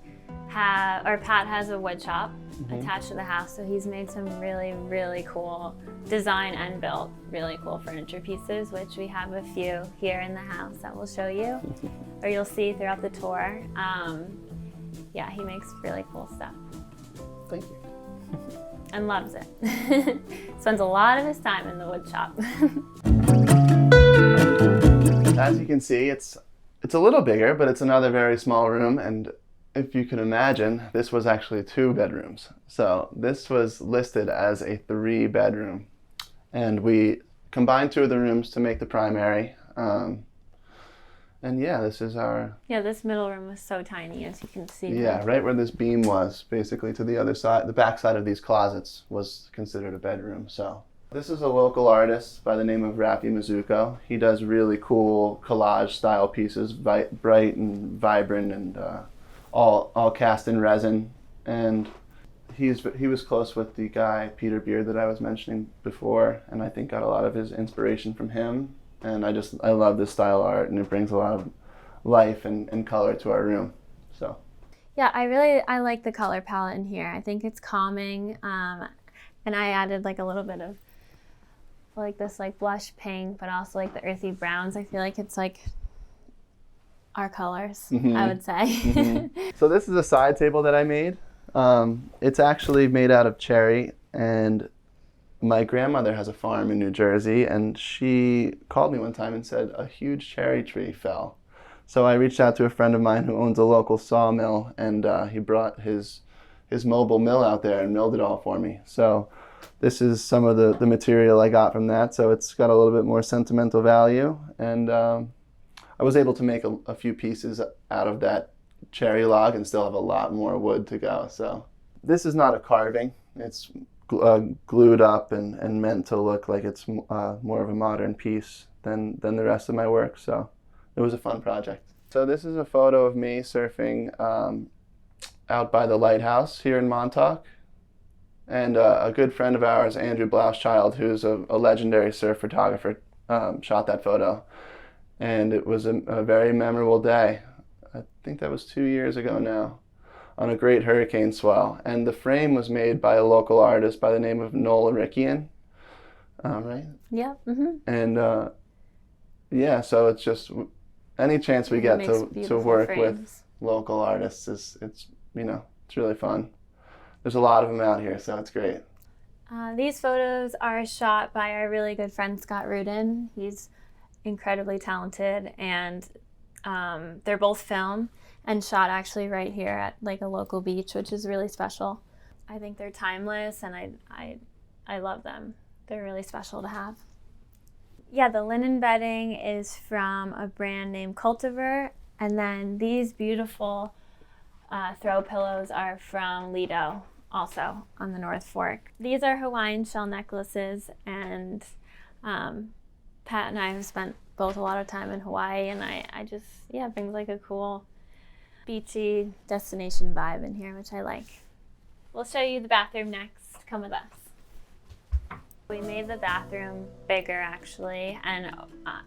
[SPEAKER 7] Pat has a wood shop attached to the house, so he's made some really, really cool design and built really cool furniture pieces, which we have a few here in the house that we'll show you, or you'll see throughout the tour. Yeah, he makes really cool stuff.
[SPEAKER 8] Thank you.
[SPEAKER 7] And loves it. Spends a lot of his time in the wood shop.
[SPEAKER 8] As you can see, it's a little bigger, but it's another very small room, and if you can imagine, this was actually 2 bedrooms. So this was listed as a 3-bedroom, and we combined 2 of the rooms to make the primary. And yeah, this is our...
[SPEAKER 7] Yeah, this middle room was so tiny, as you can see.
[SPEAKER 8] Yeah, right where this beam was, basically to the other side, the back side of these closets was considered a bedroom. So this is a local artist by the name of Rafi Mizuko. He does really cool collage style pieces, bright and vibrant, and all cast in resin. And he was close with the guy, Peter Beard, that I was mentioning before, and I think got a lot of his inspiration from him. And I love this style of art, and it brings a lot of life and color to our room. So
[SPEAKER 7] yeah, I like the color palette in here. I think it's calming, and I added like a little bit of like this like blush pink, but also like the earthy browns. I feel like it's like our colors, I would say.
[SPEAKER 8] So this is a side table that I made. It's actually made out of cherry, and my grandmother has a farm in New Jersey, and she called me one time and said a huge cherry tree fell. So I reached out to a friend of mine who owns a local sawmill, and he brought his mobile mill out there and milled it all for me. So this is some of the material I got from that, so it's got a little bit more sentimental value, and I was able to make a few pieces out of that cherry log and still have a lot more wood to go. So this is not a carving. It's glued up and meant to look like it's more of a modern piece than the rest of my work. So it was a fun project. So this is a photo of me surfing out by the lighthouse here in Montauk. And a good friend of ours, Andrew Blauschild, who's a legendary surf photographer, shot that photo. And it was a very memorable day. I think that was 2 years ago now, on a great hurricane swell. And the frame was made by a local artist by the name of Noel Arikian, right?
[SPEAKER 7] Yeah.
[SPEAKER 8] And yeah, so it's just any chance we get to work with local artists it's really fun. There's a lot of them out here, so it's great.
[SPEAKER 7] These photos are shot by our really good friend Scott Rudin. He's incredibly talented, and they're both film and shot actually right here at like a local beach, which is really special. I think they're timeless, and I love them. They're really special to have. Yeah, the linen bedding is from a brand named Cultivar, and then these beautiful throw pillows are from Lido, also on the North Fork. These are Hawaiian shell necklaces, and Pat and I have spent both a lot of time in Hawaii, and I just, yeah, it brings like a cool beachy destination vibe in here, which I like. We'll show you the bathroom next. Come with us. We made the bathroom bigger actually and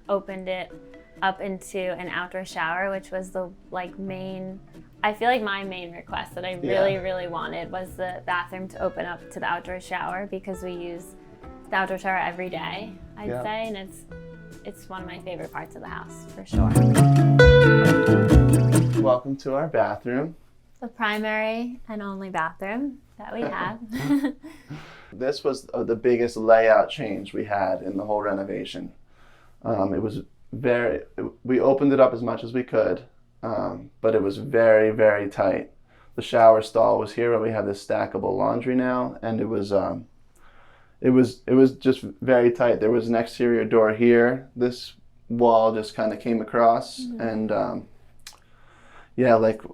[SPEAKER 7] opened it up into an outdoor shower, which was the main, I feel like my main request that I really wanted was the bathroom to open up to the outdoor shower, because we use the outdoor shower every day, I'd say, and it's one of my favorite parts of the house for sure.
[SPEAKER 8] Welcome to our bathroom.
[SPEAKER 7] The primary and only bathroom that we have.
[SPEAKER 8] This was the biggest layout change we had in the whole renovation. It was we opened it up as much as we could, but it was very, very tight. The shower stall was here, where we have this stackable laundry now, and it was just very tight. There was an exterior door here. This wall just kind of came across, and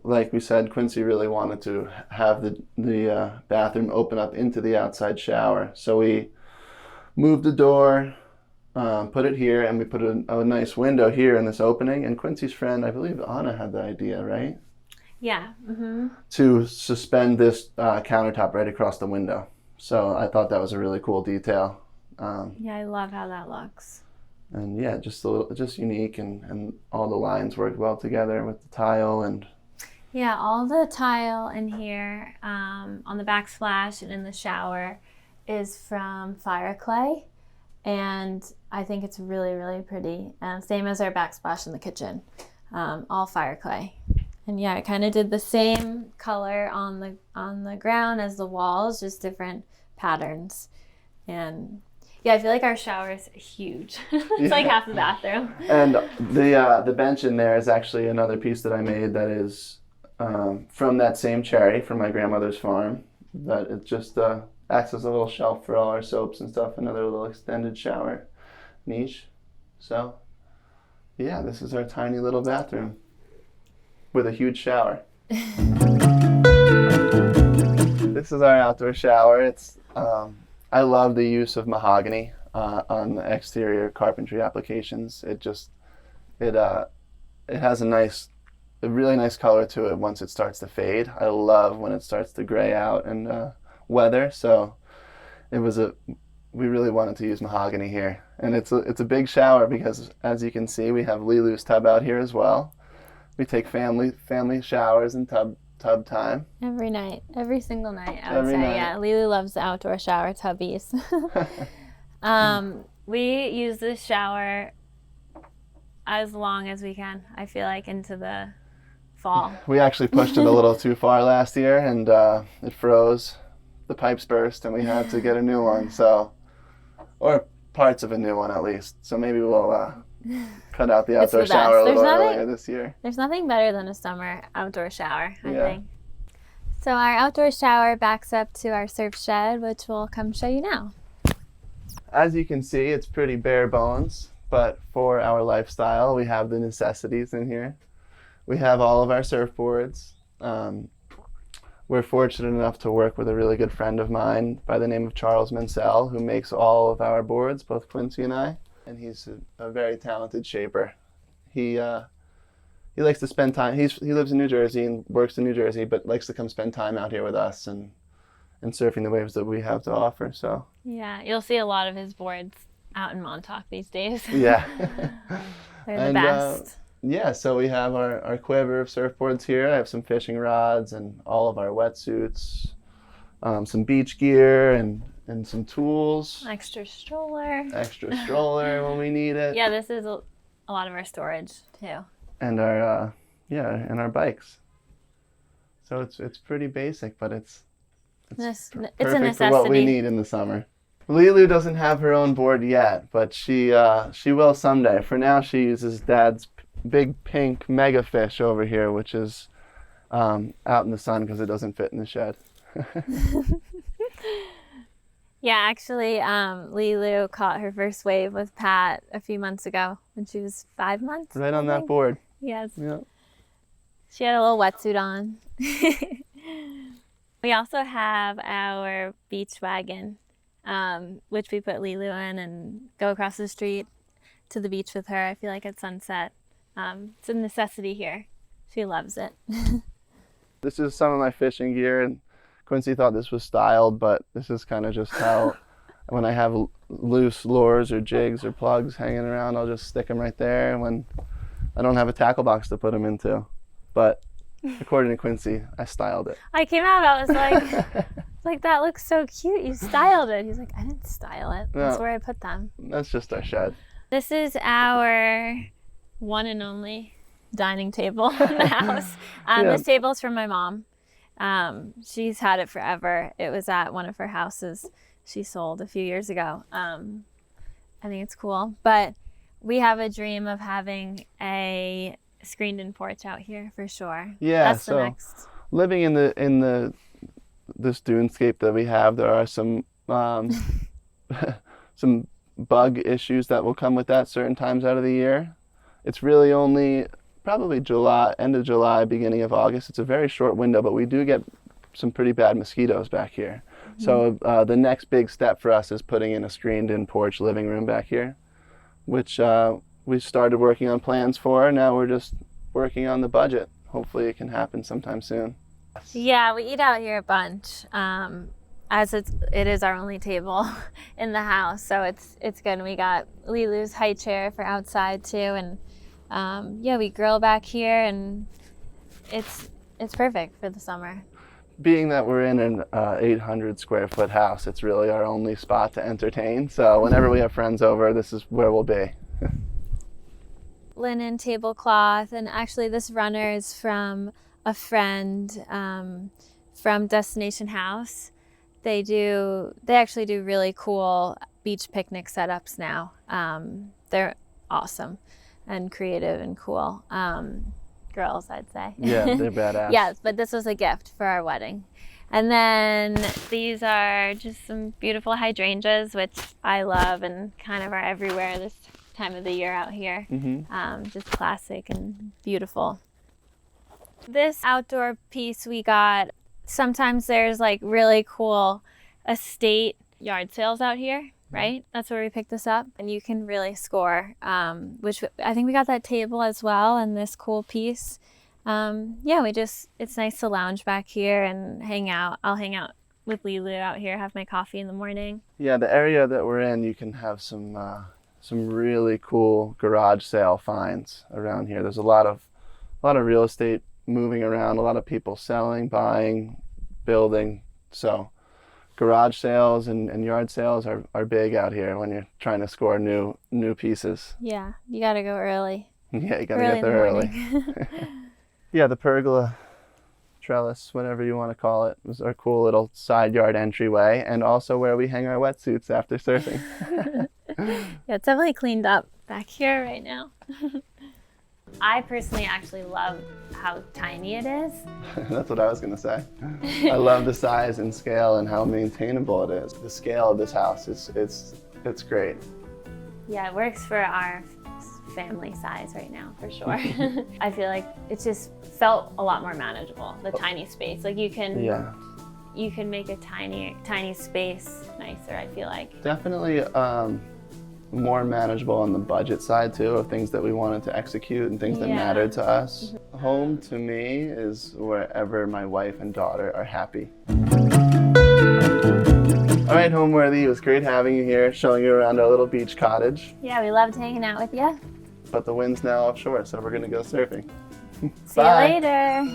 [SPEAKER 8] like we said, Quincy really wanted to have the bathroom open up into the outside shower. So we moved the door, put it here, and we put a nice window here in this opening. And Quincy's friend, I believe Anna, had the idea, right?
[SPEAKER 7] Yeah. Mm-hmm.
[SPEAKER 8] To suspend this countertop right across the window. So I thought that was a really cool detail.
[SPEAKER 7] Yeah, I love how that looks.
[SPEAKER 8] And yeah, just unique, and all the lines work well together with the tile. And
[SPEAKER 7] yeah, all the tile in here on the backsplash and in the shower is from fire clay, and I think it's really, really pretty. Same as our backsplash in the kitchen, all fire clay. And yeah, I kind of did the same color on the ground as the walls, just different patterns. And yeah, I feel like our shower is huge. It's like half the bathroom.
[SPEAKER 8] And the bench in there is actually another piece that I made that is from that same cherry from my grandmother's farm. That it just acts as a little shelf for all our soaps and stuff, another little extended shower niche. So yeah, this is our tiny little bathroom with a huge shower. This is our outdoor shower. It's I love the use of mahogany on the exterior carpentry applications. It has a really nice color to it once it starts to fade. I love when it starts to gray out and weather. So we really wanted to use mahogany here, and it's a big shower because, as you can see, we have Lilu's tub out here as well. We take family showers and tub time.
[SPEAKER 7] Every night, every single night, I would say. Night. Yeah, Lilu loves the outdoor shower tubbies. We use this shower as long as we can, I feel like, into the fall.
[SPEAKER 8] We actually pushed it a little too far last year, and it froze. The pipes burst, and we had to get a new one. Or parts of a new one at least. So maybe we'll cut out the outdoor shower a little earlier this year.
[SPEAKER 7] There's nothing better than a summer outdoor shower, I think. So our outdoor shower backs up to our surf shed, which we'll come show you now.
[SPEAKER 8] As you can see, it's pretty bare bones, but for our lifestyle, we have the necessities in here. We have all of our surfboards. We're fortunate enough to work with a really good friend of mine by the name of Charles Mansell, who makes all of our boards, both Quincy and I. And he's a very talented shaper. He likes to spend time. He lives in New Jersey and works in New Jersey, but likes to come spend time out here with us and surfing the waves that we have to offer. So
[SPEAKER 7] yeah, you'll see a lot of his boards out in Montauk these days.
[SPEAKER 8] Yeah,
[SPEAKER 7] they're the best.
[SPEAKER 8] Yeah, so we have our quiver of surfboards here. I have some fishing rods and all of our wetsuits, some beach gear and some tools.
[SPEAKER 7] Extra stroller
[SPEAKER 8] when we need it.
[SPEAKER 7] Yeah, this is a lot of our storage too.
[SPEAKER 8] And our bikes. So it's pretty basic, but it's
[SPEAKER 7] a
[SPEAKER 8] perfect
[SPEAKER 7] necessity
[SPEAKER 8] for what we need in the summer. Lilu doesn't have her own board yet, but she will someday. For now, she uses Dad's big pink mega fish over here, which is out in the sun because it doesn't fit in the shed.
[SPEAKER 7] Yeah, actually, Lilu caught her first wave with Pat a few months ago when she was 5 months.
[SPEAKER 8] Right on that board.
[SPEAKER 7] Yes.
[SPEAKER 8] Yeah.
[SPEAKER 7] She had a little wetsuit on. We also have our beach wagon, which we put Lilu in and go across the street to the beach with her. I feel like at sunset. It's a necessity here. She loves it.
[SPEAKER 8] This is some of my fishing gear, and Quincy thought this was styled, but this is kind of just how When I have loose lures or jigs or plugs hanging around, I'll just stick them right there when I don't have a tackle box to put them into. But according to Quincy, I styled it.
[SPEAKER 7] I came out, I was like, that looks so cute. You styled it. He's like, I didn't style it. That's where I put them.
[SPEAKER 8] That's just our shed.
[SPEAKER 7] This is our one and only dining table in the house. This table's from my mom. She's had it forever. It was at one of her houses she sold a few years ago. I think it's cool. But we have a dream of having a screened-in porch out here for sure.
[SPEAKER 8] Yeah,
[SPEAKER 7] that's
[SPEAKER 8] so
[SPEAKER 7] the next.
[SPEAKER 8] Living in this dunescape that we have, there are some some bug issues that will come with that certain times out of the year. It's really only probably July, end of July, beginning of August. It's a very short window, but we do get some pretty bad mosquitoes back here. Mm-hmm. So the next big step for us is putting in a screened-in porch living room back here, which we started working on plans for. Now we're just working on the budget. Hopefully it can happen sometime soon.
[SPEAKER 7] Yeah, we eat out here a bunch. As it is our only table in the house, so it's good. We got Lilu's high chair for outside too, and we grill back here, and it's perfect for the summer.
[SPEAKER 8] Being that we're in an 800 square foot house, it's really our only spot to entertain. So whenever we have friends over, this is where we'll be.
[SPEAKER 7] Linen tablecloth, and actually this runner is from a friend from Destination House. They actually do really cool beach picnic setups now. They're awesome and creative and cool. Girls, I'd say.
[SPEAKER 8] Yeah, they're badass.
[SPEAKER 7] Yes, but this was a gift for our wedding. And then these are just some beautiful hydrangeas, which I love and kind of are everywhere this time of the year out here. Mm-hmm. Just classic and beautiful. This outdoor piece we got, sometimes there's like really cool estate yard sales out here, right? That's where we picked this up, and you can really score, which I think we got that table as well and this cool piece. It's nice to lounge back here and hang out. I'll hang out with Lilu out here, have my coffee in the morning.
[SPEAKER 8] Yeah, the area that we're in, you can have some really cool garage sale finds around here. There's a lot of real estate moving around, a lot of people selling, buying, building. So garage sales and yard sales are big out here when you're trying to score new pieces.
[SPEAKER 7] Yeah, you gotta go early.
[SPEAKER 8] Yeah, you gotta get there early. Yeah, the pergola trellis, whatever you want to call it, was our cool little side yard entryway, and also where we hang our wetsuits after surfing.
[SPEAKER 7] Yeah, it's definitely cleaned up back here right now. I personally actually love how tiny it is.
[SPEAKER 8] That's what I was going to say. I love the size and scale and how maintainable it is. The scale of this house, it's great.
[SPEAKER 7] Yeah, it works for our family size right now, for sure. I feel like it just felt a lot more manageable, the tiny space. Like you can make a tiny space nicer, I feel like.
[SPEAKER 8] Definitely more manageable on the budget side too, of things that we wanted to execute and things that mattered to us. Home to me is wherever my wife and daughter are happy. All right, Homeworthy, it was great having you here, showing you around our little beach cottage.
[SPEAKER 7] Yeah, we loved hanging out with you.
[SPEAKER 8] But the wind's now offshore, so we're gonna go surfing.
[SPEAKER 7] See you later.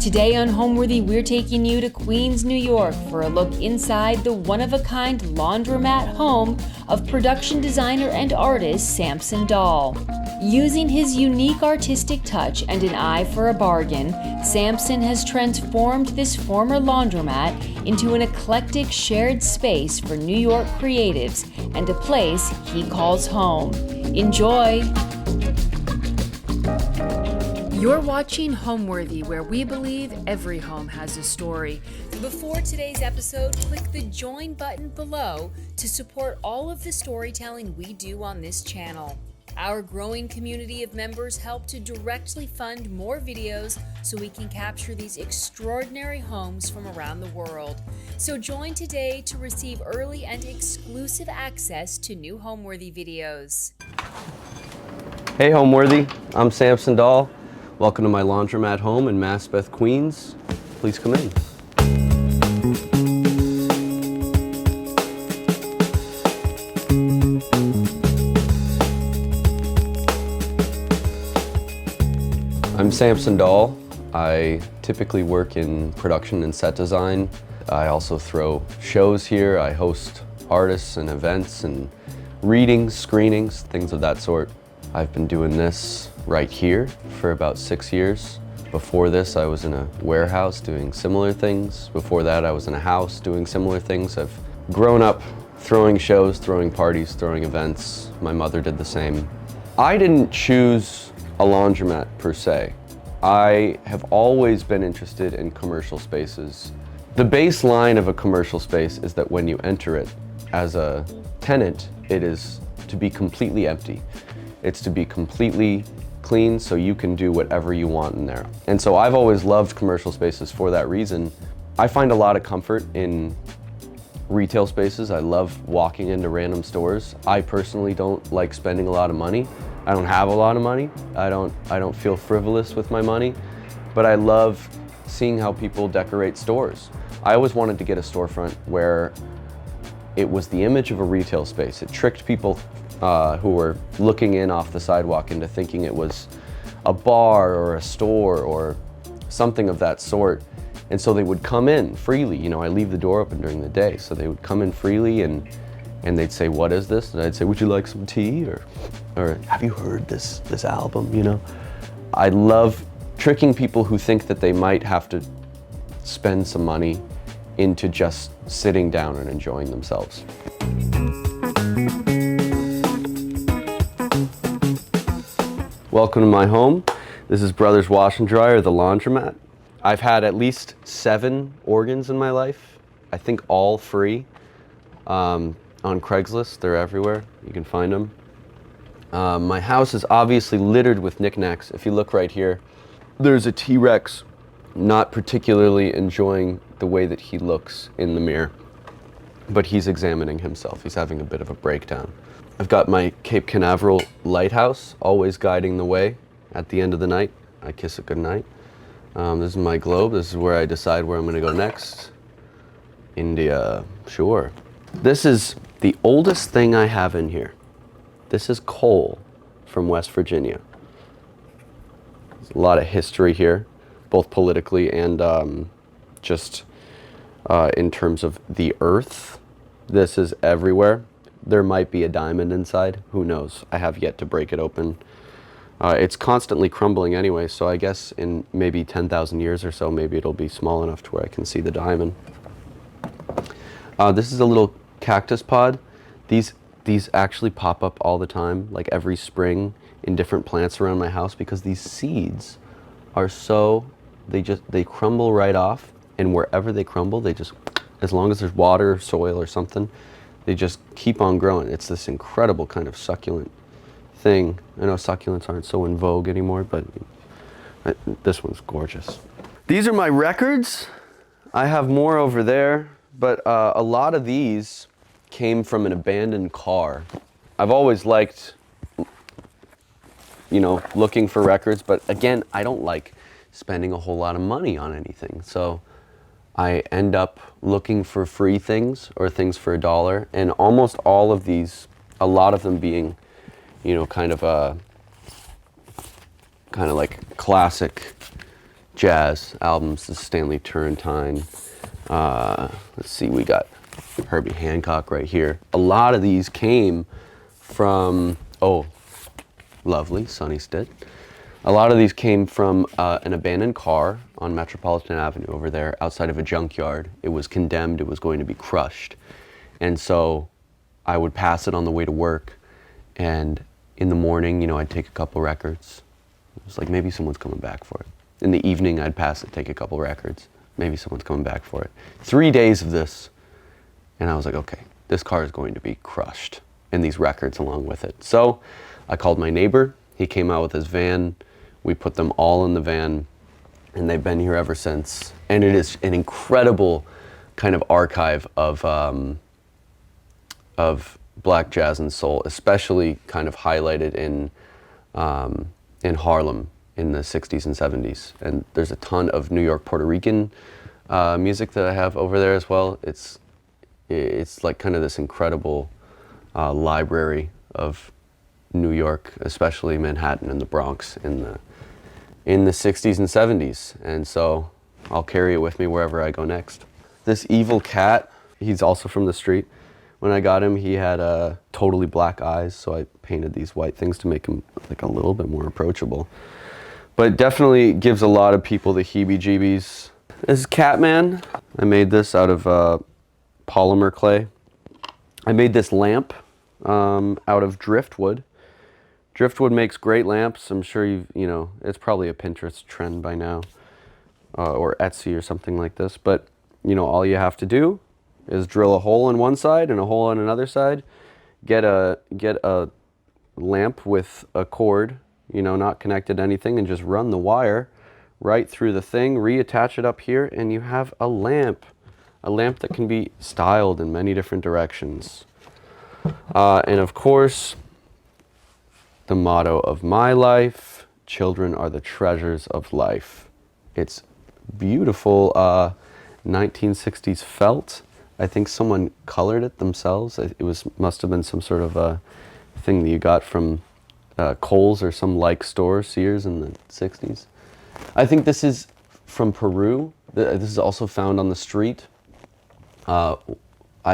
[SPEAKER 1] Today on Homeworthy, we're taking you to Queens, New York for a look inside the one-of-a-kind laundromat home of production designer and artist Samson Dahl. Using his unique artistic touch and an eye for a bargain, Samson has transformed this former laundromat into an eclectic shared space for New York creatives and a place he calls home. Enjoy! You're watching Homeworthy, where we believe every home has a story. Before today's episode, click the join button below to support all of the storytelling we do on this channel. Our growing community of members help to directly fund more videos so we can capture these extraordinary homes from around the world. So join today to receive early and exclusive access to new Homeworthy videos.
[SPEAKER 9] Hey Homeworthy, I'm Samson Dahl. Welcome to my laundromat home in Maspeth, Queens. Please come in. I'm Samson Dahl. I typically work in production and set design. I also throw shows here. I host artists and events and readings, screenings, things of that sort. I've been doing this right here for about 6 years. Before this, I was in a warehouse doing similar things. Before that, I was in a house doing similar things. I've grown up throwing shows, throwing parties, throwing events. My mother did the same. I didn't choose a laundromat per se. I have always been interested in commercial spaces. The baseline of a commercial space is that when you enter it as a tenant, it is to be completely empty. It's to be completely clean so you can do whatever you want in there. And so I've always loved commercial spaces for that reason. I find a lot of comfort in retail spaces. I love walking into random stores. I personally don't like spending a lot of money. I don't have a lot of money. I don't feel frivolous with my money, but I love seeing how people decorate stores. I always wanted to get a storefront where it was the image of a retail space. It tricked people who were looking in off the sidewalk into thinking it was a bar or a store or something of that sort. And so they would come in freely. You know, I leave the door open during the day, so they would come in freely and they'd say, "What is this?" And I'd say, "Would you like some tea?" Or "Have you heard this album?" You know, I love tricking people who think that they might have to spend some money into just sitting down and enjoying themselves. Welcome to my home. This is Brothers Wash and Dryer, the laundromat. I've had at least 7 organs in my life. I think all free. On Craigslist, they're everywhere. You can find them. My house is obviously littered with knickknacks. If you look right here, there's a T-Rex not particularly enjoying the way that he looks in the mirror, but he's examining himself. He's having a bit of a breakdown. I've got my Cape Canaveral lighthouse always guiding the way at the end of the night. I kiss it goodnight. This is my globe. This is where I decide where I'm going to go next. India, sure. This is the oldest thing I have in here. This is coal from West Virginia. There's a lot of history here, both politically and just in terms of the earth. This is everywhere. There might be a diamond inside. Who knows? I have yet to break it open. It's constantly crumbling anyway, so I guess in maybe 10,000 years or so, maybe it'll be small enough to where I can see the diamond. This is a little cactus pod. These actually pop up all the time, like every spring in different plants around my house, because these seeds are so, they crumble right off, and wherever they crumble, they just, as long as there's water, soil or something, they just keep on growing. It's this incredible kind of succulent thing. I know succulents aren't so in vogue anymore, but this one's gorgeous. These are my records. I have more over there, but a lot of these came from an abandoned car. I've always liked, you know, looking for records, but again, I don't like spending a whole lot of money on anything. So I end up looking for free things or things for $1, and almost all of these, a lot of them being, you know, kind of like classic jazz albums. The Stanley Turrentine. Let's see, we got Herbie Hancock right here. A lot of these came from, oh, lovely, Sonny Stitt. A lot of these came from an abandoned car on Metropolitan Avenue over there outside of a junkyard. It was condemned, it was going to be crushed. And so I would pass it on the way to work, and in the morning, you know, I'd take a couple records. It was like, maybe someone's coming back for it. In the evening, I'd pass it, take a couple records. Maybe someone's coming back for it. 3 days of this, and I was like, okay, this car is going to be crushed, and these records along with it. So I called my neighbor. He came out with his van. We put them all in the van, and they've been here ever since. And it is an incredible kind of archive of black jazz and soul, especially kind of highlighted in Harlem in the 60s and 70s. And there's a ton of New York, Puerto Rican music that I have over there as well. It's like kind of this incredible library of New York, especially Manhattan and the Bronx in the 60s and 70s. And so I'll carry it with me wherever I go next. This evil cat, he's also from the street. When I got him, he had totally black eyes, so I painted these white things to make him like a little bit more approachable. But it definitely gives a lot of people the heebie-jeebies. This is Catman. I made this out of polymer clay. I made this lamp out of driftwood. Driftwood makes great lamps. I'm sure you know, it's probably a Pinterest trend by now, or Etsy or something like this. But, you know, all you have to do is drill a hole on one side and a hole on another side. Get a lamp with a cord, you know, not connected to anything, and just run the wire right through the thing, reattach it up here, and you have a lamp that can be styled in many different directions. And of course, the motto of my life, children are the treasures of life. It's beautiful 1960s felt. I think someone colored it themselves. It must have been some sort of a thing that you got from Kohl's or some like store, Sears, in the 60s. I think this is from Peru. This is also found on the street. I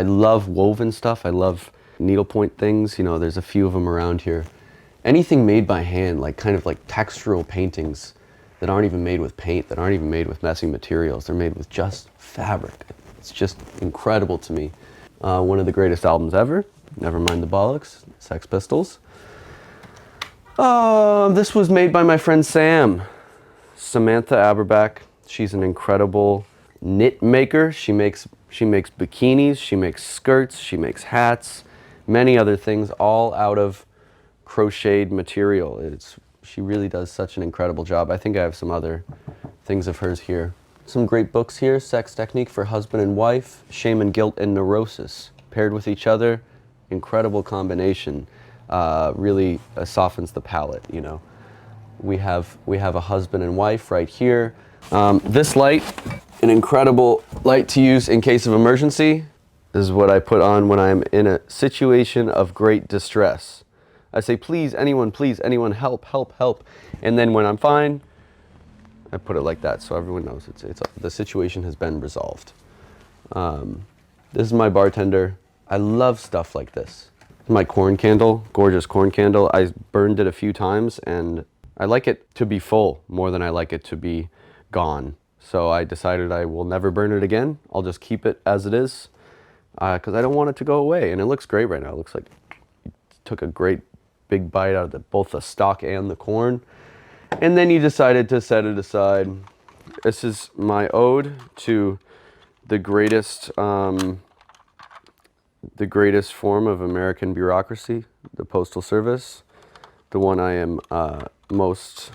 [SPEAKER 9] love woven stuff. I love needlepoint things. You know, there's a few of them around here. Anything made by hand, like kind of like textural paintings that aren't even made with paint, that aren't even made with messy materials. They're made with just fabric. It's just incredible to me. One of the greatest albums ever, never mind the bollocks, Sex Pistols. This was made by my friend Sam, Samantha Aberback. She's an incredible knit maker. She makes bikinis, she makes skirts, she makes hats, many other things, all out of crocheted material. She really does such an incredible job. I think I have some other things of hers here. Some great books here: Sex Technique for Husband and Wife, Shame and Guilt and Neurosis, paired with each other. Incredible combination. Really softens the palate, you know. We have a husband and wife right here. This light, an incredible light to use in case of emergency. This is what I put on when I'm in a situation of great distress. I say, please anyone, help, help, help. And then when I'm fine, I put it like that so everyone knows the situation has been resolved. This is my bartender. I love stuff like this. My corn candle, gorgeous corn candle. I burned it a few times, and I like it to be full more than I like it to be gone. So I decided I will never burn it again. I'll just keep it as it is because I don't want it to go away. And it looks great right now. It looks like it took a great big bite out of both the stalk and the corn. And then you decided to set it aside. This is my ode to the greatest form of American bureaucracy, the Postal Service, the one I am most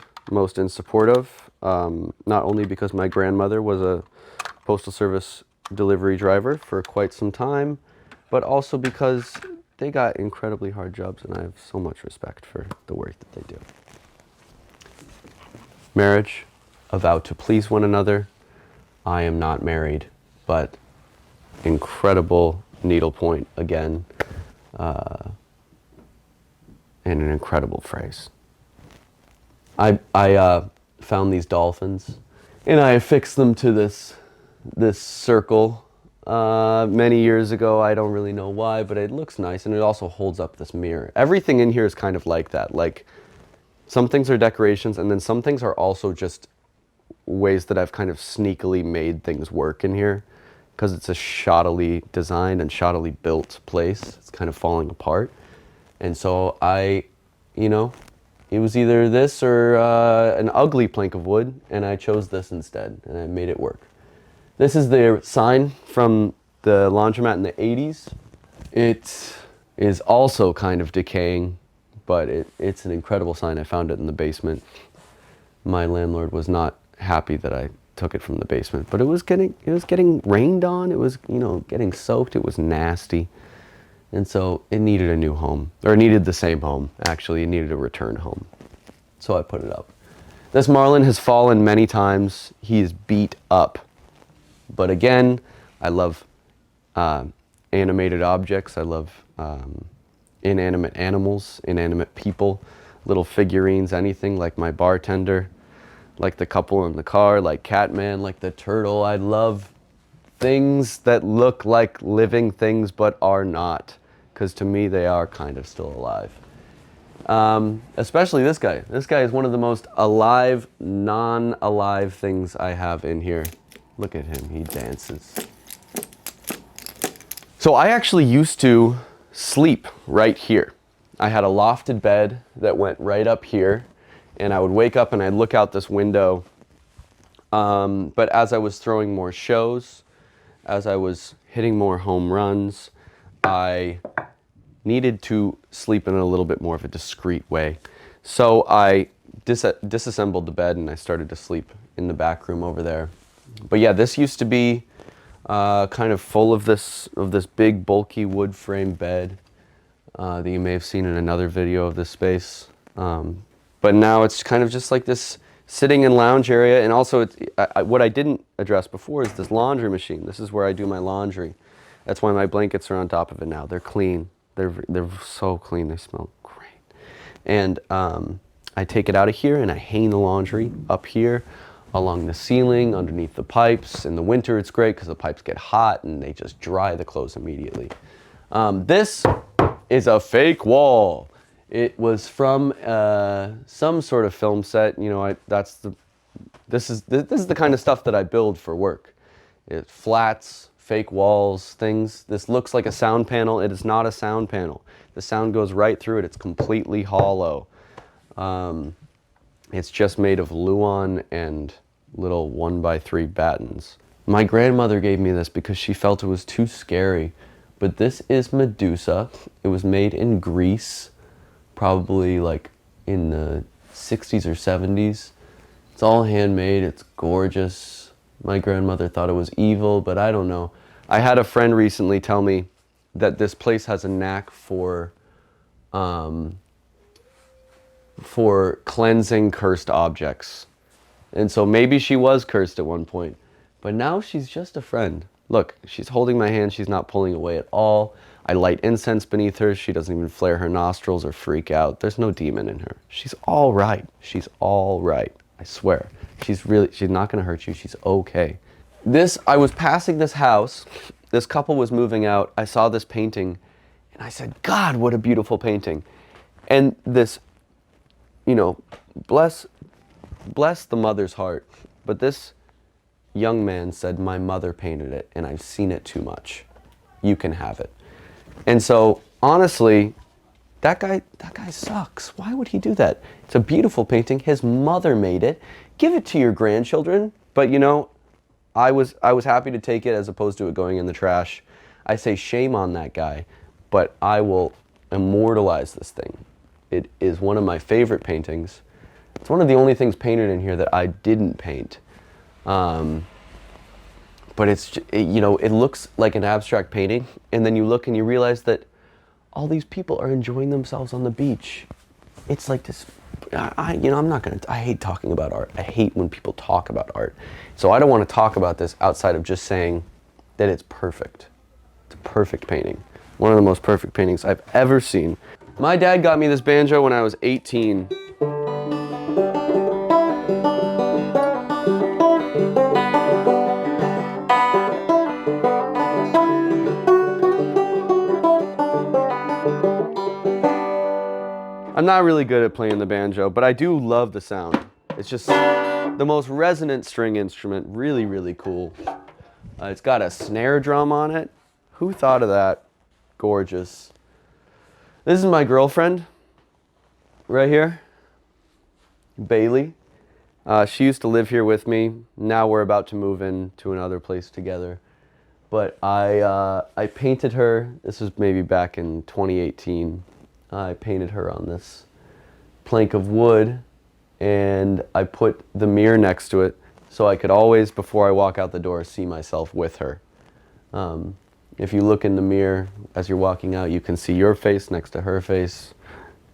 [SPEAKER 9] in support of, not only because my grandmother was a Postal Service delivery driver for quite some time, but also because they got incredibly hard jobs, and I have so much respect for the work that they do. Marriage, a vow to please one another. I am not married, but incredible needlepoint again, and an incredible phrase. I found these dolphins, and I affixed them to this circle many years ago. I don't really know why, but it looks nice, and it also holds up this mirror. Everything in here is kind of like that. Like, some things are decorations, and then some things are also just ways that I've kind of sneakily made things work in here, because it's a shoddily designed and shoddily built place. It's kind of falling apart. And so it was either this or an ugly plank of wood, and I chose this instead, and I made it work. This is the sign from the laundromat in the 80s. It is also kind of decaying, but it's an incredible sign. I found it in the basement. My landlord was not happy that I took it from the basement. But it was getting rained on. It was, you know, getting soaked. It was nasty. And so it needed a new home, or it needed the same home. Actually, it needed a return home. So I put it up. This marlin has fallen many times. He is beat up. But again, I love animated objects. I love inanimate animals, inanimate people, little figurines, anything, like my bartender, like the couple in the car, like Catman, like the turtle. I love things that look like living things but are not, because to me they are kind of still alive. Especially this guy. This guy is one of the most alive, non-alive things I have in here. Look at him, he dances. So I actually used to sleep right here. I had a lofted bed that went right up here, and I would wake up and I'd look out this window. But as I was throwing more shows, as I was hitting more home runs, I needed to sleep in a little bit more of a discreet way. So I disassembled the bed and I started to sleep in the back room over there. But yeah, this used to be kind of full of this big bulky wood frame bed that you may have seen in another video of this space. But now it's kind of just like this sitting and lounge area. And also what I didn't address before is this laundry machine. This is where I do my laundry. That's why my blankets are on top of it now. They're clean. They're so clean. They smell great. And I take it out of here and I hang the laundry up here along the ceiling, underneath the pipes. In the winter, it's great because the pipes get hot and they just dry the clothes immediately. This is a fake wall. It was from some sort of film set. You know, this is the kind of stuff that I build for work. It flats, fake walls, things. This looks like a sound panel. It is not a sound panel. The sound goes right through it. It's completely hollow. It's just made of Luan and little 1x3 battens. My grandmother gave me this because she felt it was too scary. But this is Medusa. It was made in Greece, probably like in the 60s or 70s. It's all handmade. It's gorgeous. My grandmother thought it was evil, but I don't know. I had a friend recently tell me that this place has a knack for cleansing cursed objects. And so maybe she was cursed at one point, but now she's just a friend. Look, she's holding my hand. She's not pulling away at all. I light incense beneath her. She doesn't even flare her nostrils or freak out. There's no demon in her. She's all right. She's all right. I swear. She's not going to hurt you. She's okay. I was passing this house. This couple was moving out. I saw this painting and I said, God, what a beautiful painting. And this, you know, bless the mother's heart. But this young man said, my mother painted it and I've seen it too much. You can have it. And so honestly, that guy sucks. Why would he do that? It's a beautiful painting. His mother made it. Give it to your grandchildren. But you know, I was happy to take it as opposed to it going in the trash. I say shame on that guy, but I will immortalize this thing. It is one of my favorite paintings. It's one of the only things painted in here that I didn't paint. But you know, it looks like an abstract painting, and then you look and you realize that all these people are enjoying themselves on the beach. It's like this, I hate talking about art. I hate when people talk about art. So I don't want to talk about this outside of just saying that it's perfect. It's a perfect painting. One of the most perfect paintings I've ever seen. My dad got me this banjo when I was 18. I'm not really good at playing the banjo, but I do love the sound. It's just the most resonant string instrument, really, really cool. It's got a snare drum on it. Who thought of that? Gorgeous. This is my girlfriend, right here, Bailey. She used to live here with me. Now we're about to move in to another place together. But I painted her, this was maybe back in 2018. I painted her on this plank of wood and I put the mirror next to it. so I could always, before I walk out the door, see myself with her. If you look in the mirror as you're walking out, you can see your face next to her face.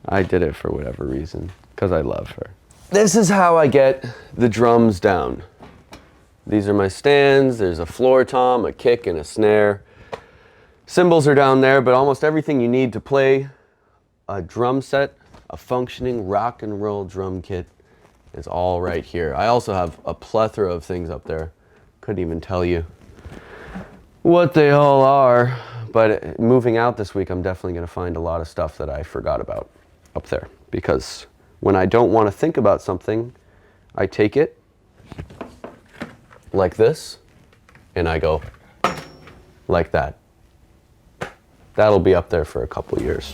[SPEAKER 9] I did it for whatever reason, because I love her. This is how I get the drums down. These are my stands. There's a floor tom, a kick, and a snare. Cymbals are down there, but almost everything you need to play a drum set, a functioning rock and roll drum kit, is all right here. I also have a plethora of things up there. Couldn't even tell you what they all are, but moving out this week, I'm definitely gonna find a lot of stuff that I forgot about up there, because when I don't want to think about something, I take it like this, and I go like that. That'll be up there for a couple years.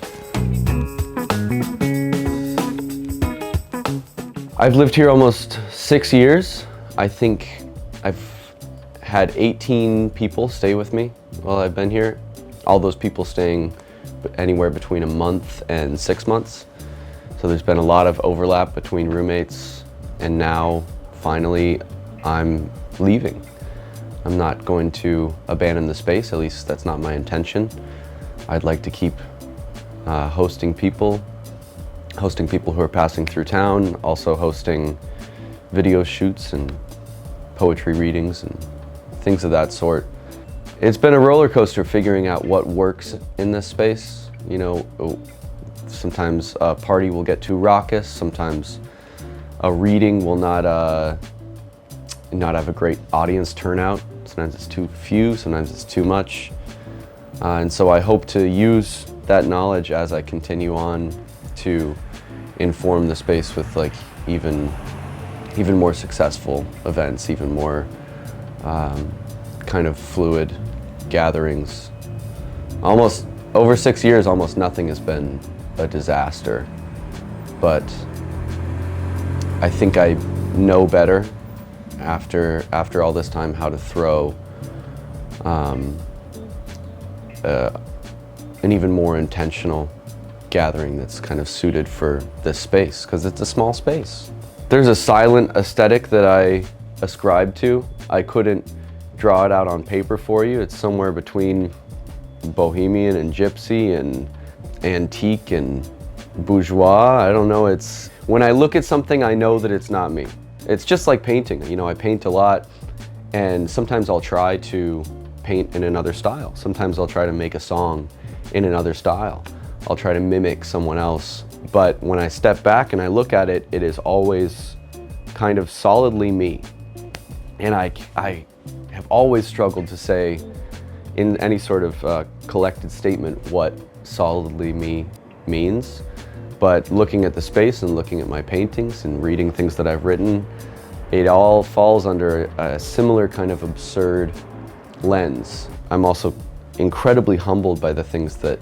[SPEAKER 9] I've lived here almost 6 years. I think I've had 18 people stay with me while I've been here. All those people staying anywhere between a month and 6 months. So there's been a lot of overlap between roommates, and now finally I'm leaving. I'm not going to abandon the space, at least that's not my intention. I'd like to keep hosting people who are passing through town, also hosting video shoots and poetry readings and things of that sort. It's been a roller coaster figuring out what works in this space. You know, sometimes a party will get too raucous, sometimes a reading will not have a great audience turnout. Sometimes it's too few, sometimes it's too much. And so I hope to use that knowledge as I continue on to inform the space with like even more successful events, even more kind of fluid gatherings. Almost over 6 years, almost nothing has been a disaster, but I think I know better after all this time how to throw an even more intentional gathering that's kind of suited for this space, because it's a small space. There's a silent aesthetic that I ascribe to. I couldn't draw it out on paper for you. It's somewhere between bohemian and gypsy and antique and bourgeois. I don't know, it's when I look at something, I know that it's not me. It's just like painting. You know, I paint a lot, and sometimes I'll try to paint in another style. Sometimes I'll try to make a song in another style. I'll try to mimic someone else. But when I step back and I look at it, it is always kind of solidly me. And I have always struggled to say in any sort of collected statement what solidly me means. But looking at the space and looking at my paintings and reading things that I've written, it all falls under a similar kind of absurd lens. I'm also incredibly humbled by the things that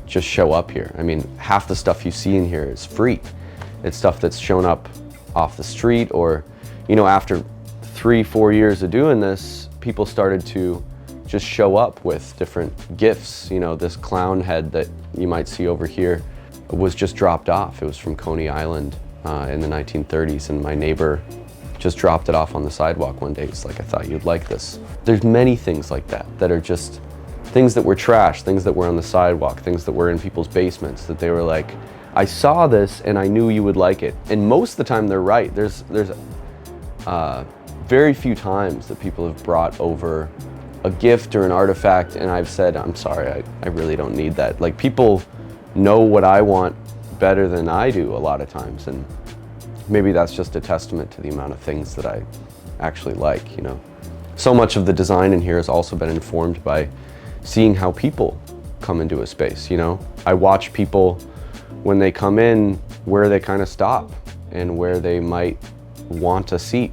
[SPEAKER 9] just show up here. I mean, half the stuff you see in here is free. It's stuff that's shown up off the street, or, you know, after 3-4 years of doing this, people started to just show up with different gifts. You know, this clown head that you might see over here was just dropped off. It was from Coney Island in the 1930s, and my neighbor just dropped it off on the sidewalk one day. He's like, I thought you'd like this. There's many things like that that are just things that were trash, things that were on the sidewalk, things that were in people's basements, that they were like, I saw this and I knew you would like it. And most of the time they're right. There's very few times that people have brought over a gift or an artifact and I've said, I'm sorry, I really don't need that. Like, people know what I want better than I do a lot of times, and maybe that's just a testament to the amount of things that I actually like, you know. So much of the design in here has also been informed by seeing how people come into a space, you know. I watch people when they come in, where they kind of stop and where they might want a seat.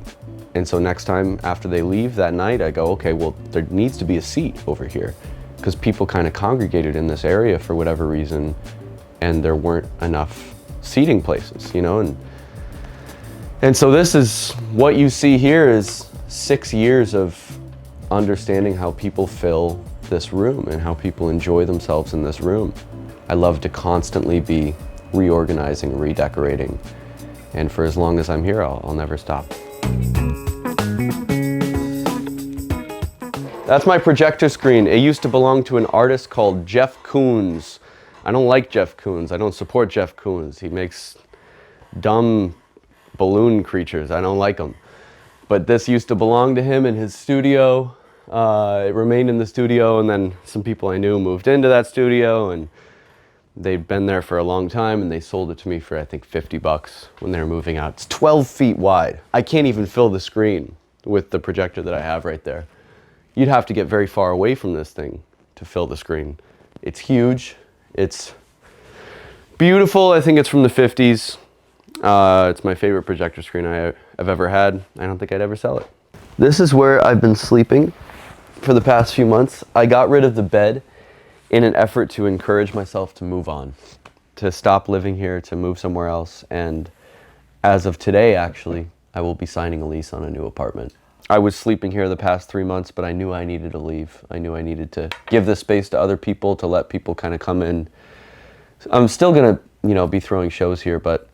[SPEAKER 9] And so next time after they leave that night, I go, okay, well, there needs to be a seat over here, because people kind of congregated in this area for whatever reason, and there weren't enough seating places, you know. And so this is what you see here is 6 years of understanding how people fill this room and how people enjoy themselves in this room. I love to constantly be reorganizing, redecorating, and for as long as I'm here, I'll never stop. That's my projector screen. It used to belong to an artist called Jeff Koons. I don't like Jeff Koons. I don't support Jeff Koons. He makes dumb balloon creatures. I don't like them. But this used to belong to him in his studio. It remained in the studio, and then some people I knew moved into that studio, and they'd been there for a long time, and they sold it to me for, I think, 50 bucks when they were moving out. It's 12 feet wide. I can't even fill the screen with the projector that I have right there. You'd have to get very far away from this thing to fill the screen. It's huge. It's beautiful. I think it's from the 50s. It's my favorite projector screen I've ever had. I don't think I'd ever sell it. This is where I've been sleeping for the past few months. I got rid of the bed in an effort to encourage myself to move on, to stop living here, to move somewhere else. And as of today, actually, I will be signing a lease on a new apartment. I was sleeping here the past 3 months, but I knew I needed to leave. I knew I needed to give this space to other people, to let people kind of come in. I'm still gonna, be throwing shows here, but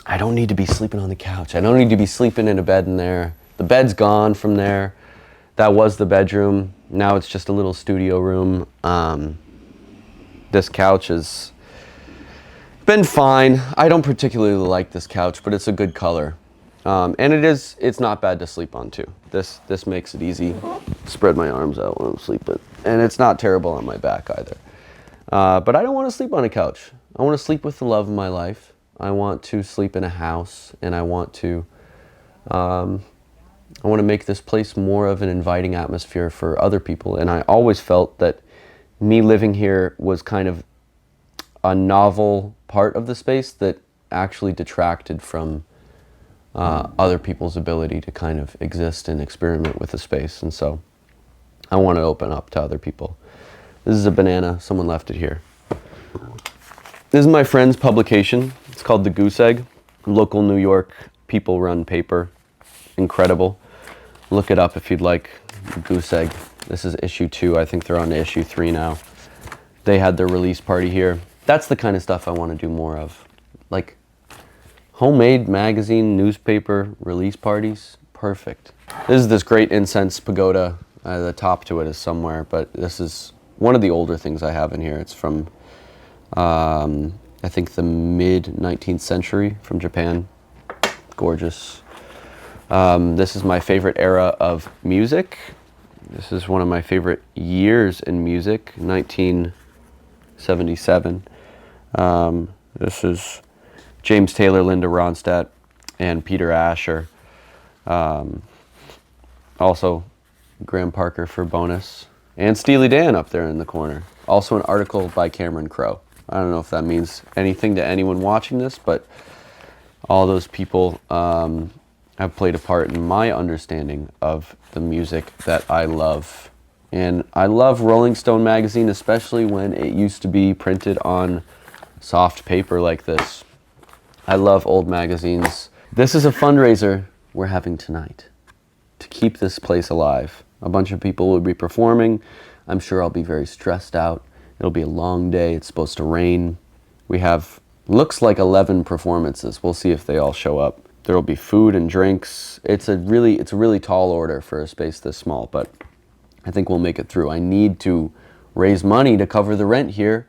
[SPEAKER 9] I don't need to be sleeping on the couch. I don't need to be sleeping in a bed in there. The bed's gone from there. That was the bedroom. Now it's just a little studio room. This couch has been fine. I don't particularly like this couch, but it's a good color. And it's not bad to sleep on too. This makes it easy. Spread my arms out when I'm sleeping. And it's not terrible on my back either. But I don't want to sleep on a couch. I want to sleep with the love of my life. I want to sleep in a house, and I want to make this place more of an inviting atmosphere for other people. And I always felt that me living here was kind of a novel part of the space that actually detracted from other people's ability to kind of exist and experiment with the space. And so I want to open up to other people. This is a banana. Someone left it here. This is my friend's publication. It's called The Goose Egg. Local New York people-run paper. Incredible. Look it up if you'd like. The Goose Egg. This is issue 2. I think they're on to issue 3 now. They had their release party here. That's the kind of stuff I want to do more of. Like homemade magazine, newspaper, release parties. Perfect. This is this great incense pagoda. The top to it is somewhere, but this is one of the older things I have in here. It's from, I think, the mid-19th century from Japan. Gorgeous. This is my favorite era of music. This is one of my favorite years in music, 1977. This is James Taylor, Linda Ronstadt, and Peter Asher. Also, Graham Parker for bonus. And Steely Dan up there in the corner. Also an article by Cameron Crowe. I don't know if that means anything to anyone watching this, but all those people have played a part in my understanding of the music that I love. And I love Rolling Stone magazine, especially when it used to be printed on soft paper like this. I love old magazines. This is a fundraiser we're having tonight to keep this place alive. A bunch of people will be performing. I'm sure I'll be very stressed out. It'll be a long day. It's supposed to rain. We have, looks like 11 performances. We'll see if they all show up. There'll be food and drinks. It's a really tall order for a space this small, but I think we'll make it through. I need to raise money to cover the rent here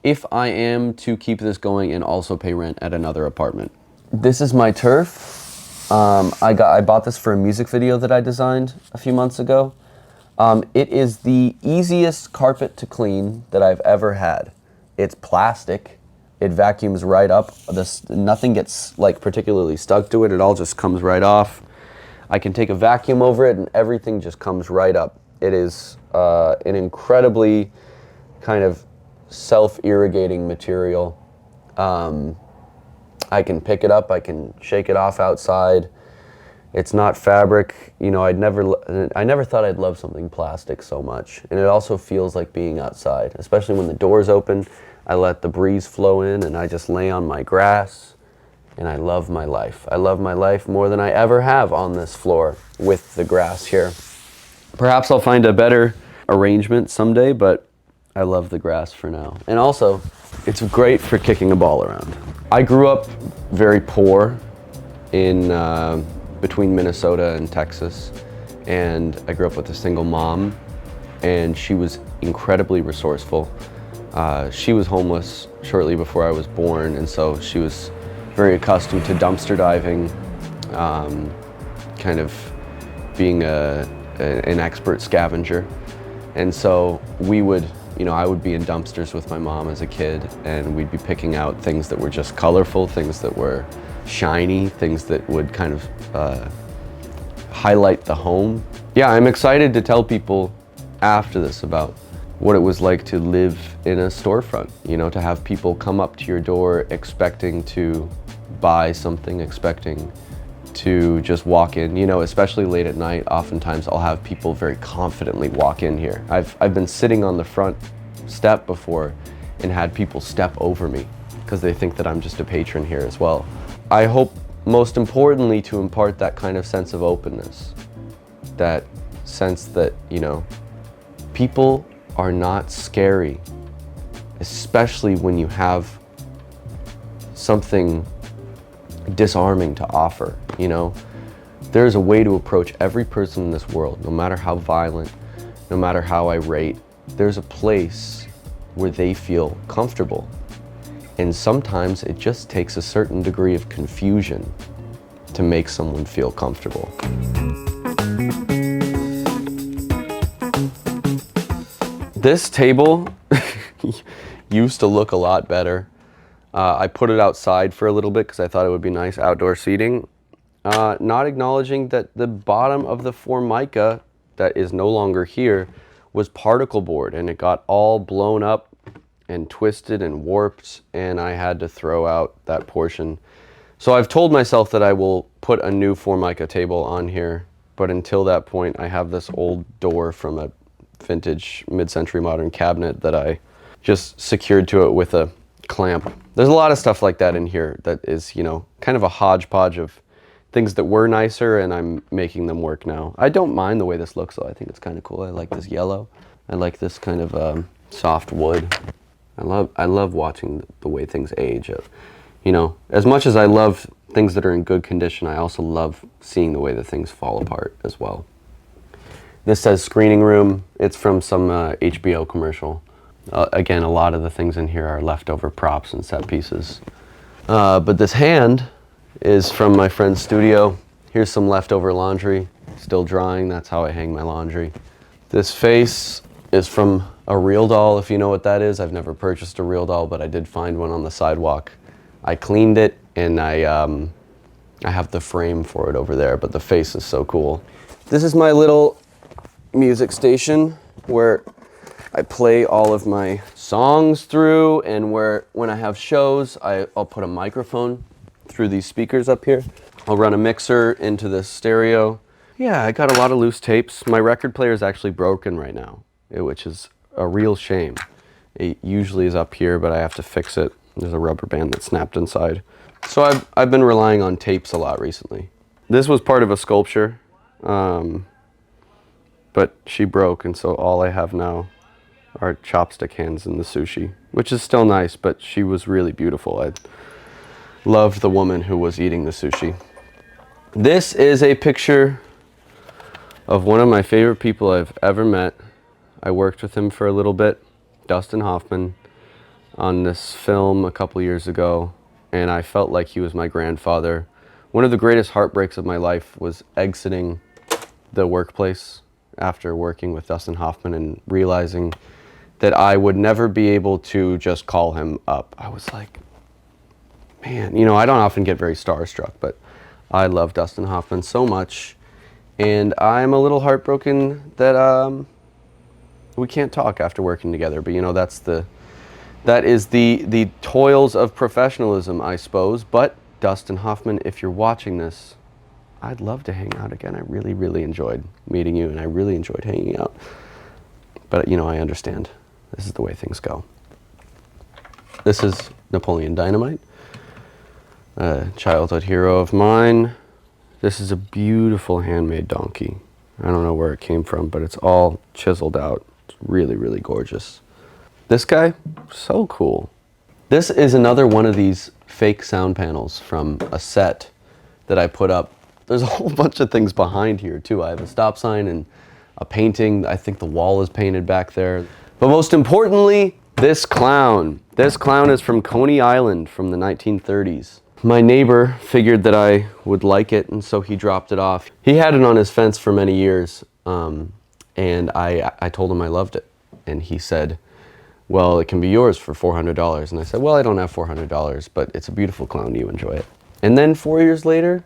[SPEAKER 9] if I am to keep this going and also pay rent at another apartment. This is my turf. I bought this for a music video that I designed a few months ago. It is the easiest carpet to clean that I've ever had. It's plastic. It vacuums right up. Nothing gets particularly stuck to it. It all just comes right off. I can take a vacuum over it and everything just comes right up. It is an incredibly kind of self-irrigating material. I can pick it up, I can shake it off outside. It's not fabric. I never thought I'd love something plastic so much. And it also feels like being outside, especially when the door's open. I let the breeze flow in and I just lay on my grass and I love my life. I love my life more than I ever have on this floor with the grass here. Perhaps I'll find a better arrangement someday, but I love the grass for now. And also, it's great for kicking a ball around. I grew up very poor in between Minnesota and Texas, and I grew up with a single mom, and she was incredibly resourceful. She was homeless shortly before I was born, and so she was very accustomed to dumpster diving, kind of being an expert scavenger. And so we would, I would be in dumpsters with my mom as a kid, and we'd be picking out things that were just colorful, things that were shiny, things that would kind of highlight the home. Yeah, I'm excited to tell people after this about what it was like to live in a storefront, to have people come up to your door expecting to buy something, expecting to just walk in, especially late at night. Oftentimes I'll have people very confidently walk in here. I've been sitting on the front step before and had people step over me because they think that I'm just a patron here as well. I hope most importantly to impart that kind of sense of openness, that sense that, people are not scary, especially when you have something disarming to offer. There's a way to approach every person in this world, no matter how violent, no matter how irate. There's a place where they feel comfortable, and sometimes it just takes a certain degree of confusion to make someone feel comfortable. This table used to look a lot better. I put it outside for a little bit because I thought it would be nice outdoor seating. Not acknowledging that the bottom of the Formica that is no longer here was particle board, and it got all blown up and twisted and warped, and I had to throw out that portion. So I've told myself that I will put a new Formica table on here, but until that point I have this old door from a vintage mid-century modern cabinet that I just secured to it with a clamp. There's a lot of stuff like that in here that is, kind of a hodgepodge of things that were nicer, and I'm making them work now. I don't mind the way this looks though. I think it's kind of cool. I like this yellow. I like this kind of soft wood. I love watching the way things age. As much as I love things that are in good condition, I also love seeing the way that things fall apart as well. This says screening room. It's from some HBO commercial. Again, a lot of the things in here are leftover props and set pieces. But this hand is from my friend's studio. Here's some leftover laundry, still drying. That's how I hang my laundry. This face is from a real doll, if you know what that is. I've never purchased a real doll, but I did find one on the sidewalk. I cleaned it, and I have the frame for it over there, but the face is so cool. This is my little music station where I play all of my songs through, and when I have shows, I'll put a microphone through these speakers up here. I'll run a mixer into this stereo. Yeah, I got a lot of loose tapes. My record player is actually broken right now, which is a real shame. It usually is up here, but I have to fix it. There's a rubber band that snapped inside. So I've been relying on tapes a lot recently. This was part of a sculpture, but she broke, and so all I have now are chopstick hands in the sushi, which is still nice, but she was really beautiful. I loved the woman who was eating the sushi. This is a picture of one of my favorite people I've ever met. I worked with him for a little bit, Dustin Hoffman, on this film a couple years ago, and I felt like he was my grandfather. One of the greatest heartbreaks of my life was exiting the workplace after working with Dustin Hoffman and realizing that I would never be able to just call him up. I was like, man, I don't often get very starstruck, but I love Dustin Hoffman so much, and I'm a little heartbroken that we can't talk after working together. But that is the toils of professionalism, I suppose. But Dustin Hoffman, if you're watching this, I'd love to hang out again. I really, really enjoyed meeting you, and I really enjoyed hanging out. But I understand. This is the way things go. This is Napoleon Dynamite, a childhood hero of mine. This is a beautiful handmade donkey. I don't know where it came from, but it's all chiseled out. It's really, really gorgeous. This guy, so cool. This is another one of these fake sound panels from a set that I put up There's a whole bunch of things behind here too. I have a stop sign and a painting. I think the wall is painted back there. But most importantly, this clown. This clown is from Coney Island from the 1930s. My neighbor figured that I would like it, and so he dropped it off. He had it on his fence for many years, and I told him I loved it. And he said, well, it can be yours for $400. And I said, well, I don't have $400, but it's a beautiful clown. You enjoy it. And then 4 years later,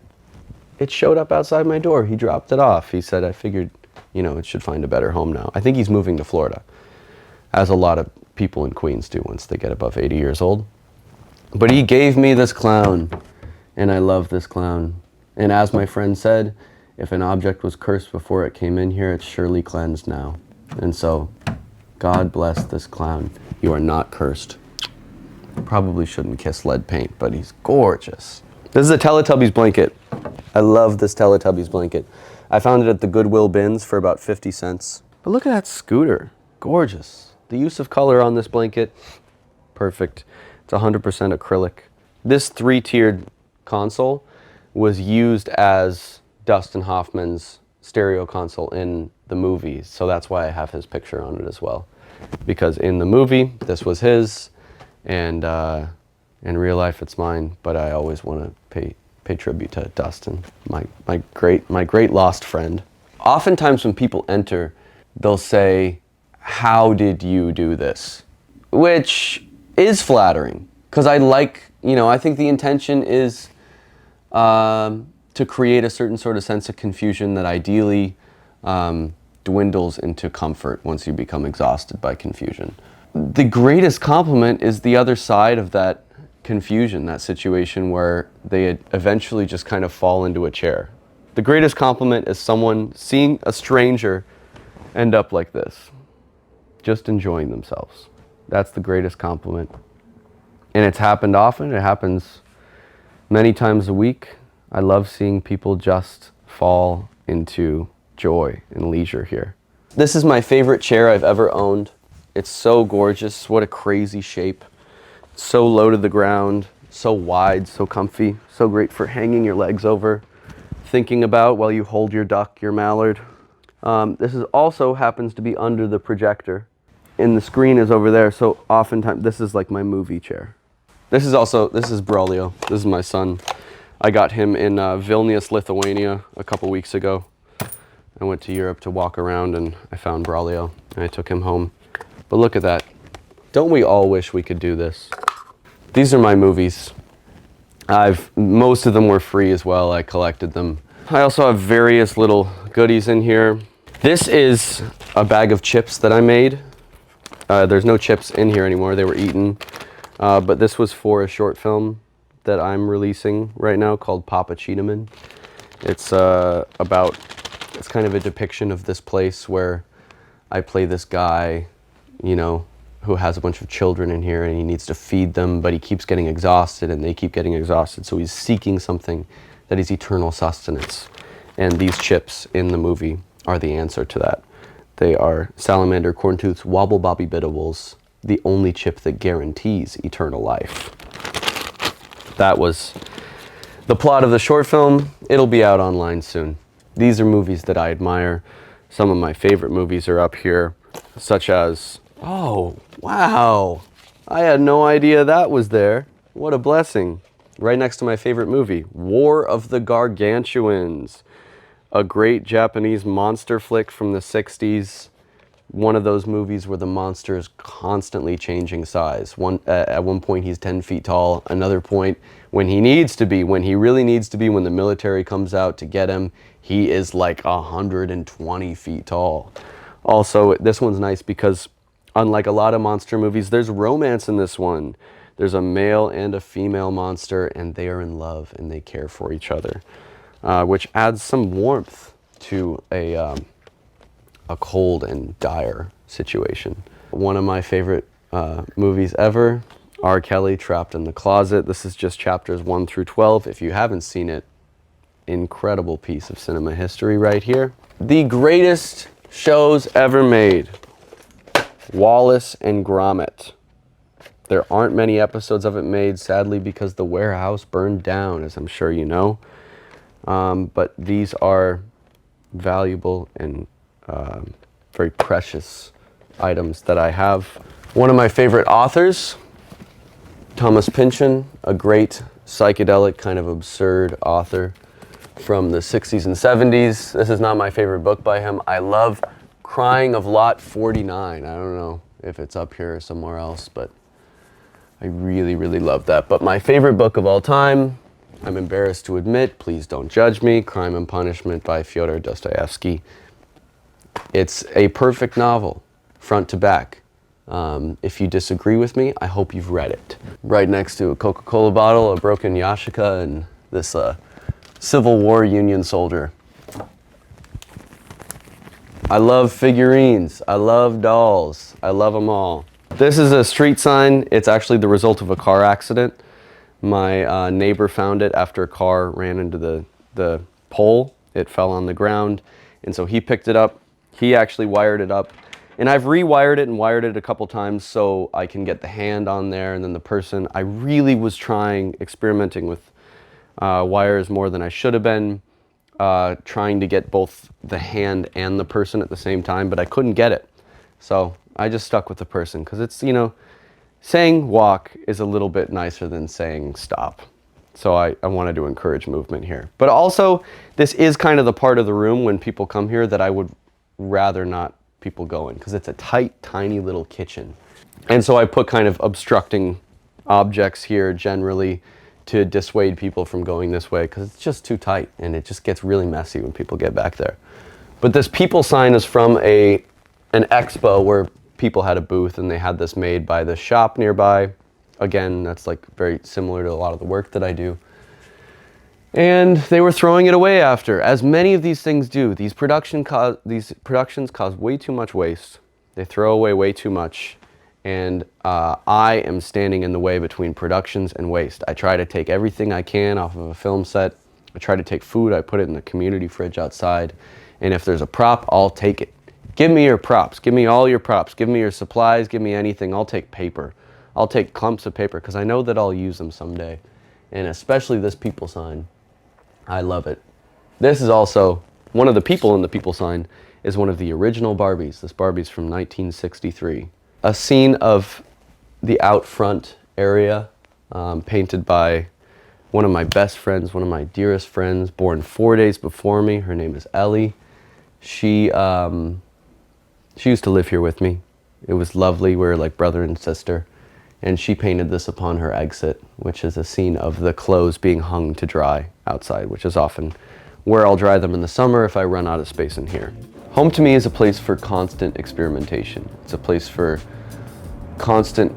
[SPEAKER 9] it showed up outside my door. He dropped it off. He said, I figured, you know, it should find a better home now. I think he's moving to Florida, as a lot of people in Queens do once they get above 80 years old. But he gave me this clown, and I love this clown. And as my friend said, if an object was cursed before it came in here, it's surely cleansed now. And so, God bless this clown. You are not cursed. Probably shouldn't kiss lead paint, but he's gorgeous. This is a Teletubbies blanket. I love this Teletubbies blanket. I found it at the Goodwill bins for about 50 cents. But look at that scooter. Gorgeous. The use of color on this blanket, perfect. It's 100% acrylic. This 3-tiered console was used as Dustin Hoffman's stereo console in the movie, so that's why I have his picture on it as well. Because in the movie, this was his, and in real life, it's mine. But I always want to pay tribute to Dustin, my great lost friend. Oftentimes, when people enter, they'll say, "How did you do this?" Which is flattering, because I like, you know, I think the intention is to create a certain sort of sense of confusion that ideally dwindles into comfort once you become exhausted by confusion. The greatest compliment is the other side of that confusion, that situation where they eventually just kind of fall into a chair. The greatest compliment is someone seeing a stranger end up like this, just enjoying themselves. That's the greatest compliment. And it's happened often. It happens many times a week. I love seeing people just fall into joy and leisure here. This is my favorite chair I've ever owned. It's so gorgeous. What a crazy shape. So low to the ground, so wide, so comfy, so great for hanging your legs over, thinking about while you hold your duck, your mallard. This is also happens to be under the projector, and the screen is over there, so oftentimes this is like my movie chair. This is Braulio. This is my son. I got him in Vilnius, Lithuania a couple weeks ago. I went to Europe to walk around and I found Braulio and I took him home. But look at that. Don't we all wish we could do this? These are my movies. Most of them were free as well. I collected them. I also have various little goodies in here. This is a bag of chips that I made. There's no chips in here anymore. They were eaten. But this was for a short film that I'm releasing right now called Papa Cheetaman. It's it's kind of a depiction of this place where I play this guy, you know, who has a bunch of children in here and he needs to feed them, but he keeps getting exhausted and they keep getting exhausted. So he's seeking something that is eternal sustenance. And these chips in the movie are the answer to that. They are Salamander Corntooth's Wobble Bobby Bittables, the only chip that guarantees eternal life. That was the plot of the short film. It'll be out online soon. These are movies that I admire. Some of my favorite movies are up here, such as, oh, wow. I had no idea that was there. What a blessing. Right next to my favorite movie, War of the Gargantuans, a great Japanese monster flick from the 60s. One of those movies where the monster is constantly changing size. At one point he's 10 feet tall, another point when he needs to be, when he really needs to be, when the military comes out to get him, he is like 120 feet tall. Also, this one's nice because unlike a lot of monster movies, there's romance in this one. There's a male and a female monster and they are in love and they care for each other, which adds some warmth to a cold and dire situation. One of my favorite movies ever, R. Kelly, Trapped in the Closet. This is just chapters 1 through 12. If you haven't seen it, incredible piece of cinema history right here. The greatest shows ever made, Wallace and Gromit. There aren't many episodes of it made, sadly, because the warehouse burned down, as I'm sure you know. but these are valuable and very precious items that I have. One of my favorite authors, Thomas Pynchon, a great psychedelic kind of absurd author from the 60s and 70s. This is not my favorite book by him. I love Crying of Lot 49. I don't know if it's up here or somewhere else, but I really, really love that. But my favorite book of all time, I'm embarrassed to admit, please don't judge me, Crime and Punishment by Fyodor Dostoevsky. It's a perfect novel, front to back. If you disagree with me, I hope you've read it. Right next to a Coca-Cola bottle, a broken yashica, and this Civil War Union soldier. I love figurines. I love dolls. I love them all. This is a street sign. It's actually the result of a car accident. My neighbor found it after a car ran into the pole. It fell on the ground, and so he picked it up. He actually wired it up. And I've rewired it and wired it a couple times so I can get the hand on there and then the person. I really was experimenting with wires more than I should have been, trying to get both the hand and the person at the same time, but I couldn't get it. So I just stuck with the person because it's, you know, saying walk is a little bit nicer than saying stop. So I wanted to encourage movement here. But also, this is kind of the part of the room when people come here that I would rather not people go in, because it's a tight, tiny little kitchen. And so I put kind of obstructing objects here generally to dissuade people from going this way, because it's just too tight and it just gets really messy when people get back there. But this people sign is from an expo where people had a booth and they had this made by the shop nearby. Again, that's like very similar to a lot of the work that I do. And they were throwing it away after, as many of these things do. These productions cause way too much waste. They throw away way too much. And I am standing in the way between productions and waste. I try to take everything I can off of a film set. I try to take food, I put it in the community fridge outside. And if there's a prop, I'll take it. Give me your props. Give me all your props. Give me your supplies. Give me anything. I'll take paper. I'll take clumps of paper because I know that I'll use them someday. And especially this people sign. I love it. This is also, one of the people in the people sign is one of the original Barbies. This Barbie's from 1963. A scene of the out front area painted by one of my best friends, one of my dearest friends, born 4 days before me. Her name is Ellie. She used to live here with me. It was lovely. We were like brother and sister. And she painted this upon her exit, which is a scene of the clothes being hung to dry outside, which is often where I'll dry them in the summer if I run out of space in here. Home to me is a place for constant experimentation. It's a place for constant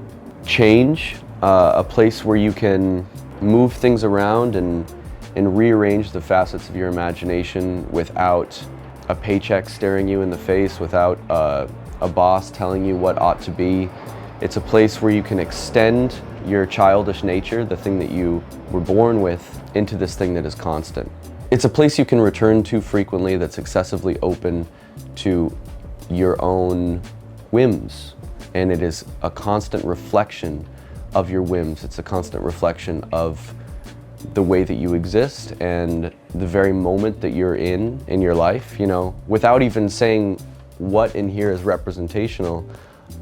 [SPEAKER 9] change, a place where you can move things around and rearrange the facets of your imagination without a paycheck staring you in the face, without a boss telling you what ought to be. It's a place where you can extend your childish nature, the thing that you were born with, into this thing that is constant. It's a place you can return to frequently that's excessively open to your own whims. And it is a constant reflection of your whims. It's a constant reflection of the way that you exist and the very moment that you're in your life, you know, without even saying what in here is representational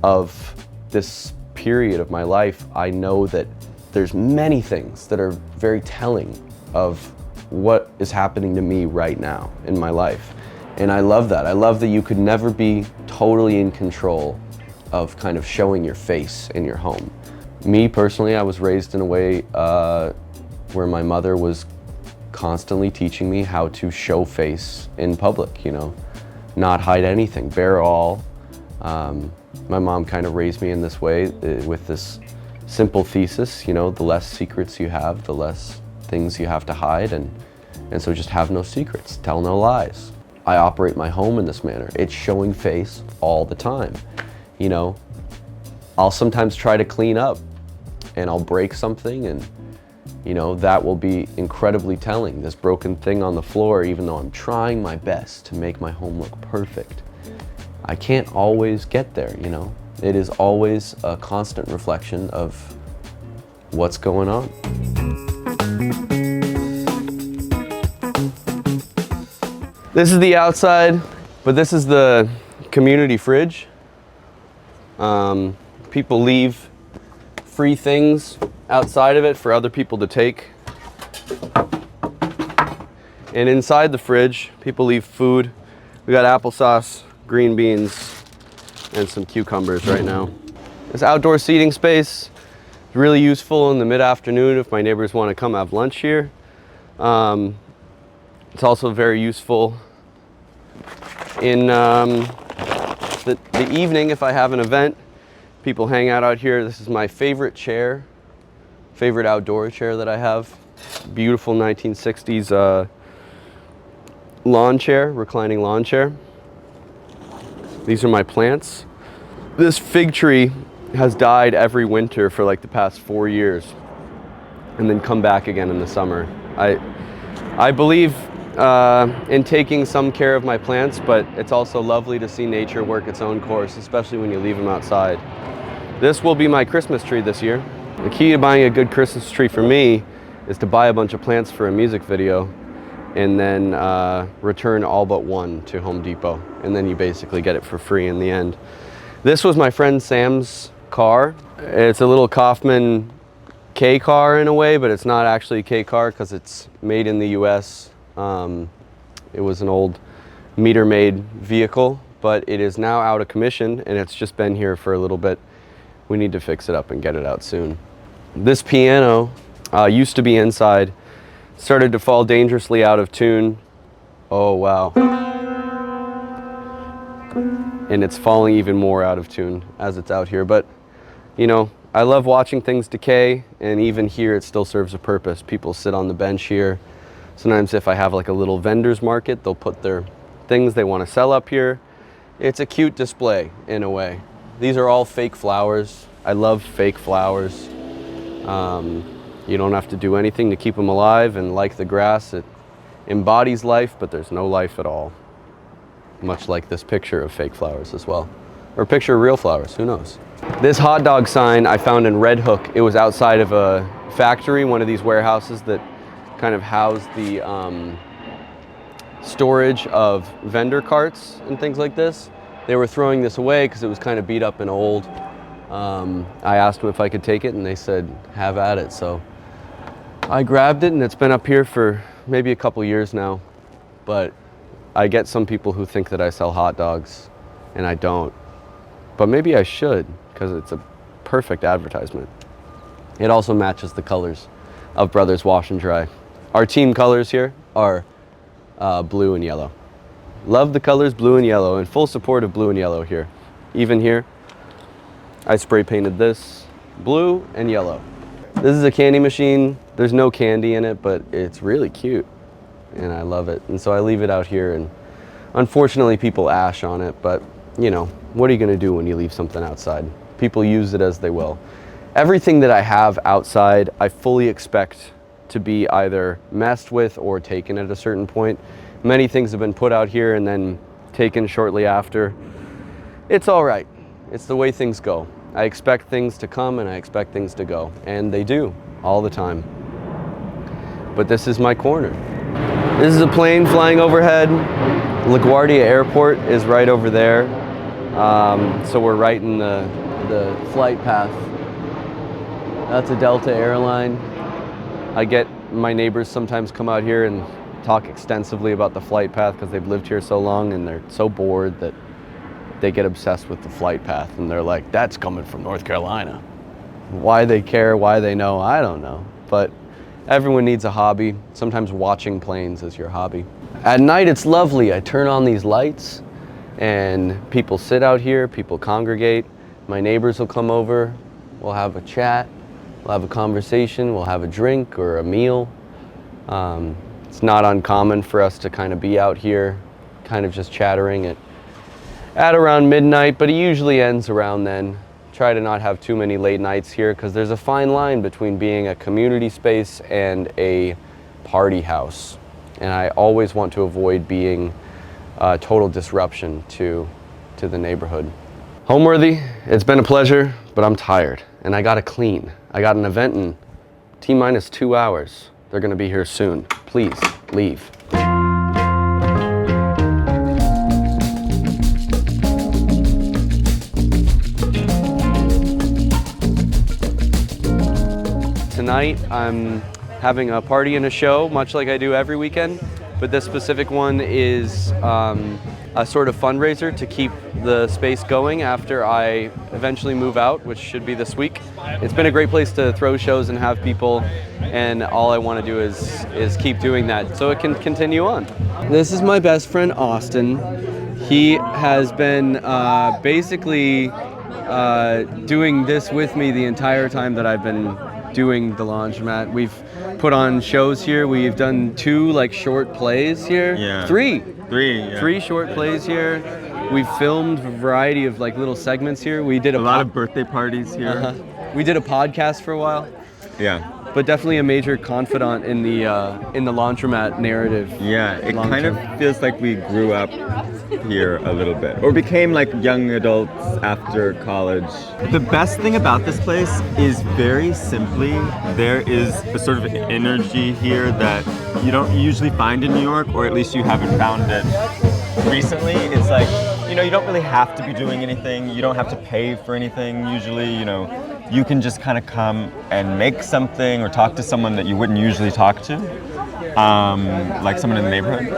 [SPEAKER 9] of this period of my life. I know that there's many things that are very telling of what is happening to me right now in my life. And I love that. I love that you could never be totally in control of kind of showing your face in your home. Me personally, I was raised in a way where my mother was constantly teaching me how to show face in public, you know, not hide anything, bare all. My mom kind of raised me in this way with this simple thesis, you know, the less secrets you have, the less things you have to hide, and so just have no secrets, tell no lies. I operate my home in this manner. It's showing face all the time. You know, I'll sometimes try to clean up and I'll break something, and you know, that will be incredibly telling. This broken thing on the floor, even though I'm trying my best to make my home look perfect, I can't always get there, you know. It is always a constant reflection of what's going on. This is the outside, but this is the community fridge. People leave free things outside of it for other people to take. And inside the fridge, people leave food. We got applesauce, green beans, and some cucumbers right now. This outdoor seating space is really useful in the mid-afternoon if my neighbors want to come have lunch here. It's also very useful in the evening if I have an event. People hang out here. This is my favorite chair, favorite outdoor chair that I have. Beautiful 1960s lawn chair, reclining lawn chair. These are my plants. This fig tree has died every winter for like the past 4 years and then come back again in the summer. I believe in taking some care of my plants, but it's also lovely to see nature work its own course, especially when you leave them outside. This will be my Christmas tree this year. The key to buying a good Christmas tree for me is to buy a bunch of plants for a music video and then return all but one to Home Depot. And then you basically get it for free in the end. This was my friend Sam's car. It's a little Kaufman K car in a way, but it's not actually a K car because it's made in the US. It was an old meter-made vehicle, but it is now out of commission and it's just been here for a little bit. We need to fix it up and get it out soon. This piano used to be inside, started to fall dangerously out of tune. Oh wow. And it's falling even more out of tune as it's out here. But you know, I love watching things decay, and even here it still serves a purpose. People sit on the bench here. Sometimes if I have like a little vendor's market, they'll put their things they want to sell up here. It's a cute display in a way. These are all fake flowers. I love fake flowers. You don't have to do anything to keep them alive, and like the grass, it embodies life, but there's no life at all. Much like this picture of fake flowers as well. Or a picture of real flowers, who knows? This hot dog sign I found in Red Hook. It was outside of a factory, one of these warehouses that kind of housed the storage of vendor carts and things like this. They were throwing this away because it was kind of beat up and old. I asked them if I could take it and they said, have at it. So I grabbed it and it's been up here for maybe a couple years now. But I get some people who think that I sell hot dogs and I don't. But maybe I should because it's a perfect advertisement. It also matches the colors of Brothers Wash and Dry. Our team colors here are blue and yellow. Love the colors blue and yellow, and full support of blue and yellow here. Even here, I spray painted this blue and yellow. This is a candy machine. There's no candy in it, but it's really cute and I love it. And so I leave it out here, and unfortunately people ash on it, but you know, what are you gonna do when you leave something outside? People use it as they will. Everything that I have outside, I fully expect to be either messed with or taken at a certain point. Many things have been put out here and then taken shortly after. It's all right. It's the way things go. I expect things to come and I expect things to go, and they do all the time. But this is my corner. This is a plane flying overhead. LaGuardia Airport is right over there. So we're right in the flight path. That's a Delta airline. I get my neighbors sometimes come out here and talk extensively about the flight path because they've lived here so long and they're so bored that they get obsessed with the flight path, and they're like, that's coming from North Carolina. Why they care, why they know, I don't know. But everyone needs a hobby. Sometimes watching planes is your hobby. At night it's lovely. I turn on these lights and people sit out here, people congregate. My neighbors will come over, we'll have a chat, we'll have a conversation, we'll have a drink or a meal. It's not uncommon for us to kind of be out here, kind of just chattering at around midnight, but it usually ends around then. Try to not have too many late nights here because there's a fine line between being a community space and a party house. And I always want to avoid being a total disruption to the neighborhood. Homeworthy, it's been a pleasure, but I'm tired and I gotta clean. I got an event in T-minus 2 hours. They're gonna be here soon. Please, leave. tonight I'm having a party and a show, much like I do every weekend, but this specific one is a sort of fundraiser to keep the space going after I eventually move out, which should be this week. It's been a great place to throw shows and have people, and all I want to do is keep doing that so it can continue on. This is my best friend Austin. He has been basically doing this with me the entire time that I've been doing the laundromat. We've put on shows here. We've done 2 like short plays here.
[SPEAKER 10] Yeah.
[SPEAKER 9] Three.
[SPEAKER 10] Yeah.
[SPEAKER 9] 3 short plays here. We've filmed a variety of like little segments here. We did a
[SPEAKER 10] lot of birthday parties here.
[SPEAKER 9] We did a podcast for a while.
[SPEAKER 10] Yeah.
[SPEAKER 9] But definitely a major confidant in the laundromat narrative.
[SPEAKER 10] Yeah, it kind of feels like we grew up here a little bit, or became like young adults after college. The best thing about this place is very simply, there is a sort of energy here that you don't usually find in New York, or at least you haven't found it recently. It's like, you know, you don't really have to be doing anything. You don't have to pay for anything usually, you know. You can just kind of come and make something or talk to someone that you wouldn't usually talk to, like someone in the neighborhood.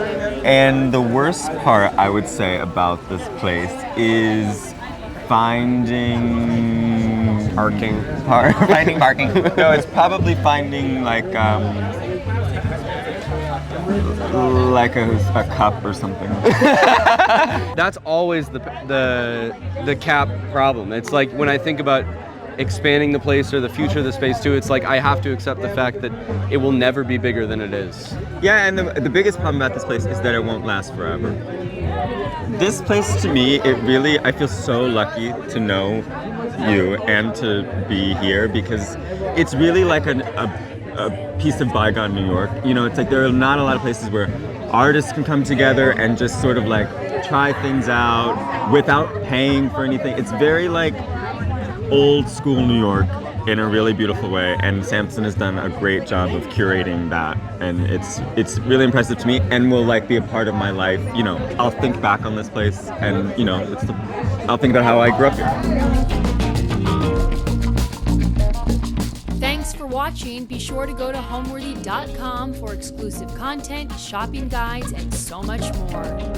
[SPEAKER 10] And the worst part, I would say, about this place is finding
[SPEAKER 9] parking.
[SPEAKER 10] Finding parking. No, it's probably finding like a cup or something.
[SPEAKER 9] That's always the cap problem. It's like when I think about expanding the place or the future of the space too, it's like I have to accept the fact that it will never be bigger than it is.
[SPEAKER 10] Yeah, and the biggest problem about this place is that it won't last forever. This place, to me, I feel so lucky to know you and to be here, because it's really like a piece of bygone New York. You know, it's like there are not a lot of places where artists can come together and just sort of like try things out without paying for anything. It's very like old school New York in a really beautiful way, and Samson has done a great job of curating that, and it's really impressive to me, and will like be a part of my life. You know, I'll think back on this place, and you know, I'll think about how I grew up here.
[SPEAKER 1] Thanks for watching. Be sure to go to homeworthy.com for exclusive content, shopping guides, and so much more.